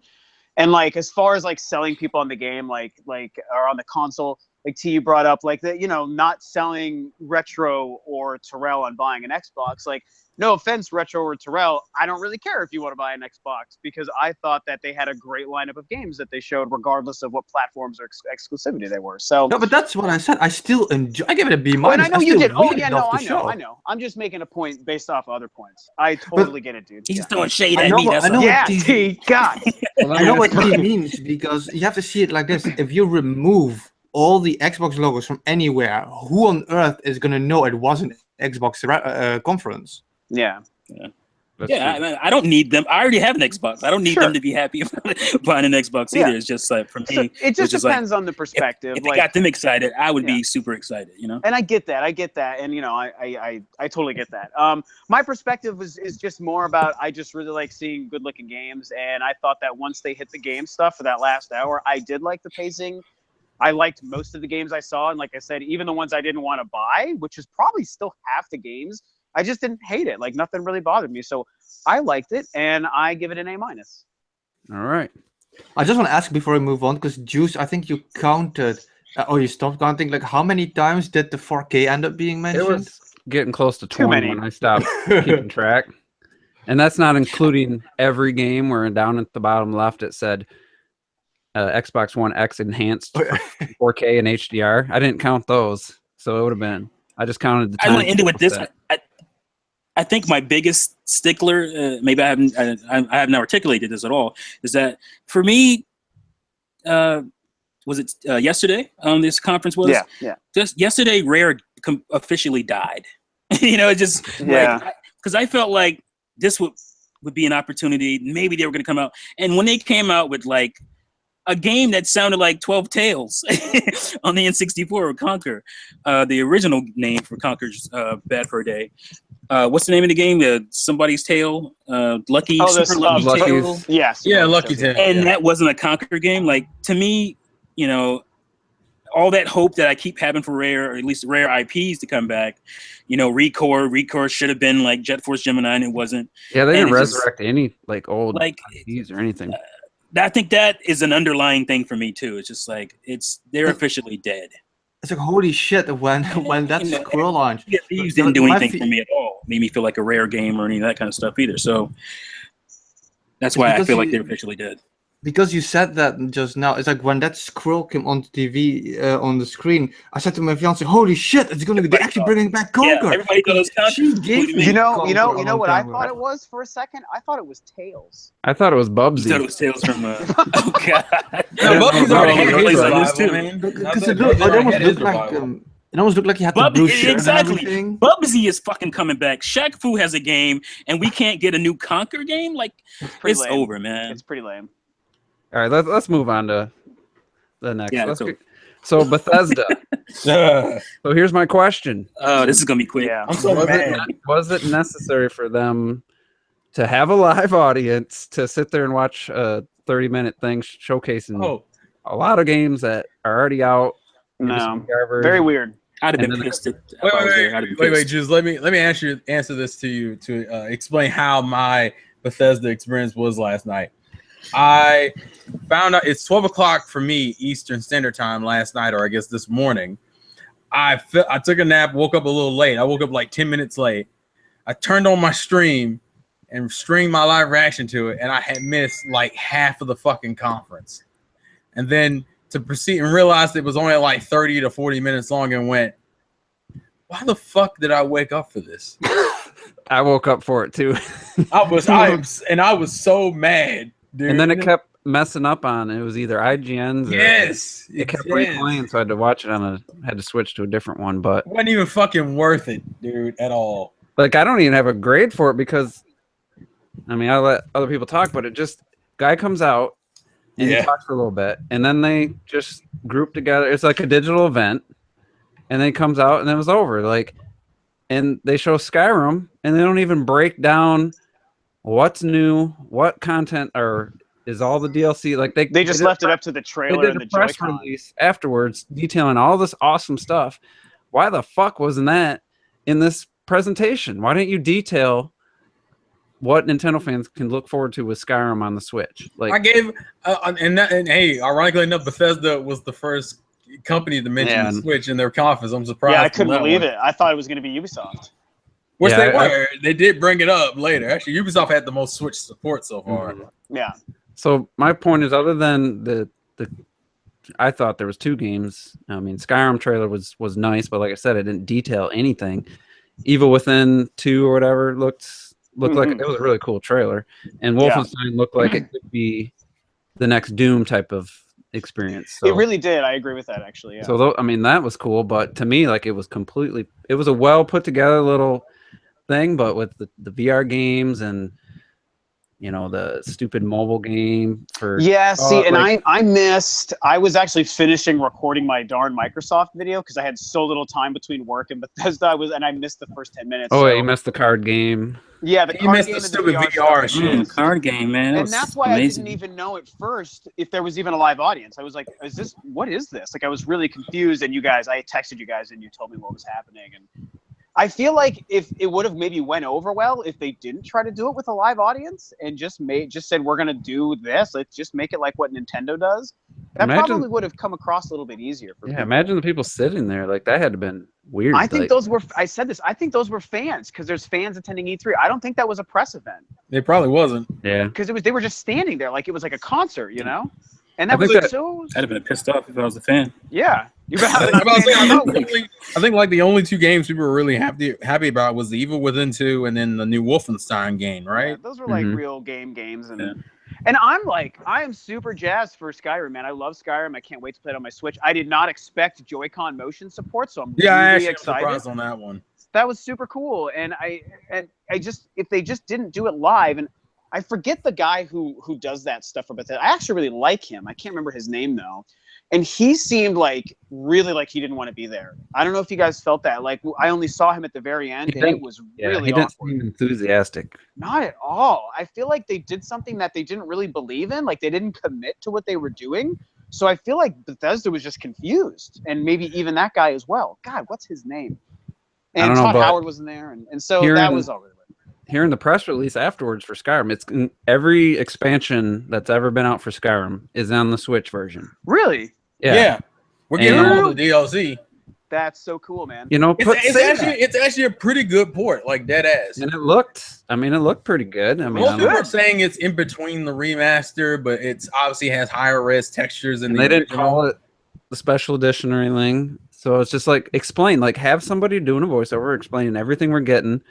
like, as far as like selling people on the game, like or on the console, like T, you brought up, like that, not selling Retro or Terrell on buying an Xbox. Like, no offense, Retro or Terrell, I don't really care if you want to buy an Xbox, because I thought that they had a great lineup of games that they showed, regardless of what platforms or exclusivity they were. So
No, but that's what I said. I still enjoy. I give it a B
Oh, and
minus.
I know you did. Oh,
Really
yeah,
love
no,
the show.
I know. I'm just making a point based off other points. I totally get it, dude.
He's throwing shade at
I know
me.
what-
That's
I know
all.
what
Yeah,
T-
T, God.
I know what he means, because you have to see it like this. If you remove all the Xbox logos from anywhere, who on earth is going to know it wasn't Xbox conference?
Yeah.
That's
Yeah,
true.
I don't need them. I already have an Xbox. I don't need
Sure.
them to be happy about buying an Xbox
Yeah.
either. It's just like, for me,
So it
it's
just
just like,
depends on the perspective.
if
like,
it got them excited, I would
Yeah.
be super excited,
and I get that, and I totally get that. My perspective is just more about, I just really like seeing good looking games, and I thought that once they hit the game stuff for that last hour, I did like the pacing. I liked most of the games I saw, and like I said, even the ones I didn't want to buy, which is probably still half the games, I just didn't hate it. Like, nothing really bothered me, so I liked it, and I give it an A-.
All right.
I just want to ask before we move on, because Juice, I think you counted, or you stopped counting, like how many times did the 4K end up being
It
mentioned?
was getting close to
Too
20
many.
when I stopped keeping track. And that's not including every game where down at the bottom left it said Xbox One X enhanced for 4K and HDR. I didn't count those. So it would have been, I just counted the
I
time.
want to end it with this. I think my biggest stickler, maybe I haven't articulated this at all, is that for me, was it yesterday? This conference was.
Yeah.
Just yesterday, Rare officially died. It just because I felt like this would be an opportunity. Maybe they were going to come out, and when they came out with like a game that sounded like 12 Tales on the N64 with Conquer, the original name for Conquer's Bad for a Day. What's the name of the game? Somebody's Tale, Lucky, Super Lucky Tale.
Yes.
Yeah, Lucky Tale.
And that wasn't a Conquer game. Like, to me, all that hope that I keep having for Rare, or at least Rare IPs to come back, Recore should have been like Jet Force Gemini, and it wasn't.
Yeah, they
And
didn't
it just-
resurrect any like old
Like,
IPs or anything.
I think that is an underlying thing for me too. It's just like they're officially dead.
It's like, holy shit, when that Squirrel launched.
Yeah, Thieves didn't do anything for me at all. Made me feel like a Rare game or any of that kind of stuff either. So that's why I feel like they're officially dead.
Because you said that just now, it's like when that scroll came on TV on the screen, I said to my fiance, "Holy shit! They're actually bringing back Conquer."
Yeah, everybody knows Conquer.
She gave me
You know
Conquer
what
a
I
long
thought
time
it was for a second? I thought it was Tails.
I thought it was Bubsy.
You thought it was Tales from oh god.
No, Bubsy's
no,
already
no,
had his
no,
no,
revival,
no,
man.
because it almost looked like it almost looked like he had the blue shirt and
Exactly.
everything.
Bubsy is fucking coming back. Shaq Fu has a game, and we can't get a new Conquer game. Like,
pretty
it's
lame.
over, man.
It's pretty lame.
All right, let's move on to the next.
Yeah,
Let's
so-
get- so Bethesda. So here's my question.
Oh, this is gonna be quick.
Yeah.
I'm so mad.
Was it necessary for them to have a live audience to sit there and watch a 30-minute thing showcasing
Oh,
a lot of games that are already out?
No. Very weird.
I'd have
And
been
then-
pissed. If I was there. I'd have been
wait,
pissed.
Juice. Let me answer this to you to explain how my Bethesda experience was last night. I found out it's 12 o'clock for me Eastern Standard Time last night, or I guess this morning. I took a nap, woke up a little late. I woke up like 10 minutes late. I turned on my stream and streamed my live reaction to it, and I had missed like half of the fucking conference. And then to proceed and realized it was only like 30 to 40 minutes long, and went, why the fuck did I wake up for this?
I woke up for it too.
I was so mad, dude.
And then it kept messing up on it was either IGN's or
yes,
it kept
yes.
replaying, so I had to watch it had to switch to a different one. But
It wasn't even fucking worth it, dude, at all.
like I don't even have a grade for it because I mean I let other people talk, but it just guy comes out and he talks for a little bit and then they just group together. It's like a digital event and then he comes out and then it was over. Like and they show Skyrim and they don't even break down what's new, what content or is all the DLC. Like they
They just left it up to the trailer
they
and
did
the
a press
Joy-Con.
release afterwards detailing all this awesome stuff. Why the fuck wasn't that in this presentation? Why didn't you detail what Nintendo fans can look forward to with Skyrim on the Switch? Like
I gave and hey, ironically enough, Bethesda was the first company to mention
Man.
the Switch in their conference. I'm surprised.
Yeah, I couldn't believe it. I thought it was going to be Ubisoft.
Which
Yeah,
they were. They did bring it up later. Actually, Ubisoft had the most Switch support so far.
Yeah.
So my point is, other than the I thought there was 2 games. I mean, Skyrim trailer was nice, but like I said, it didn't detail anything. Evil Within 2 or whatever looked like it was a really cool trailer, and Wolfenstein looked like it could be the next Doom type of experience. So,
It really did. I agree with that, actually. Yeah.
so I mean, that was cool, but to me, like, it was a well put together little thing, but with the VR games and the stupid mobile game for
I was actually finishing recording my darn Microsoft video because I had so little time between work and Bethesda. I missed the first 10 minutes.
Oh, you missed the card game.
Yeah, the
You
card
missed
game
the
and
stupid
VR
VR
stuff.
shit.
Card game, man.
And that's why
amazing.
I didn't even know at first if there was even a live audience. I was like, what is this? Like, I was really confused, and I texted you guys and you told me what was happening. And I feel like if it would have maybe went over well if they didn't try to do it with a live audience and just said, we're going to do this. Let's just make it like what Nintendo does. That probably would have come across a little bit easier for people.
Imagine the people sitting there. Like, that had to have been weird.
I think those were fans because there's fans attending E3. I don't think that was a press event.
It probably wasn't.
Yeah.
Because they were just standing there like it was like a concert, And
I
that was
think
so.
I'd have been pissed off if I was a fan.
Yeah.
I think like the only 2 games people were really happy about was the Evil Within 2 and then the new Wolfenstein game, right?
Yeah, those were like real games, and I am super jazzed for Skyrim, man. I love Skyrim. I can't wait to play it on my Switch. I did not expect Joy-Con motion support, so I'm really excited.
Surprised on that one.
That was super cool, and I just if they just didn't do it live, and I forget the guy who does that stuff for Bethesda. I actually really like him. I can't remember his name though. And he seemed really like he didn't want to be there. I don't know if you guys felt that. Like, I only saw him at the very end, and it was really
he didn't
awkward.
seem enthusiastic.
Not at all. I feel like they did something that they didn't really believe in. Like, they didn't commit to what they were doing. So I feel like Bethesda was just confused, and maybe even that guy as well. God, what's his name? And Todd Howard wasn't there, and so that was all really weird.
Hearing the press release afterwards for Skyrim, it's every expansion that's ever been out for Skyrim is on the Switch version.
Really?
Yeah. We're getting all the DLC.
That's so cool, man.
It's actually a pretty good port, like dead ass.
And it looked pretty good. I mean,
most people are saying it's in between the remaster, but it's obviously has higher res textures and
they didn't call it the special edition or anything. So it's just like have somebody doing a voiceover explaining everything we're getting,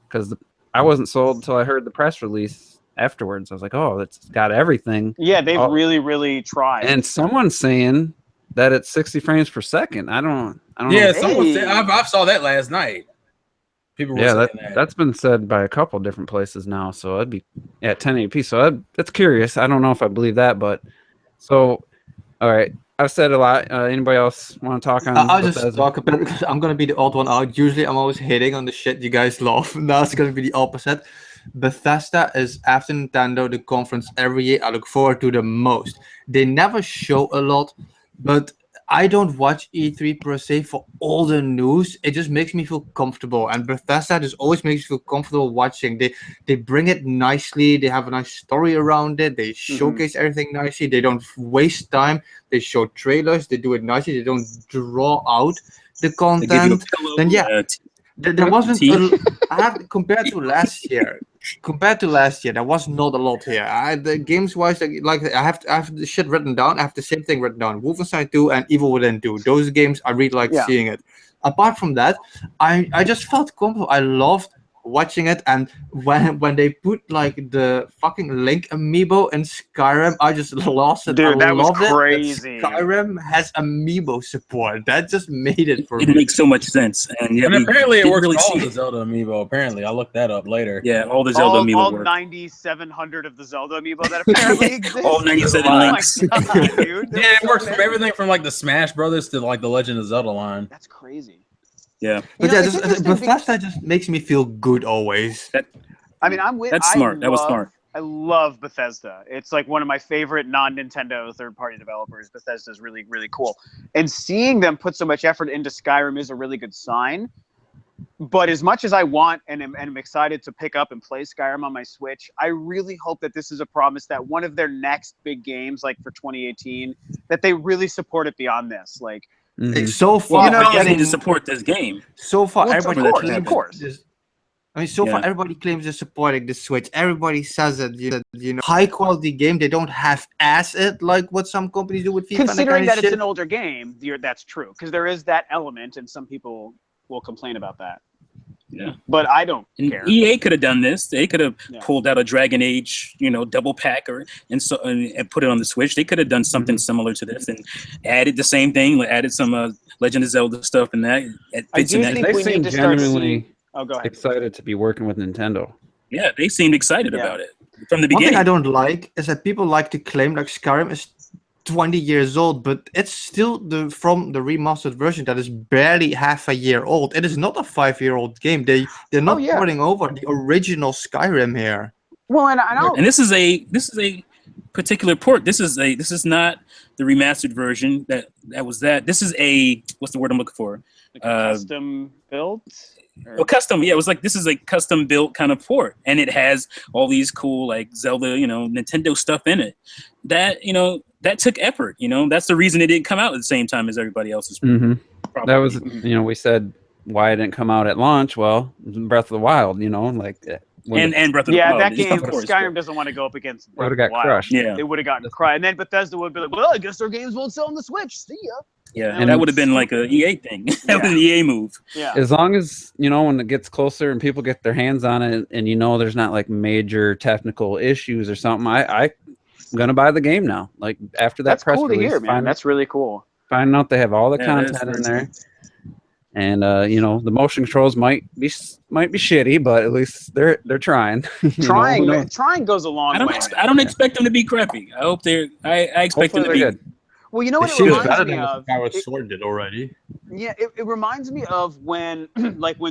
because I wasn't sold until I heard the press release afterwards. I was like, oh, it's got everything.
Yeah, they've really, really tried.
And someone's saying that it's 60 frames per second. I don't know.
Yeah, someone said I saw that last night. People were saying
that's been said by a couple different places now. So it'd be at 1080p. So that's curious. I don't know if I believe that, but so all right. I've said a lot. Anybody else want to talk on?
I'll just talk a bit because I'm gonna be the odd one out. Usually, I'm always hating on the shit you guys love. Now it's gonna be the opposite. Bethesda is after Nintendo the conference every year I look forward to the most. They never show a lot, but I don't watch E3 per se for all the news. It just makes me feel comfortable, and Bethesda just always makes me feel comfortable watching. They bring it nicely. They have a nice story around it. They showcase everything nicely. They don't waste time. They show trailers. They do it nicely. They don't draw out the content. Then there wasn't. I have compared to last year. There was not a lot here. The games wise, I have the shit written down. I have the same thing written down. Wolfenstein 2 and Evil Within 2. Those games I really like seeing it. Apart from that, I just felt comfortable. I loved watching it, and when they put like the fucking Link amiibo in Skyrim, I just lost it.
Dude, that was crazy.
Skyrim has amiibo support. That just made it for me.
It makes so much sense, and
apparently it works with all the Zelda amiibo. Apparently, I looked that up later.
Yeah, all the Zelda amiibo
all
work.
9,700 of the Zelda amiibo that apparently exist.
All 97 links.
Oh my God, dude.
Yeah, it works from everything from like the Smash Brothers to like the Legend of Zelda line.
That's crazy.
Yeah,
but Bethesda just makes me feel good always.
That's smart. That was smart.
I love Bethesda. It's like one of my favorite non-Nintendo third-party developers. Bethesda is really, really cool. And seeing them put so much effort into Skyrim is a really good sign. But as much as I want and am excited to pick up and play Skyrim on my Switch, I really hope that this is a promise that one of their next big games, like for 2018, that they really support it beyond this. Like,
So far,
well, you just need to support this game.
So far,
well,
everybody
of course.
I mean, so far everybody claims they're supporting the Switch. Everybody says that you know, high quality game. They don't half-ass it like what some companies do with FIFA.
Considering
and that,
that it's an older game, that's true, because there is that element, and some people will complain about that.
Yeah,
but I don't care.
EA could have done this. They could have pulled out a Dragon Age, double pack and put it on the Switch. They could have done something similar to this and added the same thing, added some Legend of Zelda stuff and that.
I do think we need to start seeing. Oh, go ahead.
Excited to be working with Nintendo.
Yeah, they seemed excited about it from the beginning.
One thing I don't like is that people like to claim like Skyrim is 20 years old, but it's still from the remastered version that is barely half a year old. It is not a 5-year-old game. They're not porting over the original Skyrim here.
Well,
and this is a particular port. This is not the remastered version that was that. This is what's the word I'm looking for?
Custom built.
Custom, yeah. It was like this is a custom built kind of port, and it has all these cool like Zelda, Nintendo stuff in it. That that took effort. That's the reason it didn't come out at the same time as everybody else's.
That was we said why it didn't come out at launch. Well, Breath of the Wild, like.
And Breath of the Wild.
That game, Skyrim doesn't want to go up against Breath of the Wild.
Crushed.
Yeah,
they would have gotten crushed, and then Bethesda would be like, "Well, I guess their games won't sell on the Switch. See ya."
Yeah, and that would have been like a EA thing. That was an EA move.
Yeah.
As long as when it gets closer and people get their hands on it, and there's not like major technical issues or something, I'm gonna buy the game now. Like after that press
cool
release,
to hear, man. That's really cool.
Finding out they have all the content in there. And the motion controls might be shitty, but at least they're trying.
Trying goes a long way.
I don't expect them to be crappy. I hope I expect them to be
good.
Well, you know what it reminds me of?
Howard Sword did already.
Yeah, it reminds me of when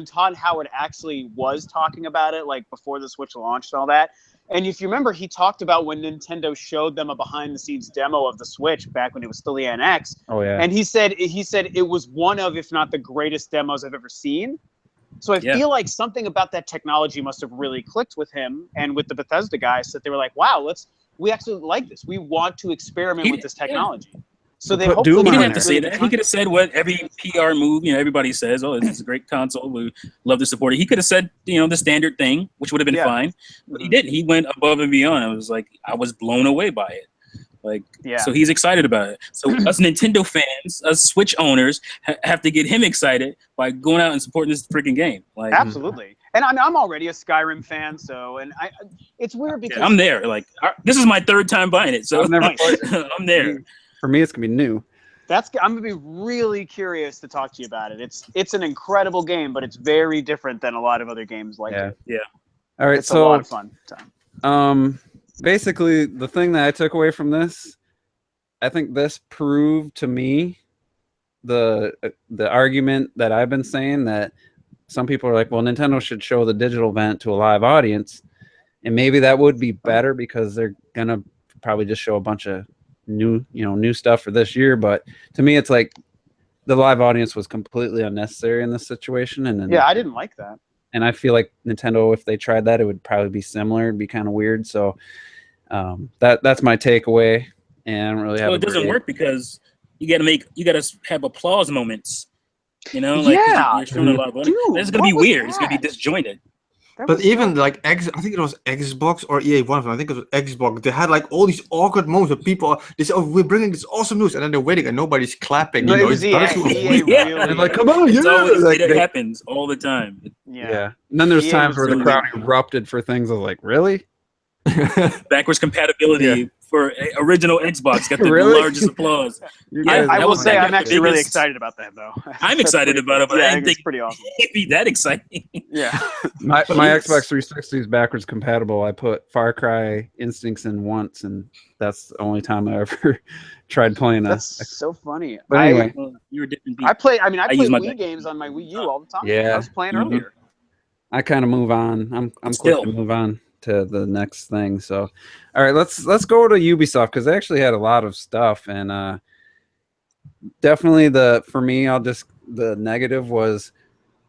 Todd Howard actually was talking about it, like before the Switch launched and all that. And if you remember, he talked about when Nintendo showed them a behind-the-scenes demo of the Switch back when it was still the NX.
Oh yeah.
And he said it was one of, if not the greatest demos I've ever seen. So I feel like something about that technology must have really clicked with him and with the Bethesda guys, that they were like, wow, we actually like this. We want to experiment with this technology. So they hopefully
he didn't have to say that. He could have said what every PR move, everybody says, oh, this is a great console. We love to support it. He could have said, the standard thing, which would have been fine. But he didn't. He went above and beyond. I was blown away by it. So he's excited about it. So us Nintendo fans, us Switch owners, have to get him excited by going out and supporting this freaking game.
Absolutely. And I'm already a Skyrim fan, it's weird because
I'm there. This is my third time buying it, so I'm there.
For me, it's gonna be new.
I'm gonna be really curious to talk to you about it. It's an incredible game, but it's very different than a lot of other games like it.
Yeah.
All right,
it's a lot of fun time.
Basically, the thing that I took away from this, I think this proved to me the argument that I've been saying, that some people are like, well, Nintendo should show the digital event to a live audience, and maybe that would be better because they're gonna probably just show a bunch of new stuff for this year. But to me, it's like the live audience was completely unnecessary in this situation. And
I didn't like that.
And I feel like Nintendo, if they tried that, it would probably be similar. It'd be kind of weird. So that's my takeaway. And I don't really have.
Well, it doesn't work because you gotta have applause moments. You're showing a lot of it's gonna be weird. It's gonna be disjointed.
But even I think it was Xbox or EA, one of them. I think it was Xbox. They had all these awkward moments where people they say, "Oh, we're bringing this awesome news," and then they're waiting and nobody's clapping.
No, it was EA.
They're like, "Come on,
it happens all the time."
Yeah. And then there's times where the crowd erupted for things. I was like, "Really?"
Backwards compatibility for original Xbox got the largest applause.
I will say I'm actually really excited about that, though.
I'm excited about it, but I didn't think
it's pretty awesome.
it'd be that exciting.
Yeah.
My Xbox 360 is backwards compatible. I put Far Cry Instincts in once, and that's the only time I ever tried playing
That's so funny.
But anyway,
you're a different
I play Wii games on my Wii U all the time.
Yeah.
I was playing earlier.
I kind of move on. I'm quick to move on to the next thing. So all right, let's go to Ubisoft, because they actually had a lot of stuff, and definitely for me, the negative was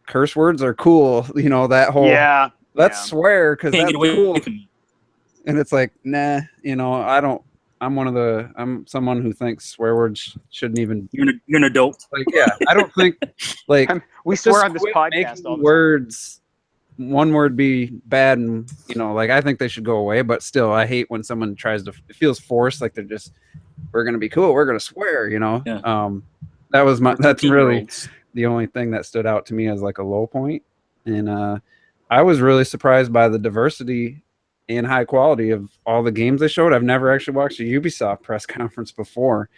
curse words are cool. You know, that whole let's swear because
Can't
that's
get away
cool.
from it.
And it's like, nah, you know, I'm someone who thinks swear words shouldn't even.
You're an adult.
Like, yeah, I don't think like
we
let's
swear
just
on this
quit
podcast
making
all the
words. One word be bad, and you know, like I think they should go away. But still, I hate when someone tries to. It feels forced, like they're just. We're gonna be cool. We're gonna swear, you know.
Yeah.
That's really
13-year-olds.
the only thing that stood out to me as like a low point. And I was really surprised by the diversity and high quality of all the games they showed. I've never actually watched a Ubisoft press conference before,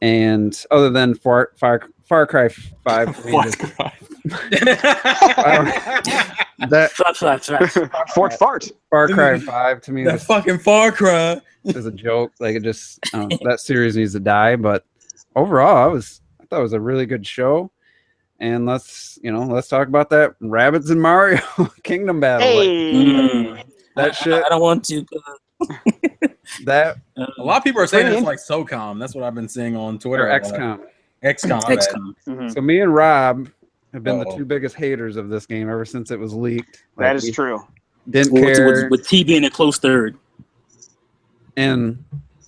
and other than Far Cry 5, to me, just- that
Fort Fart.
Far Cry 5 to me
That
just
fucking Far Cry.
is a joke. Like it just that series needs to die. But overall, I thought it was a really good show. And let's talk about that Rabbids and Mario Kingdom battle.
Hey.
Like, that shit.
I don't want to.
That
A lot of people are saying
Pretty
it's like SOCOM. That's what I've been seeing on Twitter.
or XCOM.
XCOM. my bad.
XCOM.
Mhm.
So me and Rob have been the
Uh-oh.
two biggest haters of this game ever since it was leaked.
That
Like,
is
we
true.
Didn't
With
care.
T being a close third.
And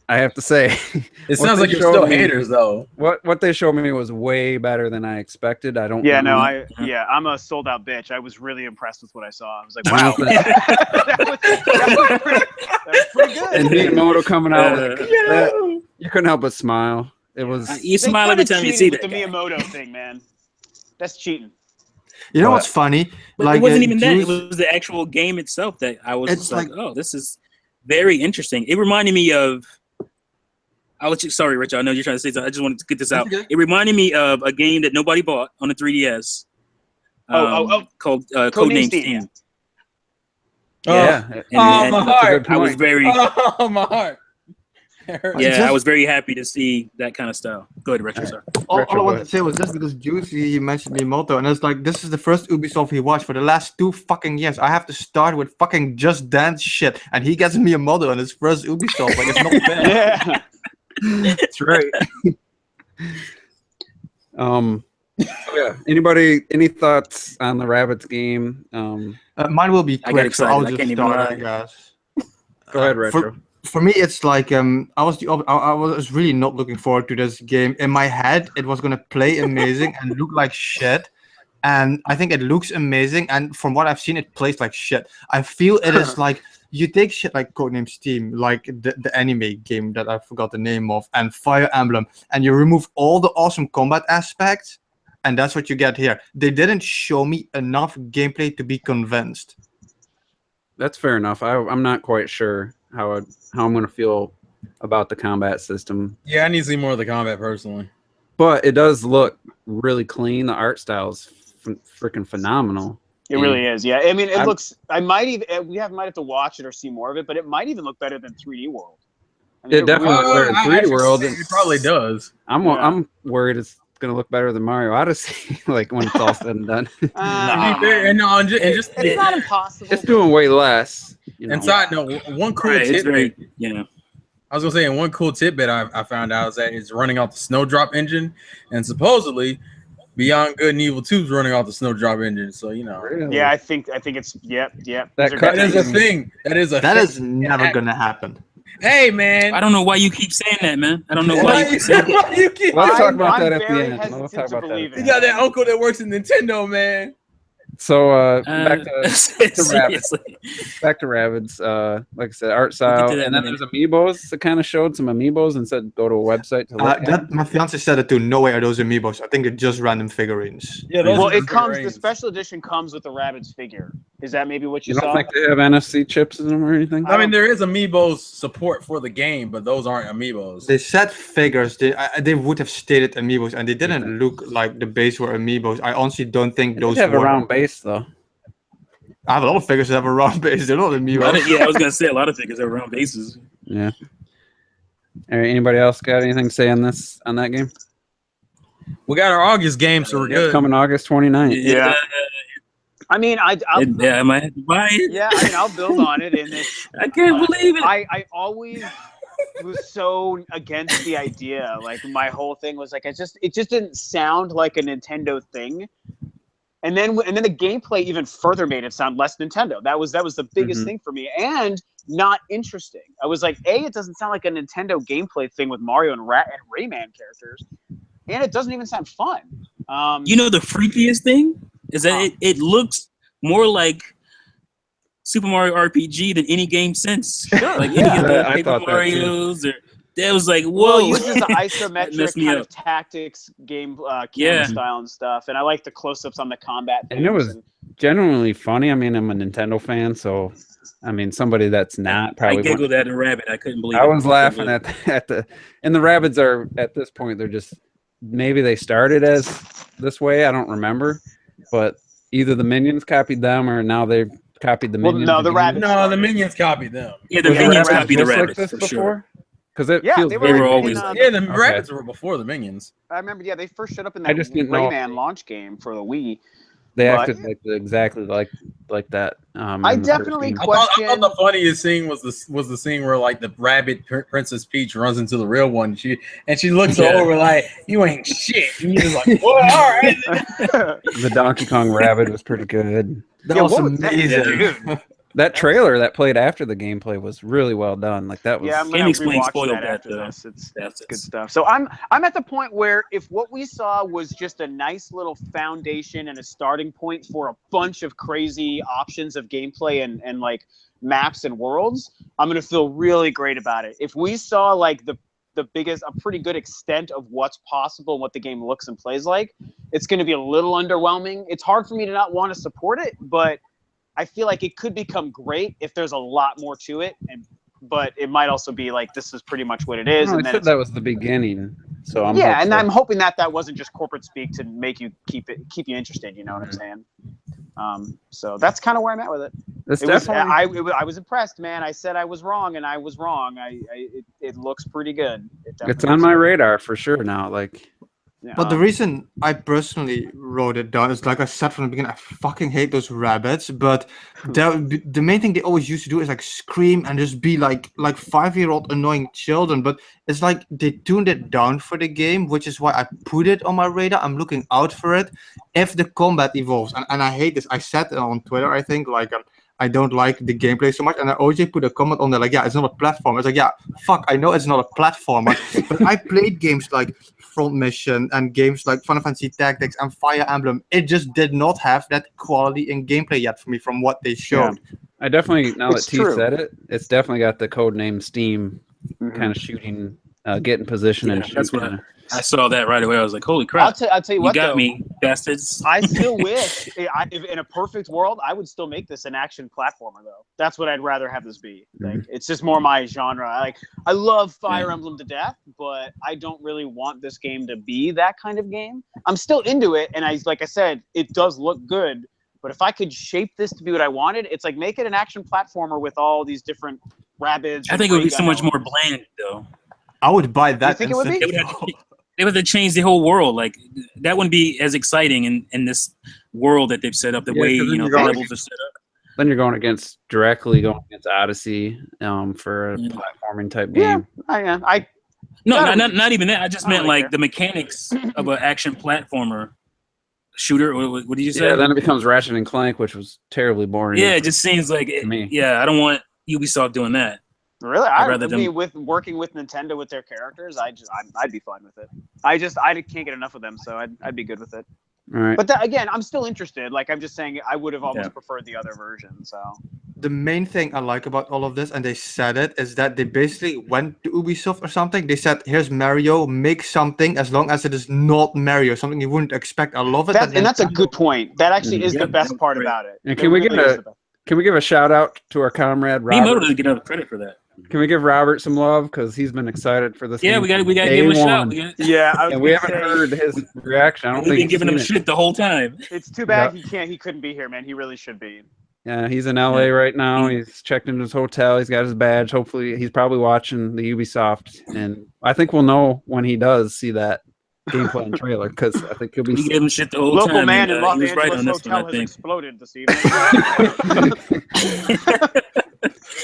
I have to say,
It
what
sounds
they
like you're
showed
still
me-
haters though.
what they showed me was way better than I expected. I don't.
Yeah, no,
know.
I'm a sold out bitch. I was really impressed with what I saw. I was like,
I
wow,
don't know if
that was pretty good.
And Miyamoto coming out, with
Yeah.
that, you couldn't help but smile. It was.
You
They
smile every
kinda
time you
cheated
see
with
that
the
guy.
Miyamoto thing, man. That's cheating.
You know
But-
what's funny?
But
Like
it wasn't even that. It
Juice-
was the actual game itself that I was
It's
just like,
like-
oh, this is very interesting. It reminded me of. Sorry, Rich. I know you're trying to say something. I just wanted to get this out.
That's okay.
It reminded me of a game that nobody bought on the 3DS. Called Codename Steam.
Yeah.
And-
Oh,
and
my
that's a
heart.
good
I was
point.
very,
Oh my heart. It hurts.
yeah, I
just-
was very happy to see that kind of style. Go ahead, Retro. Sorry.
all
Retro,
I
go
wanted
ahead.
to say was just because Juicy he mentioned Miyamoto, and it's like this is the first Ubisoft he watched for the last 2 fucking years. I have to start with fucking Just Dance shit, and he gets Miyamoto on his first Ubisoft. Like it's not fair.
Yeah.
That's right. Yeah. Any thoughts on the Rabbits game?
Mine will be
I got
quick, so
excited.
I'll
I
just
can't even
start,
lie.
I guess.
Go ahead, Retro.
For me, it's like I was really not looking forward to this game. In my head, it was gonna play amazing and look like shit, and I think it looks amazing. And from what I've seen, it plays like shit. I feel it is like you take shit like Codename Steam, like the anime game that I forgot the name of, and Fire Emblem, and you remove all the awesome combat aspects, and that's what you get here. They didn't show me enough gameplay to be convinced.
That's fair enough. I'm not quite sure how I'm going to feel about the combat system,
Yeah, I need to see more of the combat personally.
but it does look really clean. The art style's freaking phenomenal.
It really is. Yeah. I mean, it
I'm-
looks. I might even. Might have to watch it or see more of it, but it might even look better than 3D World. I mean,
It definitely looks better in
I
3D
actually
World.
think it probably does.
I'm worried it's going to look better than Mario Odyssey, like when it's all said and done.
To be fair, and no, and just
it's not impossible.
It's doing way less. You know.
and side note, one cool
Right, it's
tidbit.
very, you know.
I was gonna say, and one cool tidbit I found out is that it's running off the Snowdrop engine, and supposedly Beyond Good and Evil 2 is running off the Snowdrop engine. So you know,
Really?
Yeah, I think it's. Yep.
That
These are
cut
that is a
definitely-
thing. That is a
That
thing.
is never gonna happen.
Hey man,
I don't know why you keep saying that, man. I don't know why you keep saying that.
Why you keep-
Let's talk
I'm
about that at the
very
end.
hesitant
Let's talk
to
about that.
believe
At
it.
the
You
end.
got that uncle that works in Nintendo, man.
So back to Rabbids.
Seriously.
Back to Rabbids. Like I said, art style,
to that
and then
in a
there's amiibos. It kind of showed some amiibos and said go to a website to look at.
That my fiance said it too. No way are those amiibos. I think they're just random figurines.
Yeah,
Well,
are
it comes. The
figurines.
special edition comes with the Rabbids figure. Is that maybe what you,
You don't
saw?
think they have NFC chips in them or anything?
I mean, there is Amiibo's support for the game, but those aren't Amiibos.
They said figures. They would have stated amiibos, and they didn't look like the base were amiibos. I honestly don't think
They
those
have a
were.
round base though.
I have a lot of figures that have a round base. They're not amiibos.
Yeah, I was gonna say a lot of figures are around bases.
Yeah. All right. Anybody else got anything to say on that game?
We got our August game, so we're
It's
good.
coming August 29th.
Yeah. I mean, I'll
I might have to buy it.
yeah. I mean, I'll build on it. And it's.
I can't believe it.
I always was so against the idea. Like my whole thing was like, it just didn't sound like a Nintendo thing. And then the gameplay even further made it sound less Nintendo. That was the biggest thing for me, and not interesting. I was like, it doesn't sound like a Nintendo gameplay thing with Mario and Rayman characters, and it doesn't even sound fun.
You know, the freakiest thing is that it looks more like Super Mario RPG than any game since.
Sure.
Like any of the
I
Paper
thought that
Marios or. That was like, whoa.
Well, it uses the isometric kind
up.
of tactics game camera style and stuff, and I like the close-ups on the combat.
And it was genuinely funny. I mean, I'm a Nintendo fan, so I mean, somebody that's not probably.
I giggled at a rabbit. I couldn't believe
I
it.
was laughing at the, and the rabbits are at this point. They're just maybe they started as this way. I don't remember, but either the minions copied them or now they've copied the minions.
No, the rabbits.
No, the minions copied them.
Yeah, the minions copied the
just
rabbits
like this
for sure.
Because it
Yeah,
feels
they
They were
like
always
in,
Yeah, the rabbits were before the minions.
I remember. Yeah, they first showed up in
I
that
just didn't know if
Rayman launch game for the Wii.
they
But-
acted like exactly like that.
I
in the first
definitely
game.
I thought the funniest scene was the scene where like the rabbit Princess Peach runs into the real one. She looks over like, you ain't shit. And you're just like, well, all right.
The Donkey Kong rabbit was pretty good.
That was
what was that?
amazing.
That trailer that played after the gameplay was really well done. Like that was.
Yeah, I'm gonna
Game Explain
rewatch
spoiled
that
that,
after
though.
this. It's
That's
good stuff. So I'm at the point where if what we saw was just a nice little foundation and a starting point for a bunch of crazy options of gameplay and like maps and worlds, I'm gonna feel really great about it. If we saw like the biggest, a pretty good extent of what's possible and what the game looks and plays like, it's gonna be a little underwhelming. It's hard for me to not want to support it, but I feel like it could become great if there's a lot more to it, but it might also be like this is pretty much what it is.
No,
and
I
then
said that was the beginning. So I'm
and
hopeful.
I'm hoping that wasn't just corporate speak to make you keep you interested. You know what I'm saying? So that's kind of where I'm at with it.
It's
It was,
definitely.
I was impressed, man. I said I was wrong, and I was wrong. It looks pretty good.
It's on my radar for sure now. Like.
But the reason I personally wrote it down is, like I said from the beginning, I fucking hate those rabbits. But the main thing they always used to do is like scream and just be like 5-year-old annoying children. But it's like they tuned it down for the game, which is why I put it on my radar. I'm looking out for it if the combat evolves. And I hate this. I said on Twitter, I think, like I don't like the gameplay so much. And I OJ put a comment on there like, yeah, it's not a platform. It's like, yeah, fuck, I know it's not a platformer. But I played games like Front Mission and games like Final Fantasy Tactics and Fire Emblem. It just did not have that quality in gameplay yet for me from what they showed.
Yeah. I definitely, now
It's
that T
true.
said it, it's definitely got the code name Steam kind of shooting, get in position and shoot.
That's what
kinda.
I saw that right away. I was like, holy crap.
I'll tell you
You
what,
got
though.
me, bastards.
I still wish, if in a perfect world, I would still make this an action platformer, though. That's what I'd rather have this be. Like, it's just more my genre. I love Fire Emblem to death, but I don't really want this game to be that kind of game. I'm still into it, and like I said, it does look good. But if I could shape this to be what I wanted, it's like make it an action platformer with all these different rabbits.
I think it would be so much more bland, though.
I would buy that.
You think it would be?
They would have to change the whole world. Like that wouldn't be as exciting in this world that they've set up. The way
'cause then
the
you're going-
levels are set up.
Then you're going against Odyssey for a platforming type game.
I
No, not even that. I just
I don't
meant
really
like the mechanics of an action platformer shooter. What did you say?
Yeah, then it becomes Ratchet and Clank, which was terribly boring.
Yeah, it just seems like
To me.
Yeah, I don't want Ubisoft doing that.
Really,
rather than-
with working with Nintendo with their characters, I'd be fine with it. I can't get enough of them, so I'd be good with it.
All right.
But again, I'm still interested. Like I'm just saying, I would have almost preferred the other version. So
The main thing I like about all of this, and they said it, is that they basically went to Ubisoft or something. They said, here's Mario, make something as long as it is not Mario, something you wouldn't expect. I love it.
that's a good point. That actually is
Yeah,
the best
that was
part
great.
about it.
And
It
can we
really
get
is
a-
the best.
Can we give a shout out to our comrade
Me and Moto
Robert?
doesn't get enough credit for that.
Can we give Robert some love because he's been excited for this?
Yeah,
game
we got to
from
give
day
him a shout.
one.
Yeah, I was
And we
gonna
haven't
say,
heard his reaction. I don't
We've
think
been
he's
giving him
seen it.
shit the whole time.
It's too bad he couldn't be here, man. He really should be.
Yeah, he's in LA right now. He's checked into his hotel. He's got his badge. Hopefully, he's probably watching the Ubisoft, and I think we'll know when he does see that gameplay and trailer because I think he'll be.
We gave him shit the whole
Local
time.
man
and,
in Los
he was right on
Angeles
this one,
hotel
I
has
think.
exploded this evening.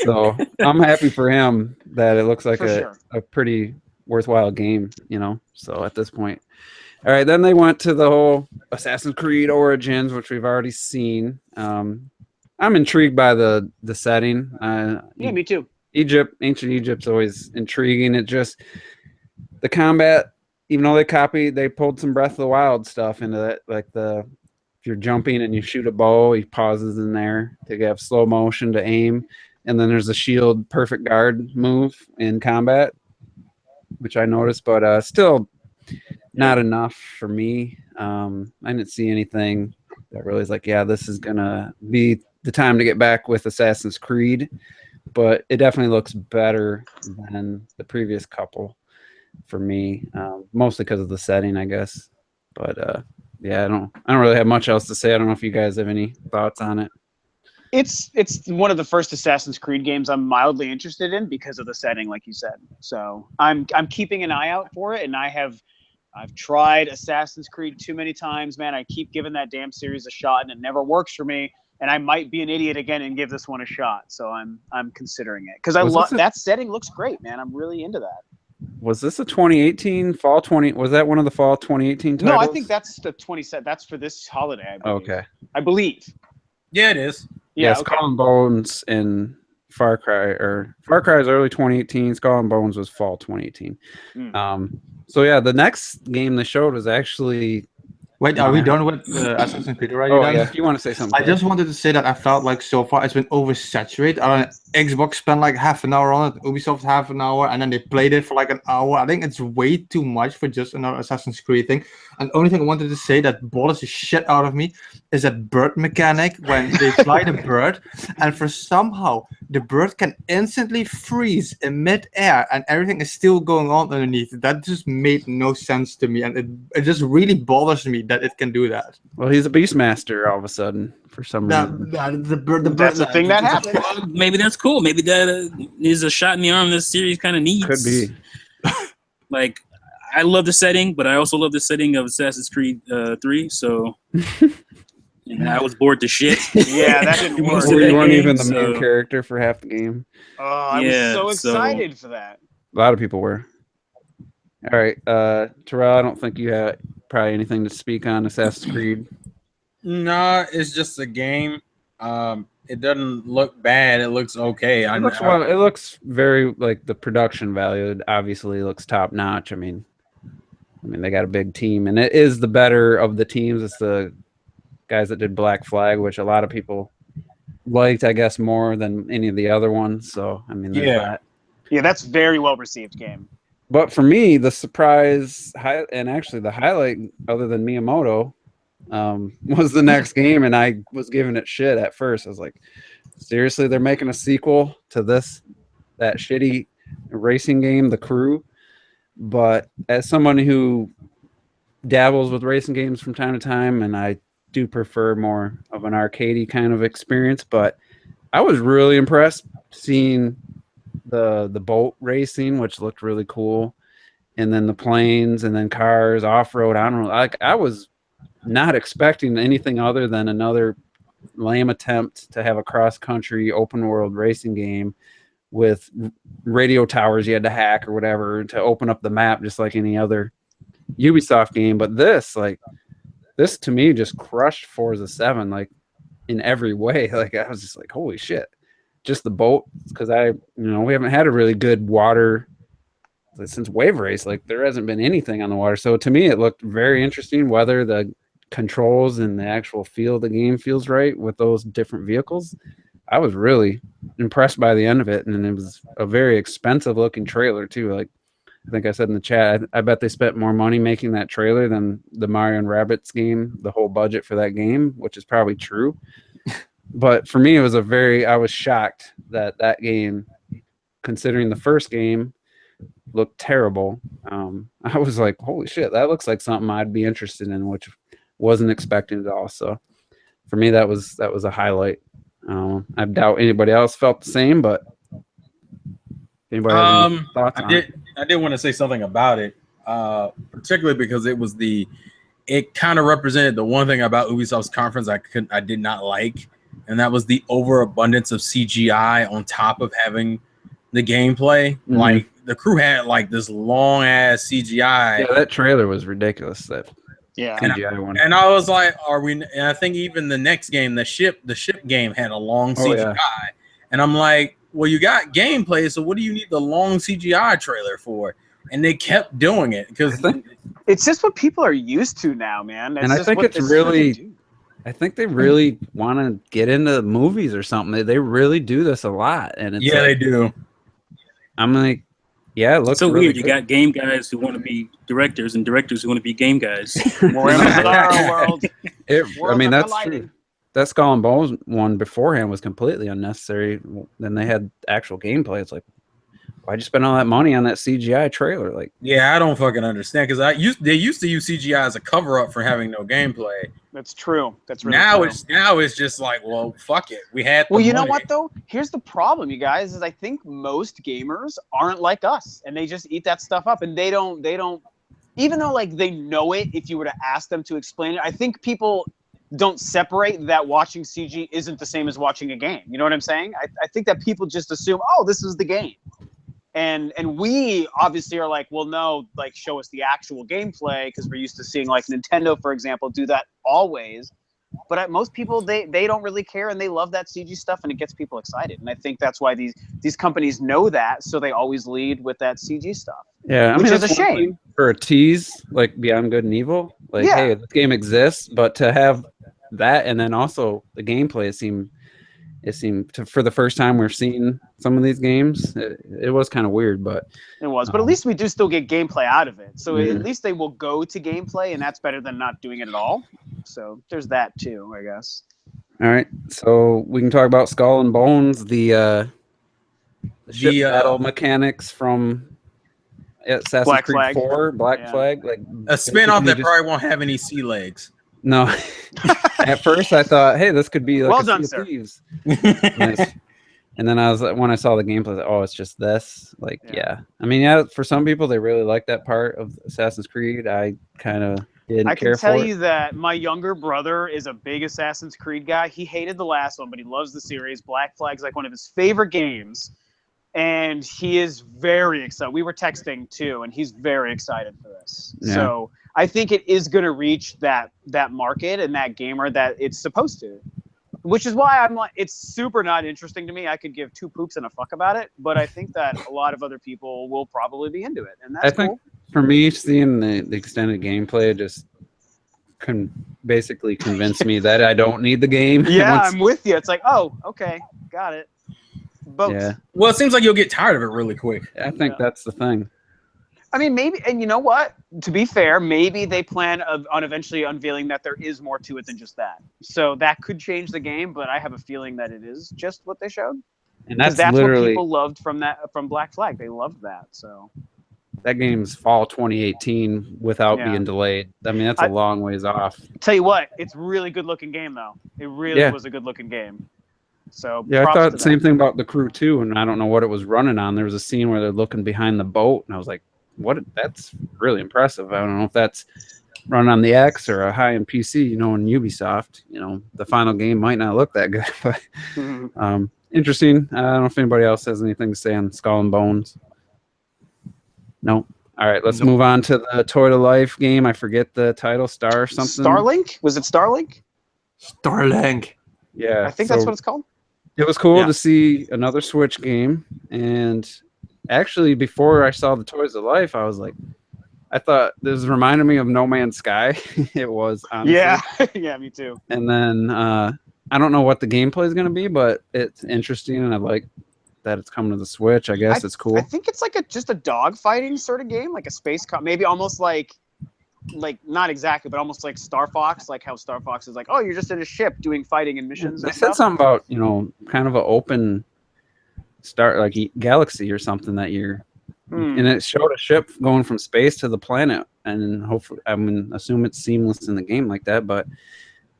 So I'm happy for him that it looks like
For sure.
a pretty worthwhile game, So at this point, All right, then they went to the whole Assassin's Creed Origins, which we've already seen. I'm intrigued by the setting.
Yeah, me too.
Ancient Egypt's always intriguing. It just the combat, even though they pulled some Breath of the Wild stuff into it, like if you're jumping and you shoot a bow, he pauses in there to have slow motion to aim, and then there's a shield perfect guard move in combat, which I noticed, but still not enough for me. I didn't see anything that really is like, yeah, this is gonna be the time to get back with Assassin's Creed, but it definitely looks better than the previous couple for me, mostly because of the setting, I guess. But yeah, I don't really have much else to say. I don't know if you guys have any thoughts on it.
It's one of the first Assassin's Creed games I'm mildly interested in because of the setting, like you said. So I'm keeping an eye out for it, and I've tried Assassin's Creed too many times, man. I keep giving that damn series a shot, and it never works for me. And I might be an idiot again and give this one a shot. So I'm considering it because I love that setting. Looks great, man. I'm really into that.
Was this a 2018 fall 20? Was that one of the fall 2018 titles?
No, I think that's the 27. That's for this holiday.
Okay.
I believe.
Yeah, it is.
Yeah, Skull and Bones and Far Cry is early 2018. Skull and Bones was fall 2018. So yeah, the next game they showed was actually.
Wait, are we done with Assassin's Creed already?
Oh yeah, if you want to say something.
I just wanted to say that I felt like so far it's been oversaturated. Xbox spent like half an hour on it, Ubisoft half an hour, and then they played it for like an hour. I think it's way too much for just another Assassin's Creed thing. And the only thing I wanted to say that bothers the shit out of me is that bird mechanic when they fly the bird, and for somehow the bird can instantly freeze in mid-air and everything is still going on underneath. That just made no sense to me, and it just really bothers me that it can do that.
Well, he's a beastmaster all of a sudden for some reason.
The bird,
that's the thing that happens.
Well, maybe that's cool. Maybe that is a shot in the arm this series kind of needs.
Could be.
Like, I love the setting, but I also love the setting of Assassin's Creed 3. So, and I was bored to shit.
Yeah, that didn't work.
You weren't even the main character for half the game.
Oh, I was so excited for that.
A lot of people were. All right, Terrell, I don't think you have probably anything to speak on Assassin's Creed.
No, it's just a game. It doesn't look bad. It looks okay.
It looks very like the production value. It obviously looks top notch. I mean, they got a big team, and it is the better of the teams. It's the guys that did Black Flag, which a lot of people liked, I guess, more than any of the other ones. So I mean,
yeah, that's very well received game.
But for me, the surprise and actually the highlight, other than Miyamoto, was the next game, and I was giving it shit at first. I was like, seriously, they're making a sequel to that shitty racing game, The Crew? But as someone who dabbles with racing games from time to time, and I do prefer more of an arcadey kind of experience, but I was really impressed seeing the boat racing, which looked really cool, and then the planes, and then cars, off-road. I was not expecting anything other than another lame attempt to have a cross-country open-world racing game with radio towers you had to hack or whatever to open up the map, just like any other Ubisoft game. But this to me just crushed Forza 7, like in every way. Like I was just like, holy shit. Just the boat, because we haven't had a really good water since Wave Race. Like there hasn't been anything on the water. So to me, it looked very interesting. Whether the controls and the actual feel of the game feels right with those different vehicles, I was really impressed by the end of it. And it was a very expensive looking trailer too. Like I think I said in the chat, I bet they spent more money making that trailer than the Mario and Rabbids game, the whole budget for that game, which is probably true. But for me, I was shocked that game, considering the first game looked terrible. I was like, holy shit, that looks like something I'd be interested in, which wasn't expecting at all. So for me, that was a highlight. I doubt anybody else felt the same, but anybody has any thoughts on it?
I did want to say something about it, particularly because it kind of represented the one thing about Ubisoft's conference I did not like. And that was the overabundance of CGI on top of having the gameplay. Mm-hmm. Like the crew had like this long ass CGI.
Yeah, that trailer was ridiculous. That
Yeah.
CGI one.
And I was like, are we? And I think even the next game, the ship game had a long CGI.
Yeah.
And I'm like, well, you got gameplay, so what do you need the long CGI trailer for? And they kept doing it because
it's just what people are used to now, man.
And I think it's really, I think they really want to get into movies or something. They really do this a lot, and it's
yeah, they do.
I'm like, yeah, it looks
so
really
weird.
good.
You got game guys who want to be directors and directors who want to be game guys.
More in the bizarre world.
I mean, that's true. That Skull and Bones one beforehand was completely unnecessary. Then they had actual gameplay. It's like, why'd you spend all that money on that CGI trailer? Like,
yeah, I don't fucking understand because they used to use CGI as a cover up for having no gameplay.
That's true. That's really
now it's just like, well, fuck it. We had.
Well, you know what though? Here's the problem, you guys. Is I think most gamers aren't like us, and they just eat that stuff up, and they don't. Even though like they know it, if you were to ask them to explain it, I think people don't separate that watching CG isn't the same as watching a game. You know what I'm saying? I think that people just assume, oh, this is the game. And we obviously are like, well, no, like show us the actual gameplay because we're used to seeing like Nintendo, for example, do that always. But most people, they don't really care and they love that CG stuff and it gets people excited. And I think that's why these companies know that, so they always lead with that CG stuff.
Yeah, I
which
mean,
is a shame.
For a tease like Beyond Good and Evil, like, hey, this game exists, but to have that and then also the gameplay, it seemed for the first time we're seeing some of these games. It was kind of weird, but
it was. But at least we do still get gameplay out of it. So at least they will go to gameplay, and that's better than not doing it at all. So there's that too, I guess.
All right, so we can talk about Skull and Bones, the ship battle mechanics from Assassin's Creed 4, Black Flag, like
a spin-off that probably won't have any sea legs.
No. At first I thought, hey, this could be like
well done, sir.
Thieves. And then when I saw the gameplay, I was like, oh, it's just this. Like, yeah. I mean, yeah, for some people they really like that part of Assassin's Creed. I kind of didn't care for it.
I can tell you that my younger brother is a big Assassin's Creed guy. He hated the last one, but he loves the series. Black Flag's like one of his favorite games. And he is very excited. We were texting too, and he's very excited for this. Yeah. So I think it is going to reach that market and that gamer that it's supposed to. Which is why I'm like, it's super not interesting to me. I could give two poops and a fuck about it, but I think that a lot of other people will probably be into it, and that's cool. I think
for me, seeing the extended gameplay just basically convinced me that I don't need the game.
Yeah, I'm with you. It's like, oh, okay, got it. Both.
Yeah.
Well, it seems like you'll get tired of it really quick.
I think that's the thing.
I mean, maybe, and you know what? To be fair, maybe they plan on eventually unveiling that there is more to it than just that. So that could change the game, but I have a feeling that it is just what they showed.
And that's
what people loved from Black Flag. They loved that. So
that game's fall 2018 without being delayed. I mean, that's a long ways off.
Tell you what, it's a really good looking game though. It really was a good looking game. So
yeah, I thought the same thing about the Crew 2, and I don't know what it was running on. There was a scene where they're looking behind the boat, and I was like, "What? That's really impressive." I don't know if that's running on the X or a high-end PC. You know, in Ubisoft, you know, the final game might not look that good, but interesting. I don't know if anybody else has anything to say on Skull and Bones. No. All right, let's move on to the Toy to Life game. I forget the title. Star something.
Starlink? Was it Starlink?
Starlink.
Yeah,
I think that's what it's called.
It was cool to see another Switch game, and actually, before I saw the Toys of Life, I was like, I thought this reminded me of No Man's Sky. It was, honestly.
Yeah, yeah, me too.
And then I don't know what the gameplay is going to be, but it's interesting, and I like that it's coming to the Switch. I guess it's cool.
I think it's like just a dog fighting sort of game, like a space maybe almost like not exactly, but almost like Star Fox, like how Star Fox is like, oh, you're just in a ship doing fighting and missions.
They said something about, you know, kind of an open like galaxy or something that you're, and it showed a ship going from space to the planet, and hopefully, I mean, assume it's seamless in the game like that, but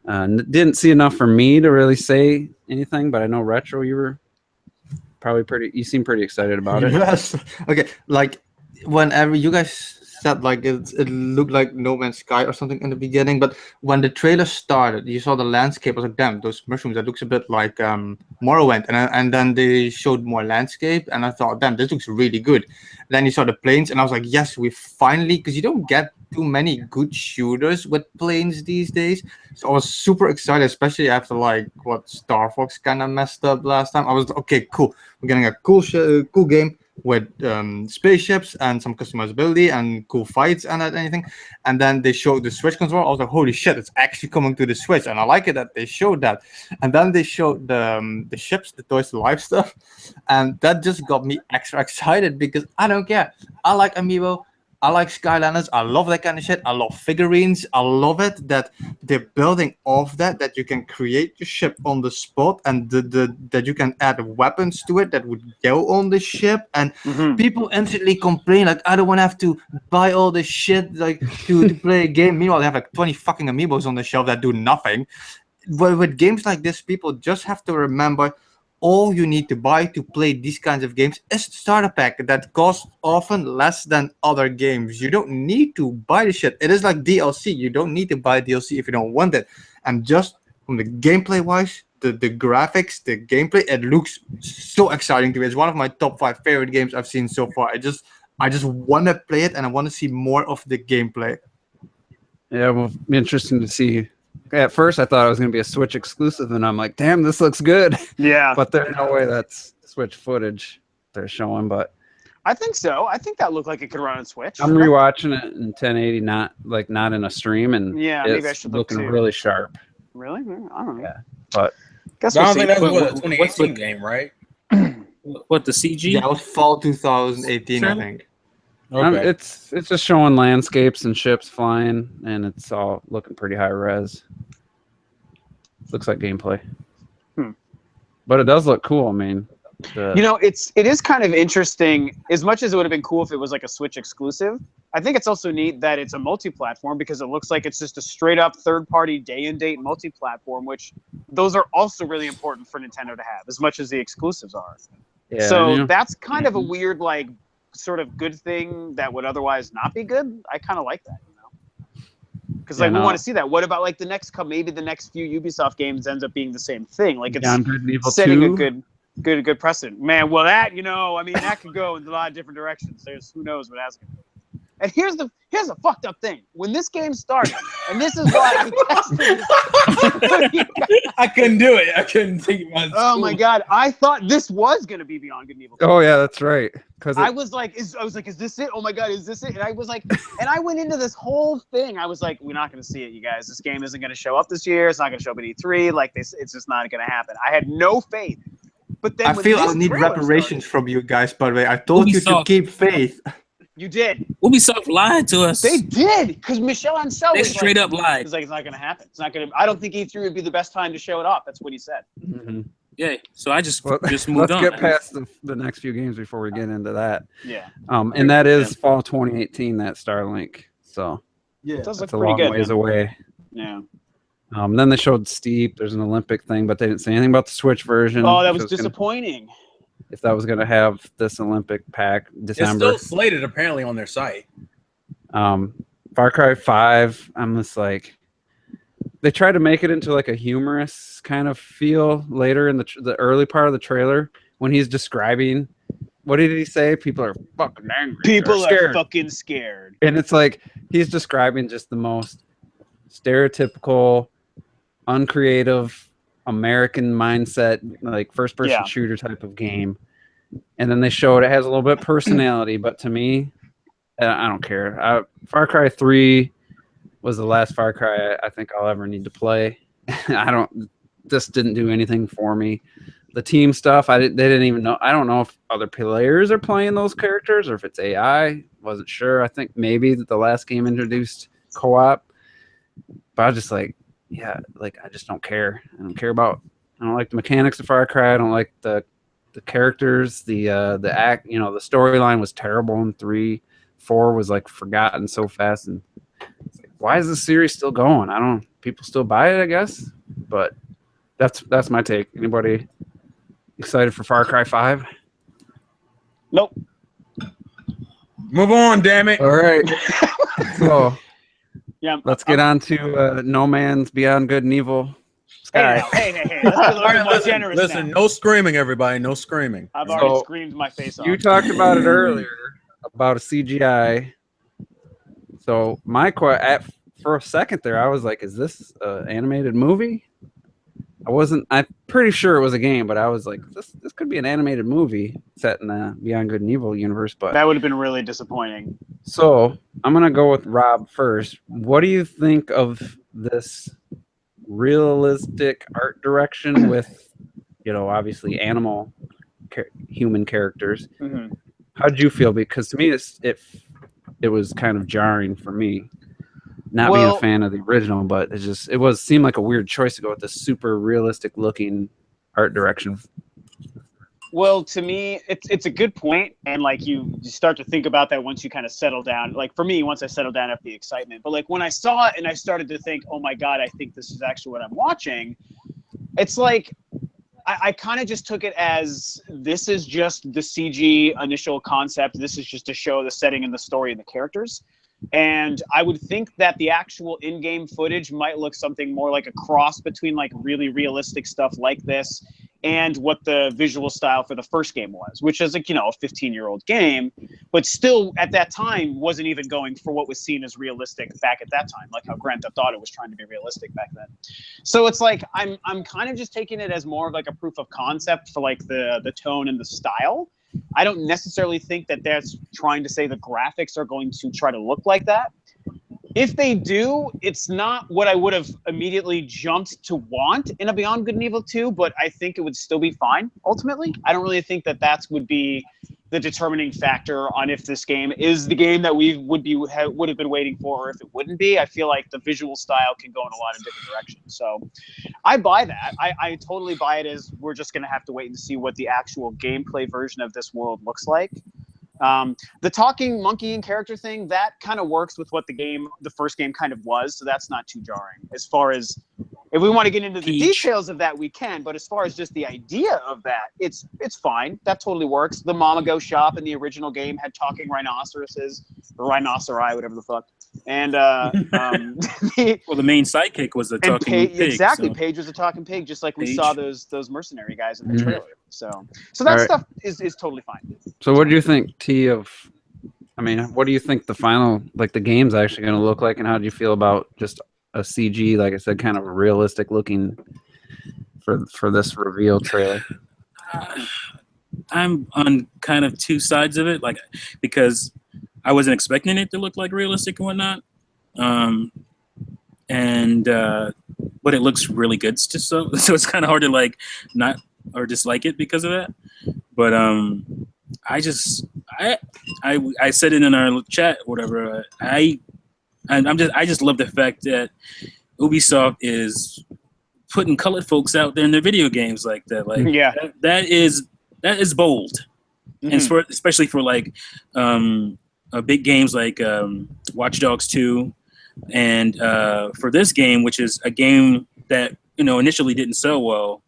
didn't see enough for me to really say anything. But I know Retro, you were probably you seem pretty excited about it.
Yes. Okay. Like whenever you guys said like it looked like No Man's Sky or something in the beginning, but when the trailer started, you saw the landscape. I was like, damn, those mushrooms. That looks a bit like Morrowind. And then they showed more landscape, and I thought, damn, this looks really good. Then you saw the planes, and I was like, yes, we finally, because you don't get too many good shooters with planes these days. So I was super excited, especially after like what Star Fox kind of messed up last time. I was like, okay, cool. We're getting a cool game with spaceships and some customizability and cool fights and anything. And then they showed the Switch controller. I was like, holy shit, it's actually coming to the Switch. And I like it that they showed that. And then they showed the ships, the Toys to Life stuff. And that just got me extra excited because I don't care. I like Amiibo. I like Skylanders. I love that kind of shit. I love figurines. I love it that they're building off that you can create your ship on the spot and that you can add weapons to it that would go on the ship. And people instantly complain like, I don't want to have to buy all this shit like to play a game. Meanwhile, they have like 20 fucking Amiibos on the shelf that do nothing. But with games like this, people just have to remember all you need to buy to play these kinds of games is the starter pack that costs often less than other games. You don't need to buy the shit. It is like DLC. You don't need to buy DLC if you don't want it. And just from the gameplay wise, the graphics, the gameplay, it looks so exciting to me. It's one of my top 5 favorite games I've seen so far. I just want to play it and I want to see more of the gameplay.
Yeah, well, be interesting to see. At first, I thought it was going to be a Switch exclusive, and I'm like, damn, this looks good.
Yeah.
But there's no way that's Switch footage they're showing. But
I think so. I think that looked like it could run on Switch.
I'm rewatching it in 1080, not in a stream, and
yeah,
it's
maybe I should look
looking
too.
really sharp.
Really? I don't know.
Yeah, but
Guess
I
we'll
don't think
see.
that's what a
What's
2018 game, right?
What, the CG?
That was fall 2018, I
Sure.
think.
Okay.
it's just showing landscapes and ships flying, and it's all looking pretty high res. Looks like gameplay. But it does look cool. I mean,
it is kind of interesting. As much as it would have been cool if it was like a Switch exclusive, I think it's also neat that it's a multi-platform because it looks like it's just a straight up third-party day-and-date multi-platform, which those are also really important for Nintendo to have, as much as the exclusives are.
yeah,
So that's kind of a weird, like, sort of good thing that would otherwise not be good. I kind of like that. Because we want to see that. What about like maybe the next few Ubisoft games ends up being the same thing? Like it's
Beyond Good and Evil
setting
2.
a good precedent. Man, well that that could go in a lot of different directions. There's who knows what that's gonna be. And here's a fucked up thing. When this game started, and this is why I tested
I couldn't do it. I couldn't think about it.
Oh my god, I thought this was gonna be Beyond Good and Evil 2.
Oh yeah, that's right. Because
I was like, is this it? Oh my god, is this it? And I was like, and I went into this whole thing. I was like, we're not going to see it, you guys. This game isn't going to show up this year. It's not going to show up at E3. Like this, it's just not going to happen. I had no faith. But then
I feel I need reparations from you guys, by the way. I told you to keep faith.
You did.
Ubisoft lied to us.
They did, because Michel Ancel
They
was
straight up lied.
He's like, it's not going to happen. It's not going to. I don't think E3 would be the best time to show it off. That's what he said.
Mm-hmm.
Yeah, so I just moved
let's
on.
Let's get past the next few games before we get into that.
Yeah.
And that is fall 2018. That Starlink. So
yeah, it does look
it's a
pretty
long
good.
ways away.
Yeah.
Then they showed Steep. There's an Olympic thing, but they didn't say anything about the Switch version.
Oh, that was disappointing.
If that was going to have this Olympic pack December.
It's still slated apparently on their site.
Far Cry 5. I'm just like. They tried to make it into like a humorous kind of feel later in the early part of the trailer when he's describing. What did he say? People are fucking angry.
People are fucking scared.
And it's like he's describing just the most stereotypical, uncreative American mindset, like first-person shooter type of game. And then they showed it has a little bit of personality, but to me, I don't care. Far Cry 3 was the last Far Cry I think I'll ever need to play. This didn't do anything for me. The team stuff, they didn't even know. I don't know if other players are playing those characters or if it's AI. Wasn't sure. I think maybe the last game introduced co-op, but I was just like, yeah, like I just don't care. I don't like the mechanics of Far Cry. I don't like the characters. The act, the storyline was terrible in 3. 4 was like forgotten so fast, and it's like, why is this series still going? People still buy it, I guess, but that's my take. Anybody excited for Far Cry 5?
Nope.
Move on, damn it.
All right. So
Yeah.
let's get on to No Man's Beyond Good and Evil. Sky.
Hey. Let's be a little bit more generous
Listen,
now.
no screaming, everybody. No screaming.
I've already
So,
screamed my face off.
You talked about it earlier about a CGI. So for a second there, I was like, "Is this an animated movie?" I'm pretty sure it was a game, but I was like, "This could be an animated movie set in the Beyond Good and Evil universe." But
That would have been really disappointing.
so I'm gonna go with Rob first. What do you think of this realistic art direction with, obviously human characters?
Mm-hmm.
How did you feel? Because to me, it was kind of jarring for me. Not being a fan of the original, but it seemed like a weird choice to go with this super realistic looking art direction.
Well, to me, it's a good point, and like you start to think about that once you kind of settle down. Like for me, once I settled down after the excitement, but like when I saw it and I started to think, oh my god, I think this is actually what I'm watching. It's like I kind of just took it as this is just the CG initial concept. This is just to show the setting and the story and the characters. And I would think that the actual in-game footage might look something more like a cross between like really realistic stuff like this and what the visual style for the first game was, which is like, a 15-year-old game, but still at that time wasn't even going for what was seen as realistic back at that time, like how Grand Theft Auto was trying to be realistic back then. So it's like I'm kind of just taking it as more of like a proof of concept for like the tone and the style. I don't necessarily think that that's trying to say the graphics are going to try to look like that. If they do, it's not what I would have immediately jumped to want in a Beyond Good and Evil 2, but I think it would still be fine, ultimately. I don't really think that would be the determining factor on if this game is the game that we would have been waiting for, or if it wouldn't be. I feel like the visual style can go in a lot of different directions. So I buy that. I totally buy it as we're just going to have to wait and see what the actual gameplay version of this world looks like. The talking monkey and character thing, that kind of works with what the first game kind of was, so that's not too jarring. As far as if we want to get into the details of that, we can, but as far as just the idea of that, it's fine. That totally works. The Mamago shop in the original game had talking rhinoceroses, or rhinoceri, whatever the fuck. And
well, the main sidekick was a talking pig.
Exactly,
so.
Paige was a talking pig, just like we
Paige.
saw those mercenary guys in the
Mhm.
trailer. So that
All right.
stuff is totally fine.
So what do you think, T, what do you think the final, like the game's actually going to look like, and how do you feel about just a CG, like I said, kind of a realistic looking for this reveal trailer?
I'm on kind of two sides of it, like because I wasn't expecting it to look like realistic and whatnot, but it looks really good. So it's kind of hard to like not or dislike it because of that. But I said it in our chat, whatever. I just love the fact that Ubisoft is putting colored folks out there in their video games like that. Like
Yeah.
that is bold, and especially for like big games like Watch Dogs 2, and for this game, which is a game that initially didn't sell well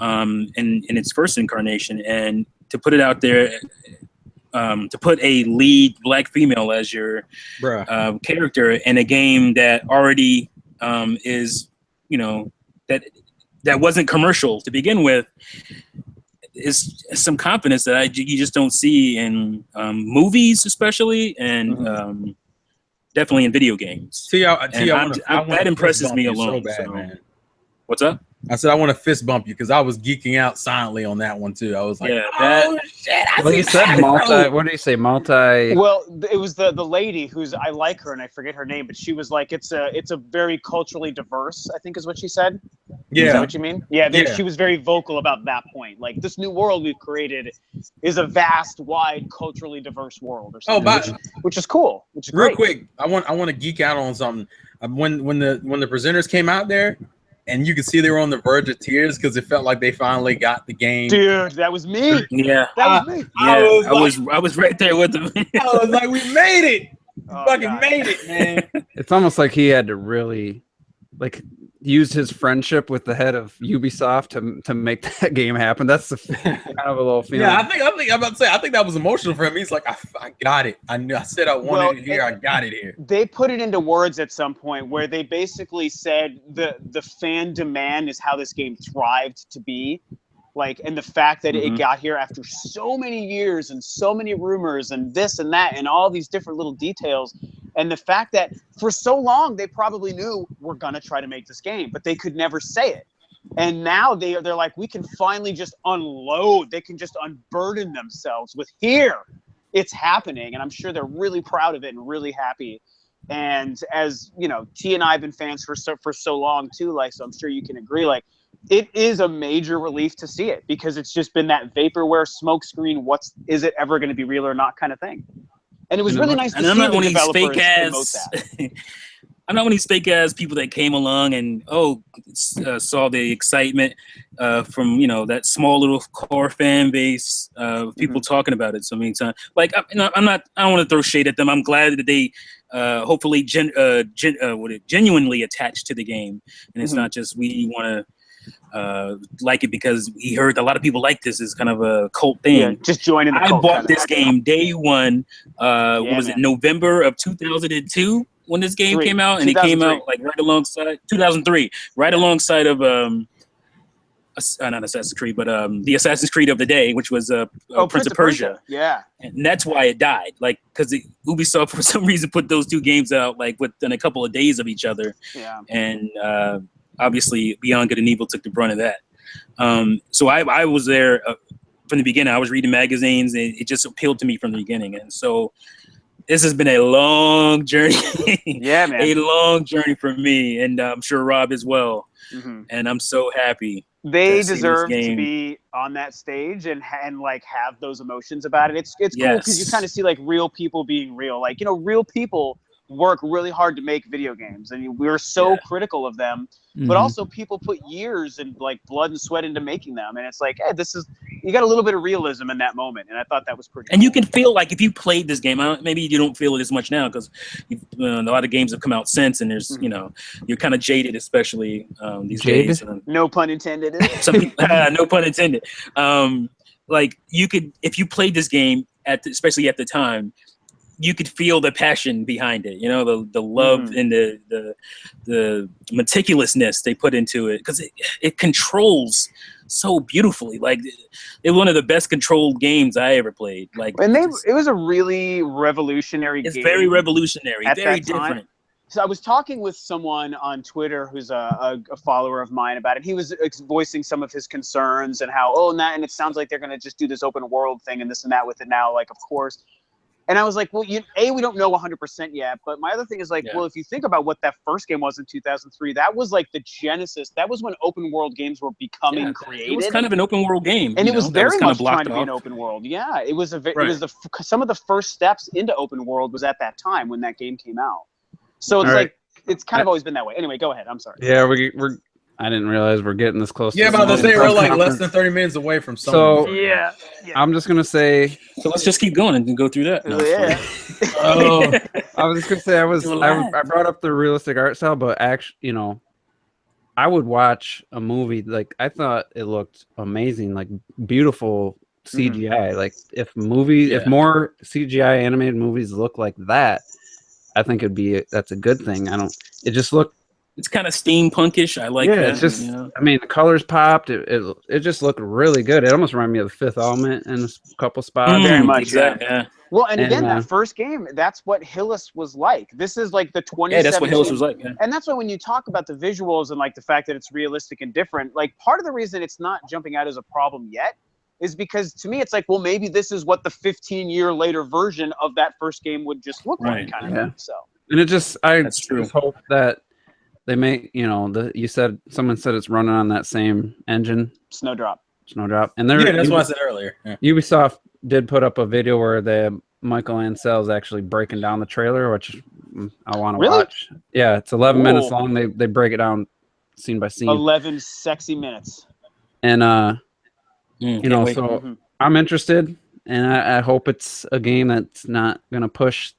in its first incarnation, and to put it out there, to put a lead black female as your character in a game that already is that wasn't commercial to begin with, is some confidence that you just don't see in movies, especially, and definitely in video games. That impresses me alone.
So bad,
so.
Man.
What's up?
I said I want to fist bump you because I was geeking out silently on that one too. I was like,
oh
shit!
What do you say? Multi.
Well, it was the lady I like her and I forget her name, but she was like, it's a very culturally diverse, I think is what she said.
Yeah.
Is that what you mean? Yeah, she was very vocal about that point. Like, this new world we've created is a vast, wide, culturally diverse world, or something, which is cool. Which is
real
great.
Quick, I want to geek out on something. When the presenters came out there, and you could see they were on the verge of tears because it felt like they finally got the game.
Dude, that was me.
Yeah,
that was me.
Yeah, I was right there with them.
I was like, we made it. Made it, man.
It's almost like he had to really, like, used his friendship with the head of Ubisoft to make that game happen. That's the kind of a little feeling.
Yeah, I think I'm about to say I think that was emotional for him. He's like, I got it. I knew. I said I wanted it here. I got it here.
They put it into words at some point where they basically said the fan demand is how this game thrived to be. Like, and the fact that it got here after so many years and so many rumors and this and that and all these different little details. And the fact that for so long, they probably knew we're going to try to make this game, but they could never say it. And now they're like, we can finally just unload. They can just unburden themselves with here. It's happening. And I'm sure they're really proud of it and really happy. And as, you know, T and I have been fans for so long too, like, so I'm sure you can agree, like, it is a major relief to see it because it's just been that vaporware smokescreen. Is it ever going to be real or not kind of thing? And it was really nice to see the developers promote that.
I'm not one of these fake ass people that came along and saw the excitement from, you know, that small little core fan base of people talking about it so many times. Like, I don't want to throw shade at them. I'm glad that they hopefully genuinely attached to the game, and it's not just we want to like it because we heard a lot of people like this is kind of a cult thing.
Yeah, just joining the cult.
I bought this game day one. What was it? November of 2002 when this game came out, and it came out like right alongside 2003, right alongside of not Assassin's Creed, but the Assassin's Creed of the day, which was Prince of Persia.
Yeah,
and that's why it died. Like, because Ubisoft for some reason put those two games out like within a couple of days of each other.
Yeah,
and obviously Beyond Good and Evil took the brunt of that. So I was there from the beginning. I was reading magazines, and it just appealed to me from the beginning. And so this has been a long journey.
Yeah, man.
A long journey for me, and I'm sure Rob as well. And I'm so happy.
They deserve to be on that stage and like have those emotions about it. It's cool because you kind of see like real people being real. Like, you know, real people work really hard to make video games, and we're so critical of them. But also people put years and like blood and sweat into making them, and it's like, hey, you got a little bit of realism in that moment, and I thought that was pretty
and cool. You can feel like if you played this game, maybe you don't feel it as much now because a lot of games have come out since, and there's you know, you're kind of jaded, especially these days.
No pun intended.
Some people, no pun intended. Like, you could, if you played this game especially at the time, you could feel the passion behind it, you know, the love and the meticulousness they put into it, because it controls so beautifully. Like, it's one of the best controlled games I ever played. Like,
and it was a really revolutionary game.
It's very revolutionary, very different.
So I was talking with someone on Twitter who's a follower of mine about it. He was voicing some of his concerns and how, and it sounds like they're going to just do this open world thing and this and that with it now. Like, of course. And I was like, well, we don't know 100% yet. But my other thing is like, well, if you think about what that first game was in 2003, that was like the genesis. That was when open world games were becoming created.
It was kind of an open world game.
And it was very much trying to be an open world. Yeah, it was some of the first steps into open world was at that time when that game came out. So it's it's kind of always been that way. Anyway, go ahead. I'm sorry.
Yeah, I didn't realize we're getting this close.
Yeah, about to say we're like less than 30 minutes away from something.
So yeah, I'm just gonna say.
So let's just keep going and go through that.
No,
I was just gonna say I brought up the realistic art style, but actually, you know, I would watch a movie. Like, I thought it looked amazing, like beautiful CGI. Like, if more CGI animated movies look like that, I think that's a good thing. It just looked.
It's kind of steampunkish. I like that.
It's just, you know? I mean, the colors popped. It just looked really good. It almost reminded me of The Fifth Element in a couple spots.
Very much,
exactly. Yeah.
Well, and again, that first game, that's what Hillis was like. This is like the 2017.
Yeah, that's what Hillis was like. Yeah.
And that's why when you talk about the visuals and like the fact that it's realistic and different, like part of the reason it's not jumping out as a problem yet is because to me it's like, well, maybe this is what the 15-year later version of that first game would just look like, kind of thing. So.
And I just hope that they make, you know, someone said it's running on that same engine.
Snowdrop.
And
that's what I said earlier. Yeah.
Ubisoft did put up a video where Michael Ansell's actually breaking down the trailer, which I want to watch. Yeah, it's 11 minutes long. They break it down scene by scene.
11 sexy minutes.
And you know, I'm interested, and I hope it's a game that's not gonna push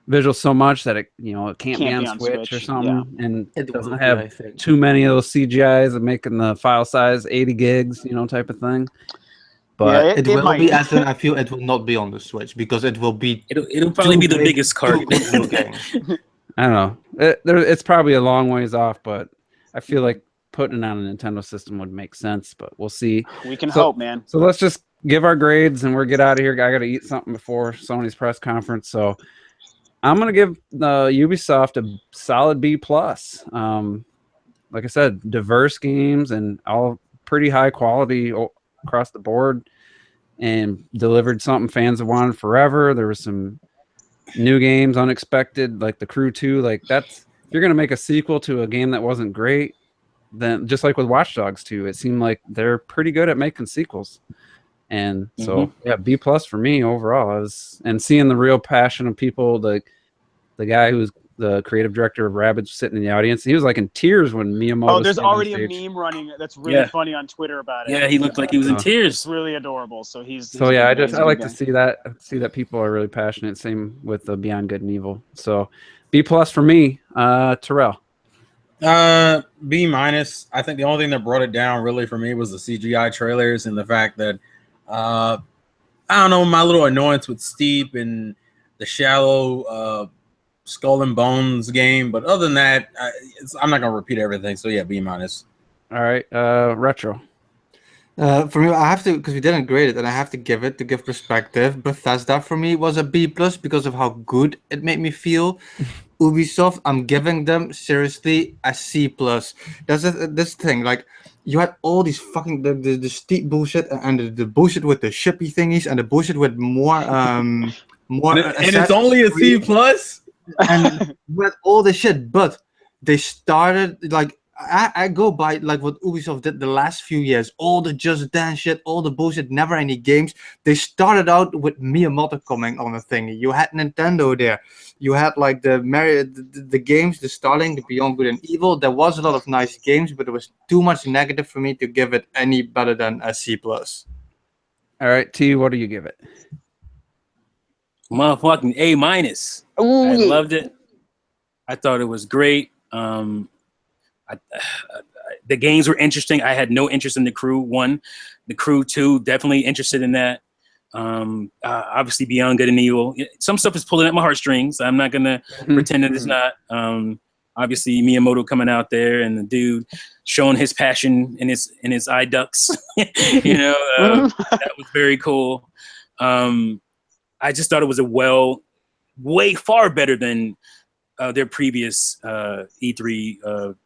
visual so much that it it can't be on Switch or something, and
It
doesn't
will be,
have
I think.
too many of those CGIs of making the file size 80 gigs, type of thing. But
Yeah,
It will
might.
be, as in I feel it will not be on the Switch because it will be
It'll probably be the biggest cart.
too good looking.
I don't know. It's probably a long ways off, but I feel like putting it on a Nintendo system would make sense, but we'll see.
We can hope, man.
So let's just give our grades and we'll get out of here. I got to eat something before Sony's press conference. So I'm going to give the Ubisoft a solid B+. Like I said, diverse games and all pretty high quality across the board, and delivered something fans have wanted forever. There was some new games, unexpected, like The Crew 2. Like, that's, if you're going to make a sequel to a game that wasn't great, then just like with Watch Dogs 2, it seemed like they're pretty good at making sequels. And so, yeah, B+ for me overall. And seeing the real passion of people, the guy who's the creative director of Rabbids sitting in the audience, he was like in tears when Miyamoto.
Oh, there's already a meme running that's really funny on Twitter about it.
Yeah, he looked like he was in tears.
It's really adorable. So
I like to see that people are really passionate. Same with the Beyond Good and Evil. So B+ for me. Terrell.
B-. I think the only thing that brought it down really for me was the CGI trailers and the fact that I don't know, my little annoyance with Steep and the shallow Skull and Bones game, but other than that, I'm not gonna repeat everything. So yeah, B-.
All right, Retro.
For me, I have to, because we didn't grade it, and I have to give it to give perspective. Bethesda for me was a B+ because of how good it made me feel. Ubisoft, I'm giving them seriously a C+. There's this thing, like, you had all these fucking the Steep bullshit and the bullshit with the shippy thingies and the bullshit with more
and it's only a C+.
And with all the shit, but they started like I go by like what Ubisoft did the last few years, all the Just Dance shit, all the bullshit, never any games. They started out with Miyamoto coming on a thing. You had Nintendo there. You had like the games, the Starling, the Beyond Good and Evil. There was a lot of nice games, but there was too much negative for me to give it any better than a C+.
All right, T, what do you give it?
Motherfucking A-. I loved it. I thought it was great. The games were interesting. I had no interest in The Crew 1. The Crew 2, definitely interested in that. Obviously Beyond Good and Evil. Some stuff is pulling at my heartstrings. I'm not gonna pretend that it's not. Obviously Miyamoto coming out there and the dude showing his passion in his eye ducts. That was very cool. I just thought it was way far better than their previous E3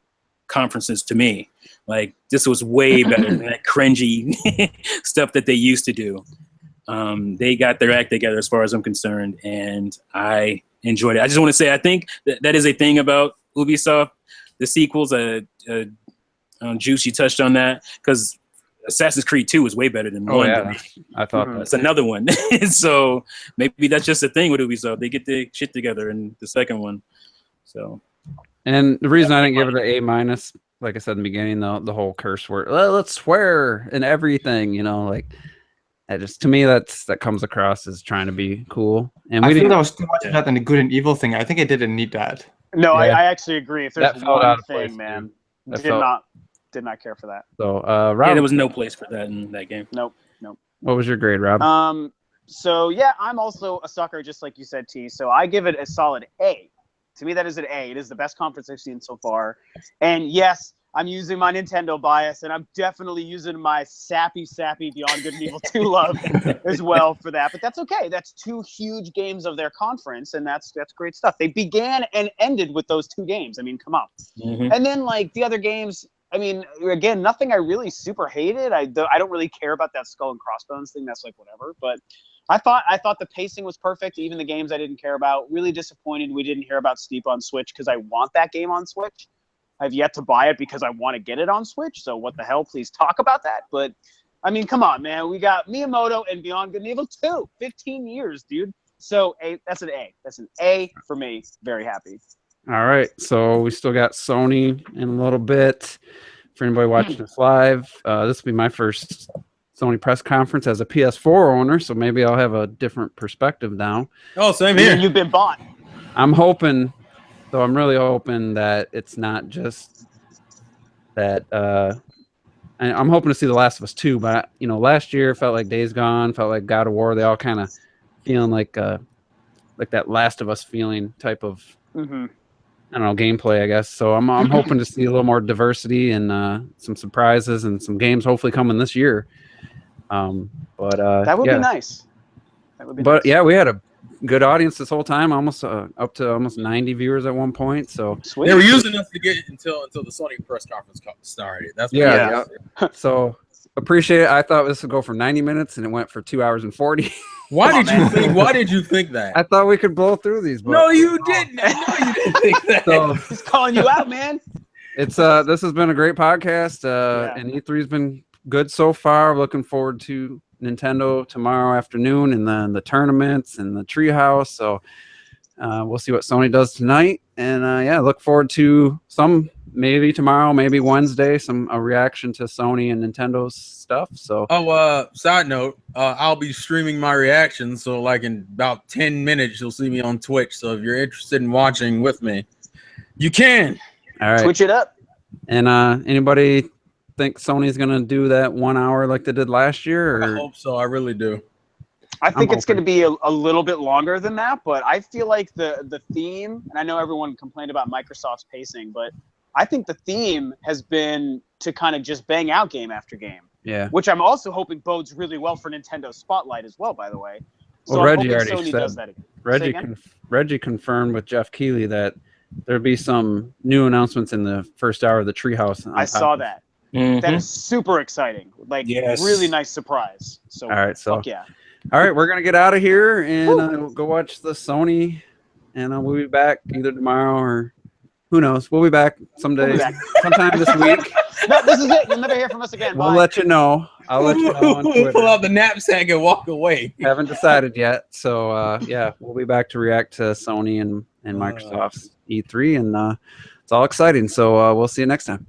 conferences to me. Like, this was way better than that cringy stuff that they used to do. They got their act together as far as I'm concerned, and I enjoyed it. I just want to say, I think that is a thing about Ubisoft, the sequels. Juice, you touched on that, because Assassin's Creed 2 is way better than 1.
Yeah. I thought
it's another one. So maybe that's just a thing with Ubisoft. They get their shit together in the second one. So,
and the reason I didn't give it an A-, like I said in the beginning, the whole curse word, let's swear and everything, like that, just to me that comes across as trying to be cool. And
I think there was too much of that in the Good and Evil thing. I think it didn't need that.
No, I actually agree. If there's one thing,
place,
man, did not care for that.
So, Rob,
yeah, there was no place for that in that game.
Nope.
What was your grade, Rob?
So yeah, I'm also a sucker, just like you said, T. So I give it a solid A. To me, that is an A. It is the best conference I've seen so far. And yes, I'm using my Nintendo bias, and I'm definitely using my sappy Beyond Good and Evil 2 love as well for that. But that's okay. That's two huge games of their conference, and that's great stuff. They began and ended with those two games. I mean, come on. And then, like, the other games, I mean, again, nothing I really super hated. I don't really care about that Skull and Crossbones thing. That's like whatever. But I thought the pacing was perfect. Even the games I didn't care about. Really disappointed we didn't hear about Steep on Switch, because I want that game on Switch. I've yet to buy it because I want to get it on Switch. So what the hell? Please talk about that. But I mean, come on, man. We got Miyamoto and Beyond Good and Evil 2. 15 years, dude. So that's an A. That's an A for me. Very happy.
All right. So we still got Sony in a little bit. For anybody watching this live, this will be my first Sony press conference as a PS4 owner, so maybe I'll have a different perspective now.
Oh, same here.
You've been bought.
I'm hoping, so I'm really hoping that it's not just that. I'm hoping to see The Last of Us 2, but last year felt like Days Gone, felt like God of War. They all kind of feeling like that Last of Us feeling type of I don't know, gameplay, I guess. So I'm hoping to see a little more diversity and some surprises and some games hopefully coming this year. But
that would be nice. That would be
but
nice.
yeah, we had a good audience this whole time, almost up to almost 90 viewers at one point. So
Sweet.
They were using us to get until the Sony press conference started. That's what
yeah. So appreciate it. I thought this would go for 90 minutes and it went for 2 hours and 40.
Why did you think that?
I thought we could blow through these. But
No, you didn't. No, you didn't think that.
So
He's calling you out, man.
it's this has been a great podcast. And E3's been good so far. Looking forward to Nintendo tomorrow afternoon, and then the tournaments and the treehouse. So we'll see what Sony does tonight, and look forward to some maybe tomorrow, maybe Wednesday, a reaction to Sony and Nintendo's stuff. So
side note, I'll be streaming my reaction, so like in about 10 minutes you'll see me on Twitch. So if you're interested in watching with me, you can.
All right,
Twitch it up.
And anybody think Sony's gonna do that 1 hour like they did last year? Or?
I hope so. I really do.
I think it's going to be a little bit longer than that, but I feel like the theme, and I know everyone complained about Microsoft's pacing, but I think the theme has been to kind of just bang out game after game.
Yeah.
Which I'm also hoping bodes really well for Nintendo Spotlight as well, by the way. So
Well, Reggie
I'm hoping
already
Sony
said.
does that again.
Reggie confirmed with Jeff Keighley that there'd be some new announcements in the first hour of the treehouse.
I saw that. That is super exciting. Like, really nice surprise. So,
all right, so
fuck yeah.
All right, we're gonna get out of here and go watch the Sony, and we'll be back either tomorrow or who knows. We'll be back someday, sometime this week.
No, this is it. You'll never hear from us again.
We'll let you know. I'll let you know on Twitter.
Pull out the knapsack and walk away.
Haven't decided yet, so we'll be back to react to Sony and Microsoft's E3, and it's all exciting. So we'll see you next time.